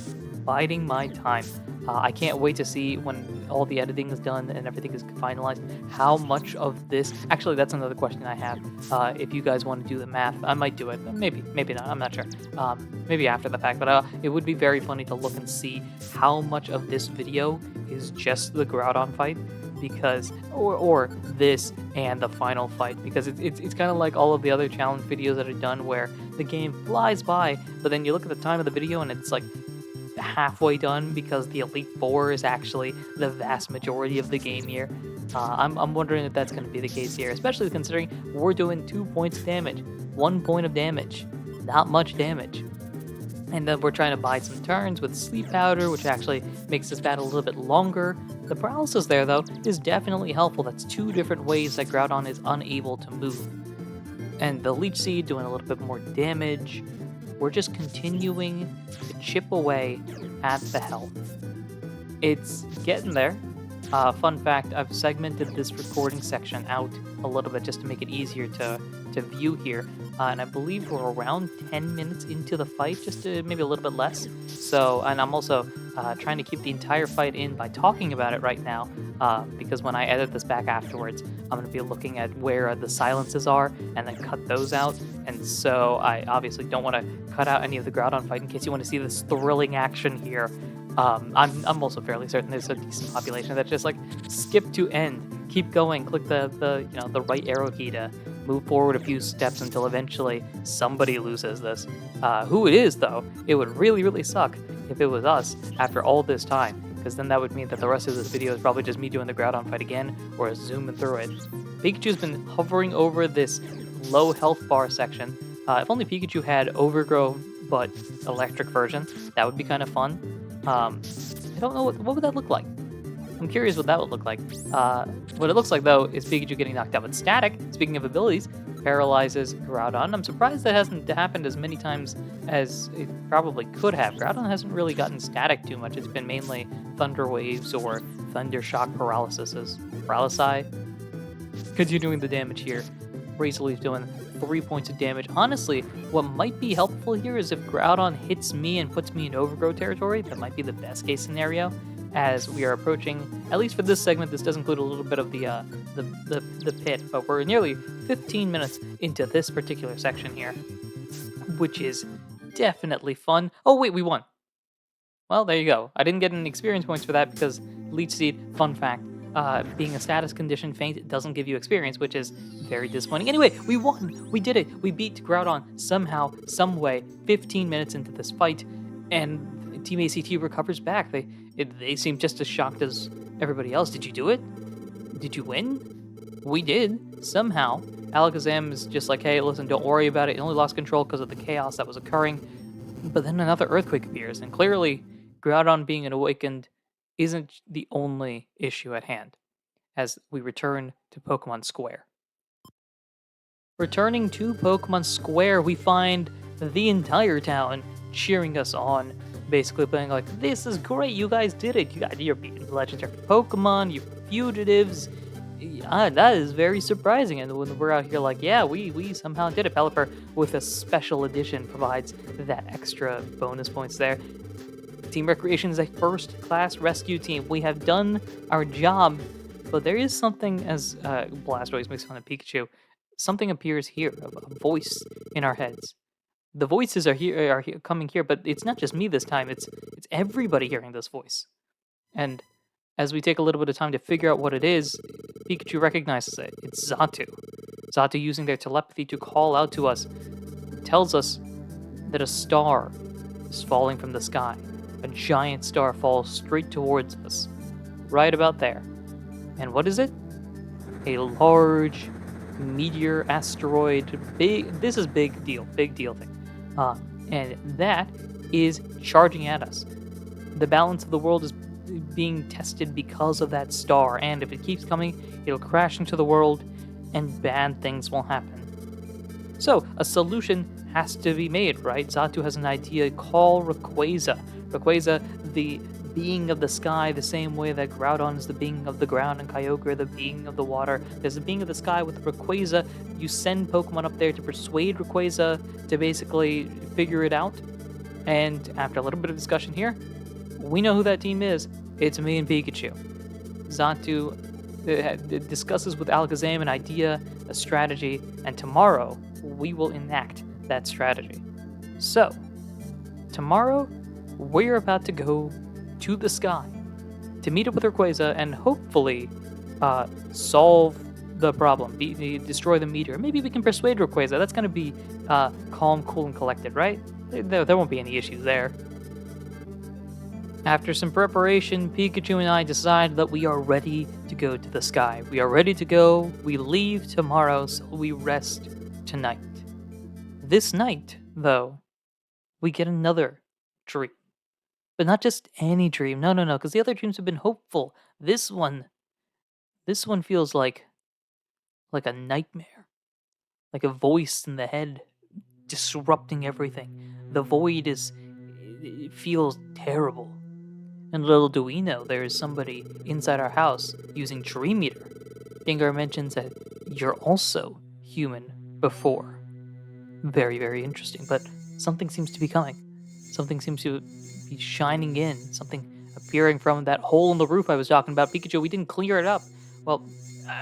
A: biding my time. I can't wait to see when all the editing is done and everything is finalized, how much of this... Actually, that's another question I have. If you guys want to do the math, I might do it. Maybe not. I'm not sure. Maybe after the fact, but it would be very funny to look and see how much of this video is just the Groudon fight, because or this and the final fight, because it's kind of like all of the other challenge videos that are done where the game flies by, but then you look at the time of the video and it's like halfway done because the Elite Four is actually the vast majority of the game here. I'm wondering if that's going to be the case here, especially considering we're doing 2 points of damage, 1 point of damage, not much damage. And then we're trying to buy some turns with Sleep Powder, which actually makes this battle a little bit longer. The paralysis there, though, is definitely helpful. That's 2 different ways that Groudon is unable to move. And the Leech Seed doing a little bit more damage. We're just continuing to chip away at the health. It's getting there. Fun fact, I've segmented this recording section out a little bit just to make it easier to view here. And I believe we're around 10 minutes into the fight, just to maybe a little bit less. So, and I'm also trying to keep the entire fight in by talking about it right now, because when I edit this back afterwards, I'm going to be looking at where the silences are and then cut those out. And so I obviously don't want to cut out any of the Groudon fight in case you want to see this thrilling action here. I'm also fairly certain there's a decent population that's just like skip to end, keep going, click the right arrow key to move forward a few steps until eventually somebody loses this. Who it is, though, it would really, really suck if it was us after all this time, because then that would mean that the rest of this video is probably just me doing the Groudon fight again, or zooming through it. Pikachu's been hovering over this low health bar section. If only Pikachu had Overgrow but electric version, that would be kind of fun. I don't know, what would that look like? I'm curious what that would look like. What it looks like, though, is Pikachu getting knocked out with Static. Speaking of abilities, paralyzes Groudon. I'm surprised that hasn't happened as many times as it probably could have. Groudon hasn't really gotten Static too much. It's been mainly Thunder Waves or Thunder Shock Paralysis. Continuing the damage here. Razor Leaf doing 3 points of damage. Honestly, what might be helpful here is if Groudon hits me and puts me in Overgrow territory. That might be the best case scenario, as we are approaching, at least for this segment. This does include a little bit of the pit, but we're nearly 15 minutes into this particular section here, which is definitely fun. Oh wait, we won. Well, there you go. I didn't get any experience points for that because Leech Seed, fun fact, being a status condition feint doesn't give you experience, which is very disappointing. Anyway, we won. We did it. We beat Groudon somehow, some way, 15 minutes into this fight, and Team ACT recovers back. They seem just as shocked as everybody else. Did you do it? Did you win? We did, somehow. Alakazam is just like, hey, listen, don't worry about it. It only lost control because of the chaos that was occurring. But then another earthquake appears, and clearly Groudon being awakened isn't the only issue at hand, as we return to Pokemon Square. Returning to Pokemon Square, we find the entire town cheering us on, basically being like, "This is great, you guys did it. You're beating legendary Pokemon, you're fugitives. That is very surprising." And when we're out here like, "Yeah, we somehow did it." Pelipper with a special edition provides that extra bonus points there. Team Recreation is a first-class rescue team. We have done our job, but there is something, as Blastoise makes fun of Pikachu, something appears here, a voice in our heads. The voices coming here, but it's not just me this time. It's everybody hearing this voice. And as we take a little bit of time to figure out what it is, Pikachu recognizes it. It's Xatu. Xatu using their telepathy to call out to us, tells us that a star is falling from the sky. A giant star falls straight towards us, right about there. And what is it? A large meteor asteroid. This is big deal thing. And that is charging at us. The balance of the world is being tested because of that star, and if it keeps coming, it'll crash into the world, and bad things will happen. So, a solution has to be made, right? Xatu has an idea. Call Rayquaza. Rayquaza, the being of the sky, the same way that Groudon is the being of the ground and Kyogre the being of the water. There's the being of the sky with Rayquaza. You send Pokemon up there to persuade Rayquaza to basically figure it out. And after a little bit of discussion here, we know who that team is. It's me and Pikachu. Xatu discusses with Alakazam an idea, a strategy, and tomorrow we will enact that strategy. So, tomorrow we're about to go to the sky to meet up with Rayquaza and hopefully solve the problem, destroy the meteor. Maybe we can persuade Rayquaza. That's going to be calm, cool, and collected, right? There won't be any issues there. After some preparation, Pikachu and I decide that we are ready to go to the sky. We are ready to go. We leave tomorrow, so we rest tonight. This night, though, we get another dream. But not just any dream. No, because the other dreams have been hopeful. This one feels like a nightmare. Like a voice in the head disrupting everything. The void it feels terrible. And little do we know, there is somebody inside our house using Dream Eater. Gengar mentions that you're also human before. Very, very interesting. But something seems to be coming. Something seems to be shining in. Something appearing from that hole in the roof I was talking about. Pikachu, we didn't clear it up. Well,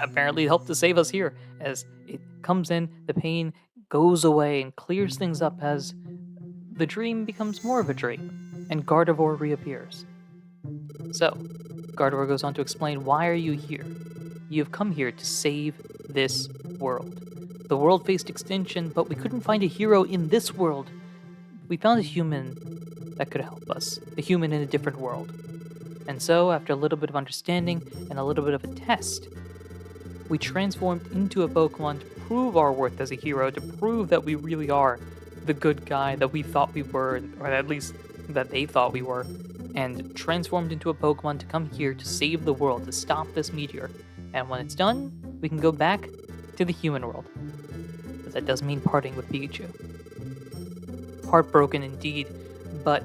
A: apparently it helped to save us here. As it comes in, the pain goes away and clears things up as the dream becomes more of a dream. And Gardevoir reappears. So, Gardevoir goes on to explain, why are you here? You have come here to save this world. The world faced extinction, but we couldn't find a hero in this world. We found a human that could help us, a human in a different world. And so, after a little bit of understanding and a little bit of a test, we transformed into a Pokemon to prove our worth as a hero, to prove that we really are the good guy that we thought we were, or at least that they thought we were, and transformed into a Pokemon to come here to save the world, to stop this meteor. And when it's done, we can go back to the human world. But that does mean parting with Pikachu. Heartbroken indeed, but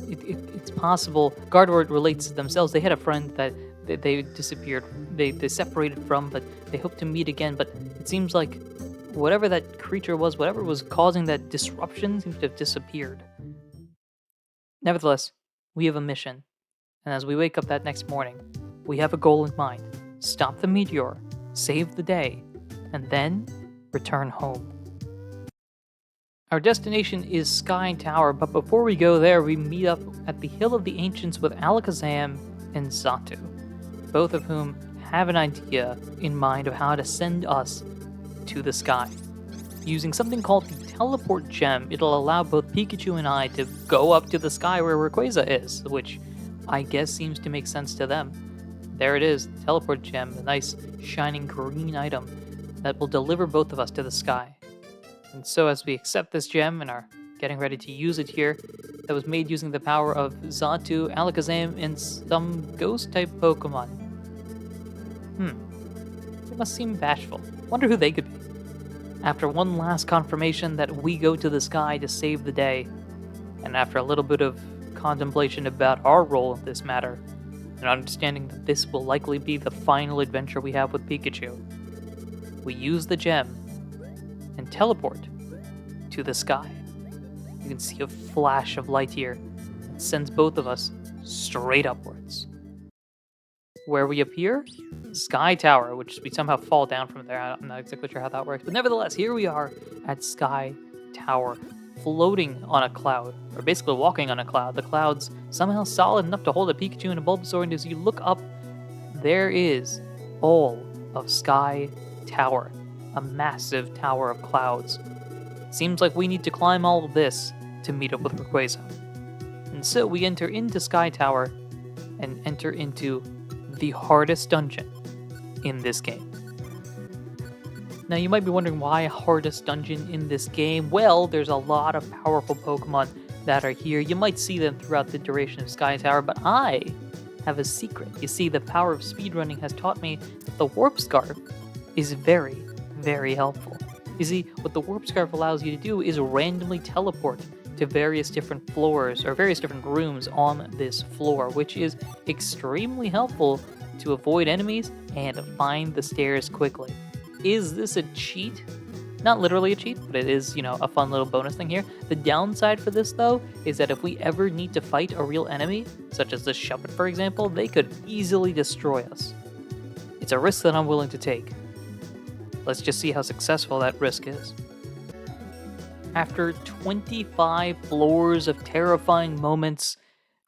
A: it's possible. Gardevoir relates to themselves. They had a friend that they disappeared, they separated from, but they hope to meet again. But it seems like whatever that creature was, whatever was causing that disruption, seems to have disappeared. Nevertheless, we have a mission, and as we wake up that next morning, we have a goal in mind. Stop the meteor, save the day, and then return home. Our destination is Sky Tower, but before we go there, we meet up at the Hill of the Ancients with Alakazam and Xatu, both of whom have an idea in mind of how to send us to the sky. Using something called the Teleport Gem, it'll allow both Pikachu and I to go up to the sky where Rayquaza is, which I guess seems to make sense to them. There it is, the Teleport Gem, a nice shining green item that will deliver both of us to the sky. And so as we accept this gem and are getting ready to use it here, that was made using the power of Xatu, Alakazam, and some ghost-type Pokemon. They must seem bashful. Wonder who they could be. After one last confirmation that we go to the sky to save the day, and after a little bit of contemplation about our role in this matter, and understanding that this will likely be the final adventure we have with Pikachu, we use the gem and teleport to the sky. You can see a flash of light here that sends both of us straight upwards. Where we appear? Sky Tower, which we somehow fall down from there. I'm not exactly sure how that works, but nevertheless, here we are at Sky Tower, floating on a cloud, or basically walking on a cloud. The cloud's somehow solid enough to hold a Pikachu and a Bulbasaur, and as you look up, there is all of Sky Tower, a massive tower of clouds. Seems like we need to climb all of this to meet up with Rayquaza. And so we enter into Sky Tower and enter into the hardest dungeon in this game. Now you might be wondering why hardest dungeon in this game. Well, there's a lot of powerful Pokemon that are here. You might see them throughout the duration of Sky Tower, but I have a secret. You see, the power of speedrunning has taught me that the Warp Scarf is very, very helpful. You see, what the Warp Scarf allows you to do is randomly teleport to various different floors or various different rooms on this floor, which is extremely helpful to avoid enemies and find the stairs quickly. Is this a cheat? Not literally a cheat, but it is, a fun little bonus thing here. The downside for this, though, is that if we ever need to fight a real enemy, such as this Shuppet, for example, they could easily destroy us. It's a risk that I'm willing to take. Let's just see how successful that risk is. After 25 floors of terrifying moments,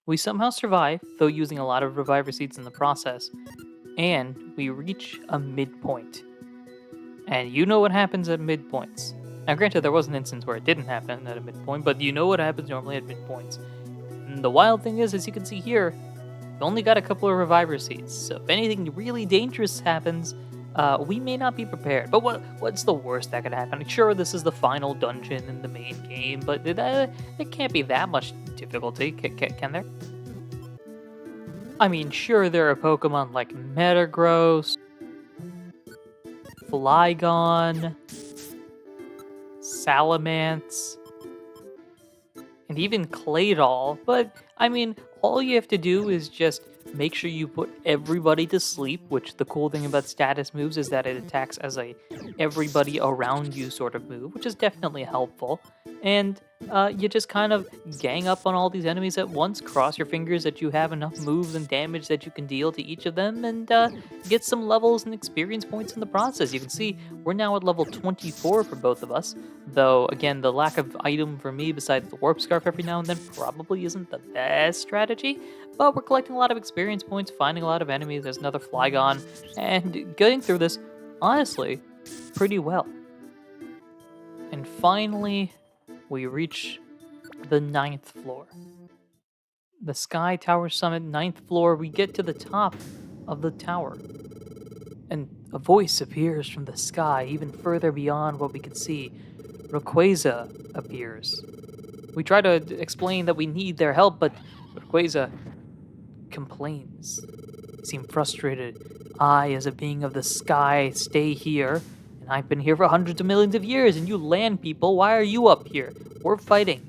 A: we somehow survive, though using a lot of reviver seeds in the process, and we reach a midpoint. And you know what happens at midpoints. Now granted, there was an instance where it didn't happen at a midpoint, but you know what happens normally at midpoints. And the wild thing is, as you can see here, we only got a couple of reviver seeds, so if anything really dangerous happens, we may not be prepared. But what's the worst that could happen? Sure, this is the final dungeon in the main game, but it can't be that much difficulty, can there? I mean, sure, there are Pokemon like Metagross, Flygon, Salamence, and even Claydol, but I mean, all you have to do is just make sure you put everybody to sleep, which the cool thing about status moves is that it attacks as a everybody around you sort of move, which is definitely helpful. And you just kind of gang up on all these enemies at once, cross your fingers that you have enough moves and damage that you can deal to each of them, and get some levels and experience points in the process. You can see we're now at level 24 for both of us, though again, the lack of item for me besides the Warp Scarf every now and then probably isn't the best strategy, but we're collecting a lot of experience points, finding a lot of enemies. There's another Flygon, and getting through this, honestly, pretty well. And finally, we reach the 9th floor. The Sky Tower Summit, 9th floor, we get to the top of the tower. And a voice appears from the sky, even further beyond what we can see. Rayquaza appears. We try to explain that we need their help, but Rayquaza complains. You seem frustrated. I, as a being of the sky, stay here, and I've been here for hundreds of millions of years, and you land people, why are you up here? We're fighting.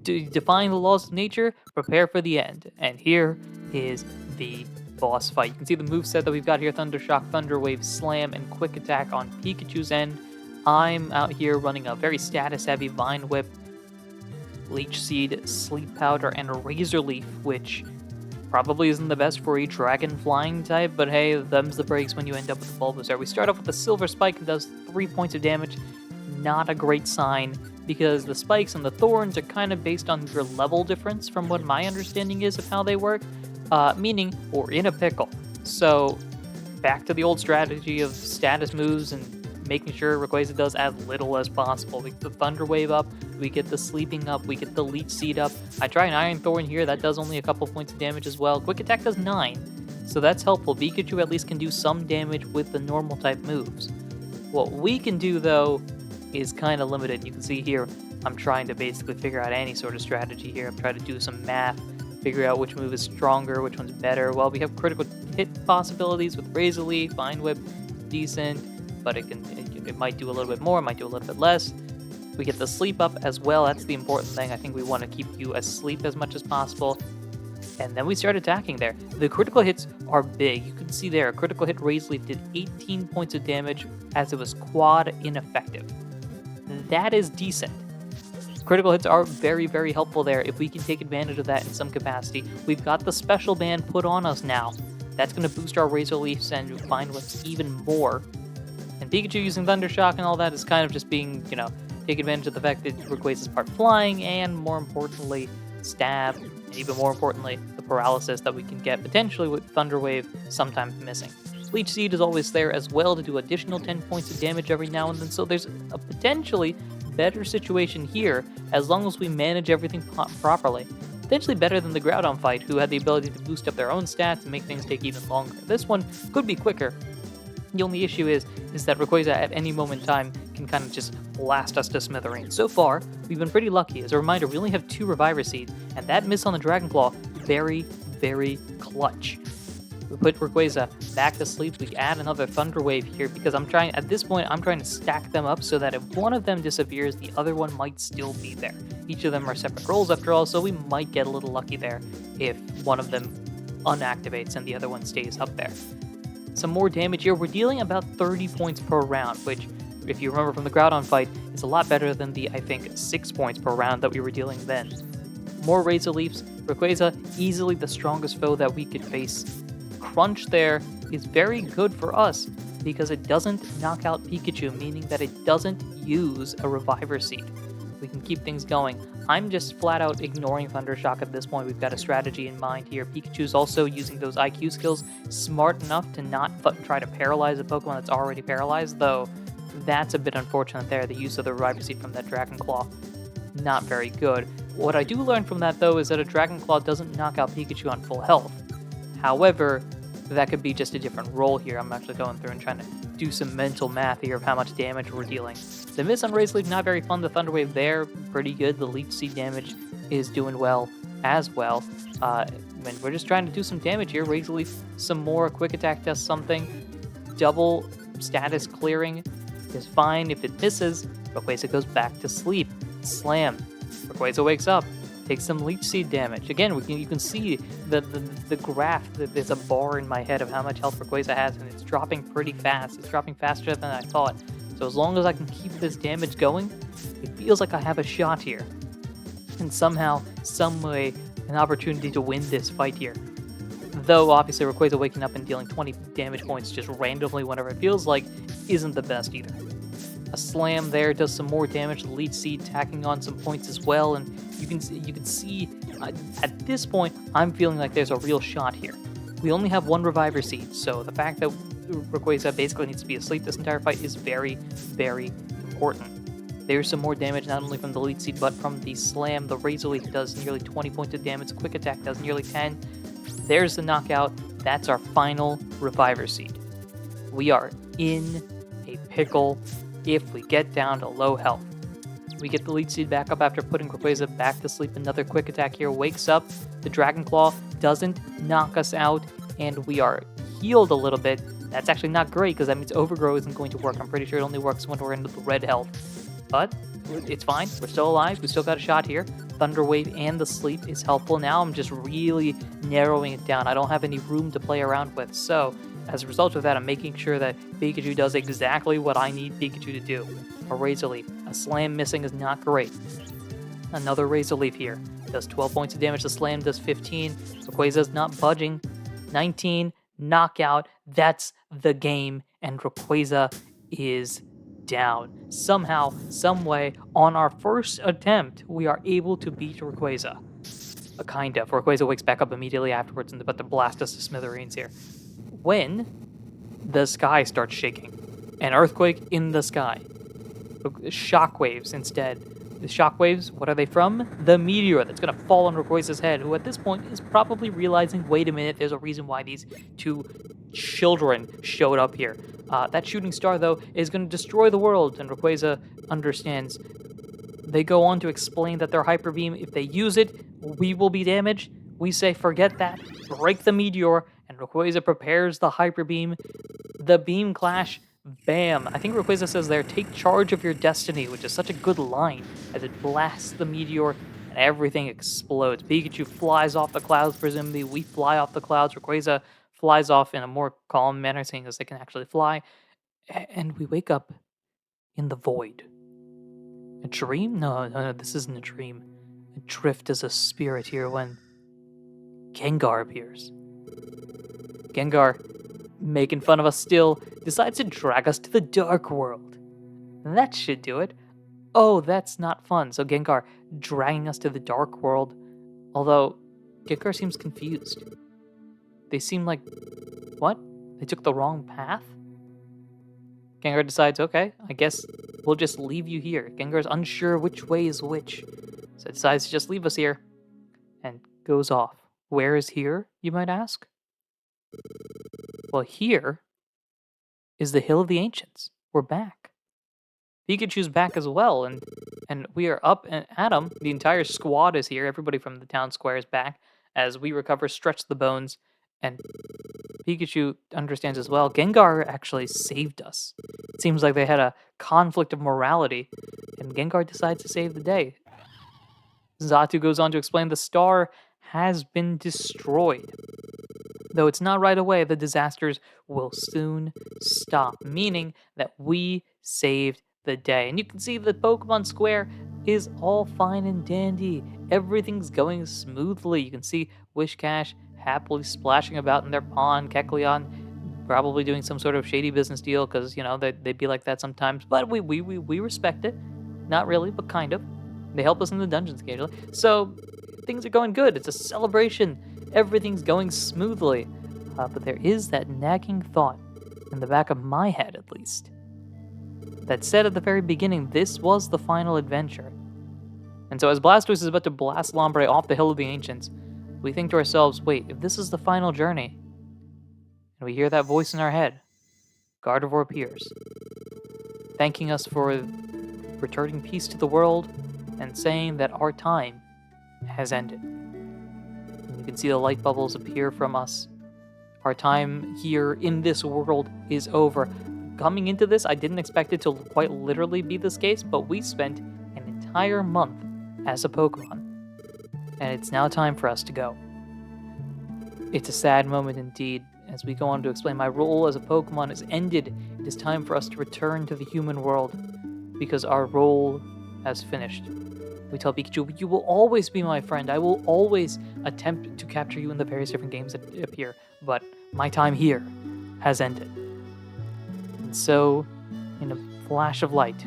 A: Defying the laws of nature, prepare for the end. And here is the boss fight. You can see the moveset that we've got here: Thunder Shock, Thunder Wave, Slam, and Quick Attack on Pikachu's end. I'm out here running a very status-heavy Vine Whip, Leech Seed, Sleep Powder, and Razor Leaf, which probably isn't the best for a dragon flying type, but hey, them's the breaks when you end up with a Bulbasaur. We start off with a Silver Spike and does 3 points of damage. Not a great sign, because the spikes and the thorns are kind of based on your level difference from what my understanding is of how they work, meaning we're in a pickle. So back to the old strategy of status moves and making sure Rayquaza does as little as possible. We get the Thunder Wave up, we get the Sleeping up, we get the Leech Seed up. I try an Iron Thorn here, that does only a couple points of damage as well. Quick Attack does 9, so that's helpful. Pikachu at least can do some damage with the normal type moves. What we can do, though, is kind of limited. You can see here, I'm trying to basically figure out any sort of strategy here. I'm trying to do some math, figure out which move is stronger, which one's better. Well, we have critical hit possibilities with Razor Leaf, Vine Whip, decent. but it might do a little bit more, it might do a little bit less. We get the sleep up as well. That's the important thing. I think we want to keep you asleep as much as possible. And then we start attacking there. The critical hits are big. You can see there, a critical hit Razor Leaf did 18 points of damage as it was quad ineffective. That is decent. Critical hits are very, very helpful there if we can take advantage of that in some capacity. We've got the special band put on us now. That's going to boost our Razor Leafs and find what's even more. And Pikachu using Thunder Shock and all that is kind of just being, take advantage of the fact that Rayquaza's part flying and, more importantly, stab, and even more importantly, the paralysis that we can get potentially with Thunder Wave sometimes missing. Leech Seed is always there as well to do additional 10 points of damage every now and then, so there's a potentially better situation here as long as we manage everything properly. Potentially better than the Groudon fight, who had the ability to boost up their own stats and make things take even longer. This one could be quicker. The only issue is that Rayquaza at any moment in time can kind of just blast us to smithereens. So far, we've been pretty lucky. As a reminder, we only have 2 Reviver Seeds, and that miss on the Dragon Claw, very, very clutch. We put Rayquaza back to sleep. We add another Thunder Wave here because at this point, I'm trying to stack them up so that if one of them disappears, the other one might still be there. Each of them are separate roles after all, so we might get a little lucky there if one of them unactivates and the other one stays up there. Some more damage here. We're dealing about 30 points per round, which, if you remember from the Groudon fight, is a lot better than the, I think, 6 points per round that we were dealing then. More Razor Leafs. Rayquaza, easily the strongest foe that we could face. Crunch there is very good for us because it doesn't knock out Pikachu, meaning that it doesn't use a Reviver Seed. We can keep things going. I'm just flat out ignoring Thunder Shock at this point. We've got a strategy in mind here. Pikachu's also using those IQ skills smart enough to not try to paralyze a Pokemon that's already paralyzed, though that's a bit unfortunate there. The use of the Reviver Seed from that Dragon Claw, not very good. What I do learn from that, though, is that a Dragon Claw doesn't knock out Pikachu on full health. However, that could be just a different role here. I'm actually going through and trying to do some mental math here of how much damage we're dealing. The miss on Razor Leaf, not very fun. The Thunder Wave there, pretty good. The Leech Seed damage is doing well as well. And we're just trying to do some damage here. Razor Leaf, some more. Quick Attack does something. Double status clearing is fine. If it misses, Rayquaza goes back to sleep. Slam. Rayquaza wakes up. Takes some Leech Seed damage. Again, you can see the graph. There's a bar in my head of how much health Rayquaza has, and it's dropping pretty fast. It's dropping faster than I thought. So as long as I can keep this damage going, it feels like I have a shot here. And somehow, some way, an opportunity to win this fight here. Though, obviously, Rayquaza waking up and dealing 20 damage points just randomly whenever it feels like isn't the best either. A Slam there does some more damage. The Leech Seed tacking on some points as well, and you can see at this point, I'm feeling like there's a real shot here. We only have 1 Reviver Seed, so the fact that Rayquaza basically needs to be asleep this entire fight is very, very important. There's some more damage not only from the Leech Seed, but from the Slam. The Razor Leaf does nearly 20 points of damage. Quick Attack does nearly 10. There's the knockout. That's our final Reviver Seed. We are in a pickle if we get down to low health. We get the Leech Seed back up after putting Rayquaza back to sleep. Another Quick Attack here wakes up. The Dragon Claw doesn't knock us out, and we are healed a little bit. That's actually not great because that means Overgrow isn't going to work. I'm pretty sure it only works when we're into the red health. But it's fine. We're still alive. We still got a shot here. Thunder Wave and the sleep is helpful. Now I'm just really narrowing it down. I don't have any room to play around with. So as a result of that, I'm making sure that Pikachu does exactly what I need Pikachu to do. A Razor Leaf. A Slam missing is not great. Another Razor Leaf here. Does 12 points of damage. The Slam does 15. Rayquaza's not budging. 19. Knockout. That's the game. And Rayquaza is down. Somehow, someway, on our first attempt, we are able to beat Rayquaza. Kind of. Rayquaza wakes back up immediately afterwards and about to blast us to smithereens here. When the sky starts shaking. An earthquake in the sky. Shockwaves instead. The shockwaves, what are they from? The meteor that's going to fall on Rayquaza's head, who at this point is probably realizing, wait a minute, there's a reason why these 2 children showed up here. That shooting star, though, is going to destroy the world, and Rayquaza understands. They go on to explain that their Hyper Beam, if they use it, we will be damaged. We say, forget that, break the meteor, and Rayquaza prepares the Hyper Beam. The beam clash, Bam! I think Rayquaza says there, "Take charge of your destiny," which is such a good line as it blasts the meteor and everything explodes. Pikachu flies off the clouds, presumably we fly off the clouds. Rayquaza flies off in a more calm manner, seeing as they can actually fly. And we wake up in the void. A dream? No, this isn't a dream. Adrift as a spirit here when Gengar appears. Gengar, making fun of us still, decides to drag us to the dark world. That should do it. Oh, that's not fun. So Gengar dragging us to the dark world. Although, Gengar seems confused. They seem like, what? They took the wrong path? Gengar decides, okay, I guess we'll just leave you here. Gengar's unsure which way is which. So decides to just leave us here. And goes off. Where is here, you might ask? Well, here is the Hill of the Ancients. We're back. Pikachu's back as well, and we are up and at 'em. The entire squad is here. Everybody from the town square is back as we recover Stretch the Bones, and Pikachu understands as well. Gengar actually saved us. It seems like they had a conflict of morality, and Gengar decides to save the day. Xatu goes on to explain the star has been destroyed. Though it's not right away, the disasters will soon stop, meaning that we saved the day. And you can see the Pokemon Square is all fine and dandy. Everything's going smoothly. You can see Wishcash happily splashing about in their pond, Kecleon probably doing some sort of shady business deal because, they'd be like that sometimes. But we respect it. Not really, but kind of. They help us in the dungeons occasionally. So things are going good. It's a celebration. Everything's going smoothly. But there is that nagging thought, in the back of my head at least, that said at the very beginning this was the final adventure. And so as Blastoise is about to blast Lombre off the Hill of the Ancients, we think to ourselves, wait, if this is the final journey, and we hear that voice in our head, Gardevoir appears, thanking us for returning peace to the world and saying that our time has ended. And you can see the light bubbles appear from us. Our time here in this world is over. Coming into this, I didn't expect it to quite literally be this case, but we spent an entire month as a Pokemon. And it's now time for us to go. It's a sad moment indeed. As we go on to explain, my role as a Pokemon is ended. It is time for us to return to the human world, because our role has finished. We tell Pikachu, you will always be my friend. I will always attempt to capture you in the various different games that appear, but my time here has ended. And so, in a flash of light,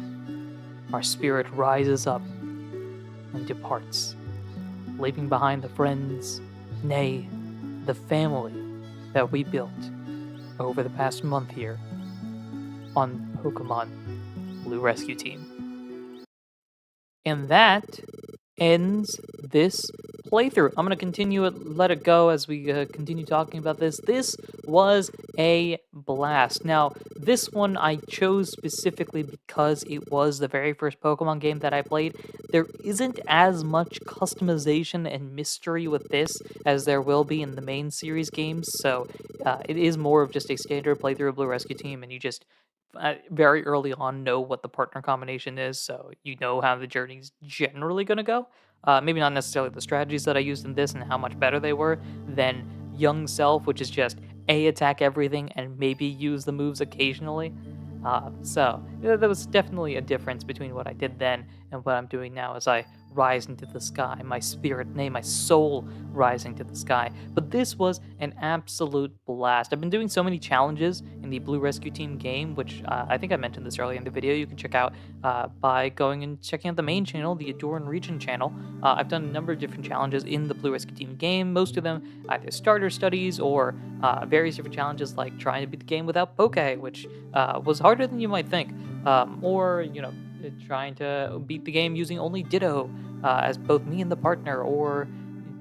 A: our spirit rises up and departs, leaving behind the friends, nay, the family that we built over the past month here on Pokemon Blue Rescue Team. And that ends this playthrough. I'm going to continue it, let it go as we continue talking about this. This was a blast. Now, this one I chose specifically because it was the very first Pokemon game that I played. There isn't as much customization and mystery with this as there will be in the main series games, so it is more of just a standard playthrough of Blue Rescue Team, and you just very early on know what the partner combination is, so you know how the journey's generally going to go. Maybe not necessarily the strategies that I used in this and how much better they were than Young Self, which is just attack everything and maybe use the moves occasionally. So there was definitely a difference between what I did then and what I'm doing now as I rise into the sky, my spirit, nay, my soul rising to the sky. But this was an absolute blast. I've been doing so many challenges in the Blue Rescue Team game, which I think I mentioned this earlier in the video. You can check out by going and checking out the main channel, the Ahdurin Region channel. I've done a number of different challenges in the Blue Rescue Team game, most of them either starter studies or various different challenges like trying to beat the game without Poke, which was harder than you might think, or, trying to beat the game using only Ditto as both me and the partner, or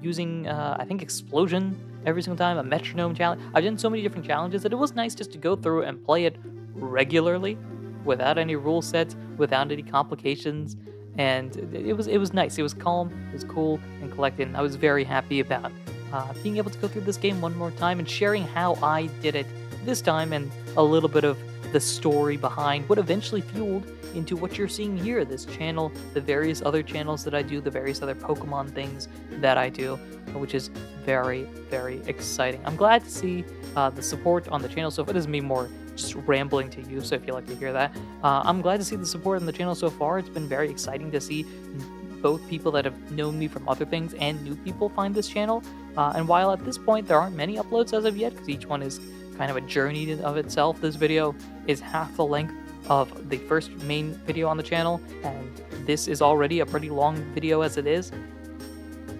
A: using, I think, Explosion every single time, a Metronome challenge. I've done so many different challenges that it was nice just to go through and play it regularly without any rule sets, without any complications, and it was nice. It was calm, it was cool and collected, and I was very happy about being able to go through this game one more time and sharing how I did it this time, and a little bit of the story behind what eventually fueled into what you're seeing here, this channel, the various other channels that I do, the various other Pokemon things that I do, which is very, very exciting. I'm glad to see the support on the channel so far. This is me more just rambling to you, so if you like to hear that. I'm glad to see the support on the channel so far. It's been very exciting to see both people that have known me from other things and new people find this channel. And while at this point there aren't many uploads as of yet, because each one is kind of a journey of itself, this video is half the length of the first main video on the channel, and this is already a pretty long video as it is.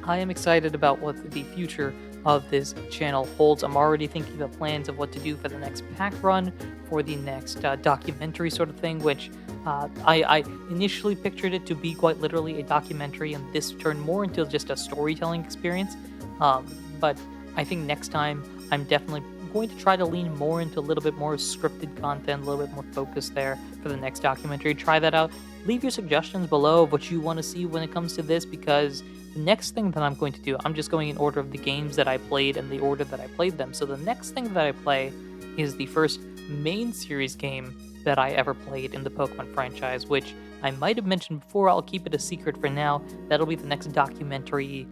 A: I am excited about what the future of this channel holds. I'm already thinking of plans of what to do for the next pack run, for the next documentary sort of thing, which I initially pictured it to be quite literally a documentary, and this turned more into just a storytelling experience. But I think next time I'm definitely going to try to lean more into a little bit more scripted content, a little bit more focus there for the next documentary. Try that out. Leave your suggestions below of what you want to see when it comes to this, because the next thing that I'm going to do, I'm just going in order of the games that I played and the order that I played them. So the next thing that I play is the first main series game that I ever played in the Pokemon franchise, which I might have mentioned before. I'll keep it a secret for now. That'll be the next documentary,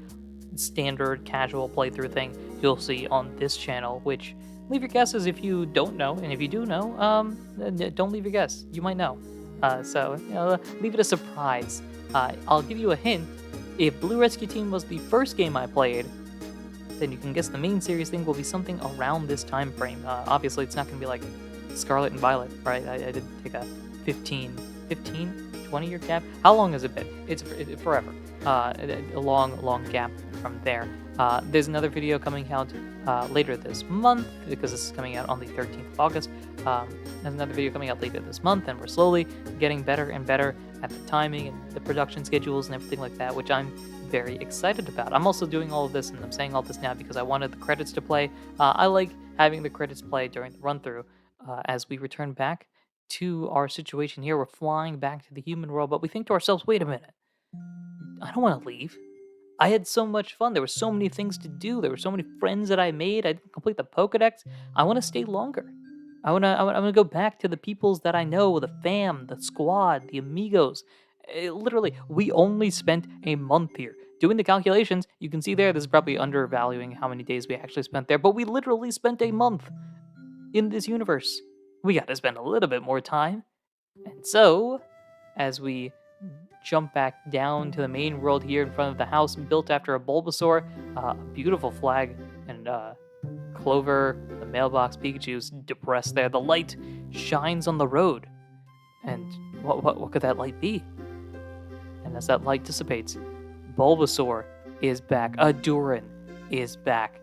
A: standard, casual playthrough thing you'll see on this channel, which leave your guesses if you don't know, and if you do know, don't leave your guess. You might know. So, leave it a surprise. I'll give you a hint. If Blue Rescue Team was the first game I played, then you can guess the main series thing will be something around this time frame. Obviously, it's not going to be like Scarlet and Violet, right? I did take a 20-year gap. How long has it been? It's forever. A long gap from there. There's another video coming out later this month, because this is coming out on the 13th of August. There's another video coming out later this month, and we're slowly getting better and better at the timing and the production schedules and everything like that, which I'm very excited about. I'm also doing all of this, and I'm saying all this now because I wanted the credits to play. I like having the credits play during the run-through as we return back to our situation here. We're flying back to the human world, but we think to ourselves, wait a minute, I don't want to leave. I had so much fun. There were so many things to do. There were so many friends that I made. I didn't complete the Pokedex. I want to stay longer. I wanna go back to the peoples that I know, the fam, the squad, the amigos. Literally, we only spent a month here. Doing the calculations, you can see there, this is probably undervaluing how many days we actually spent there, but we literally spent a month in this universe. We got to spend a little bit more time. And so, as we jump back down to the main world here in front of the house built after a Bulbasaur, a beautiful flag, and Clover, the mailbox Pikachu's depressed there. The light shines on the road. And what could that light be? And as that light dissipates, Bulbasaur is back. Ahdurin is back.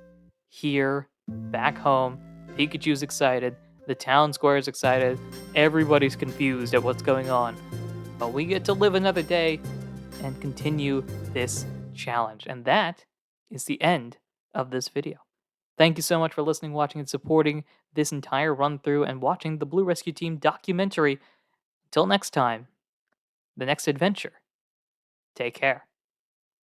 A: Here, back home. Pikachu's excited. The town square is excited. Everybody's confused at what's going on. But we get to live another day and continue this challenge. And that is the end of this video. Thank you so much for listening, watching, and supporting this entire run through and watching the Blue Rescue Team documentary. Until next time, the next adventure, take care.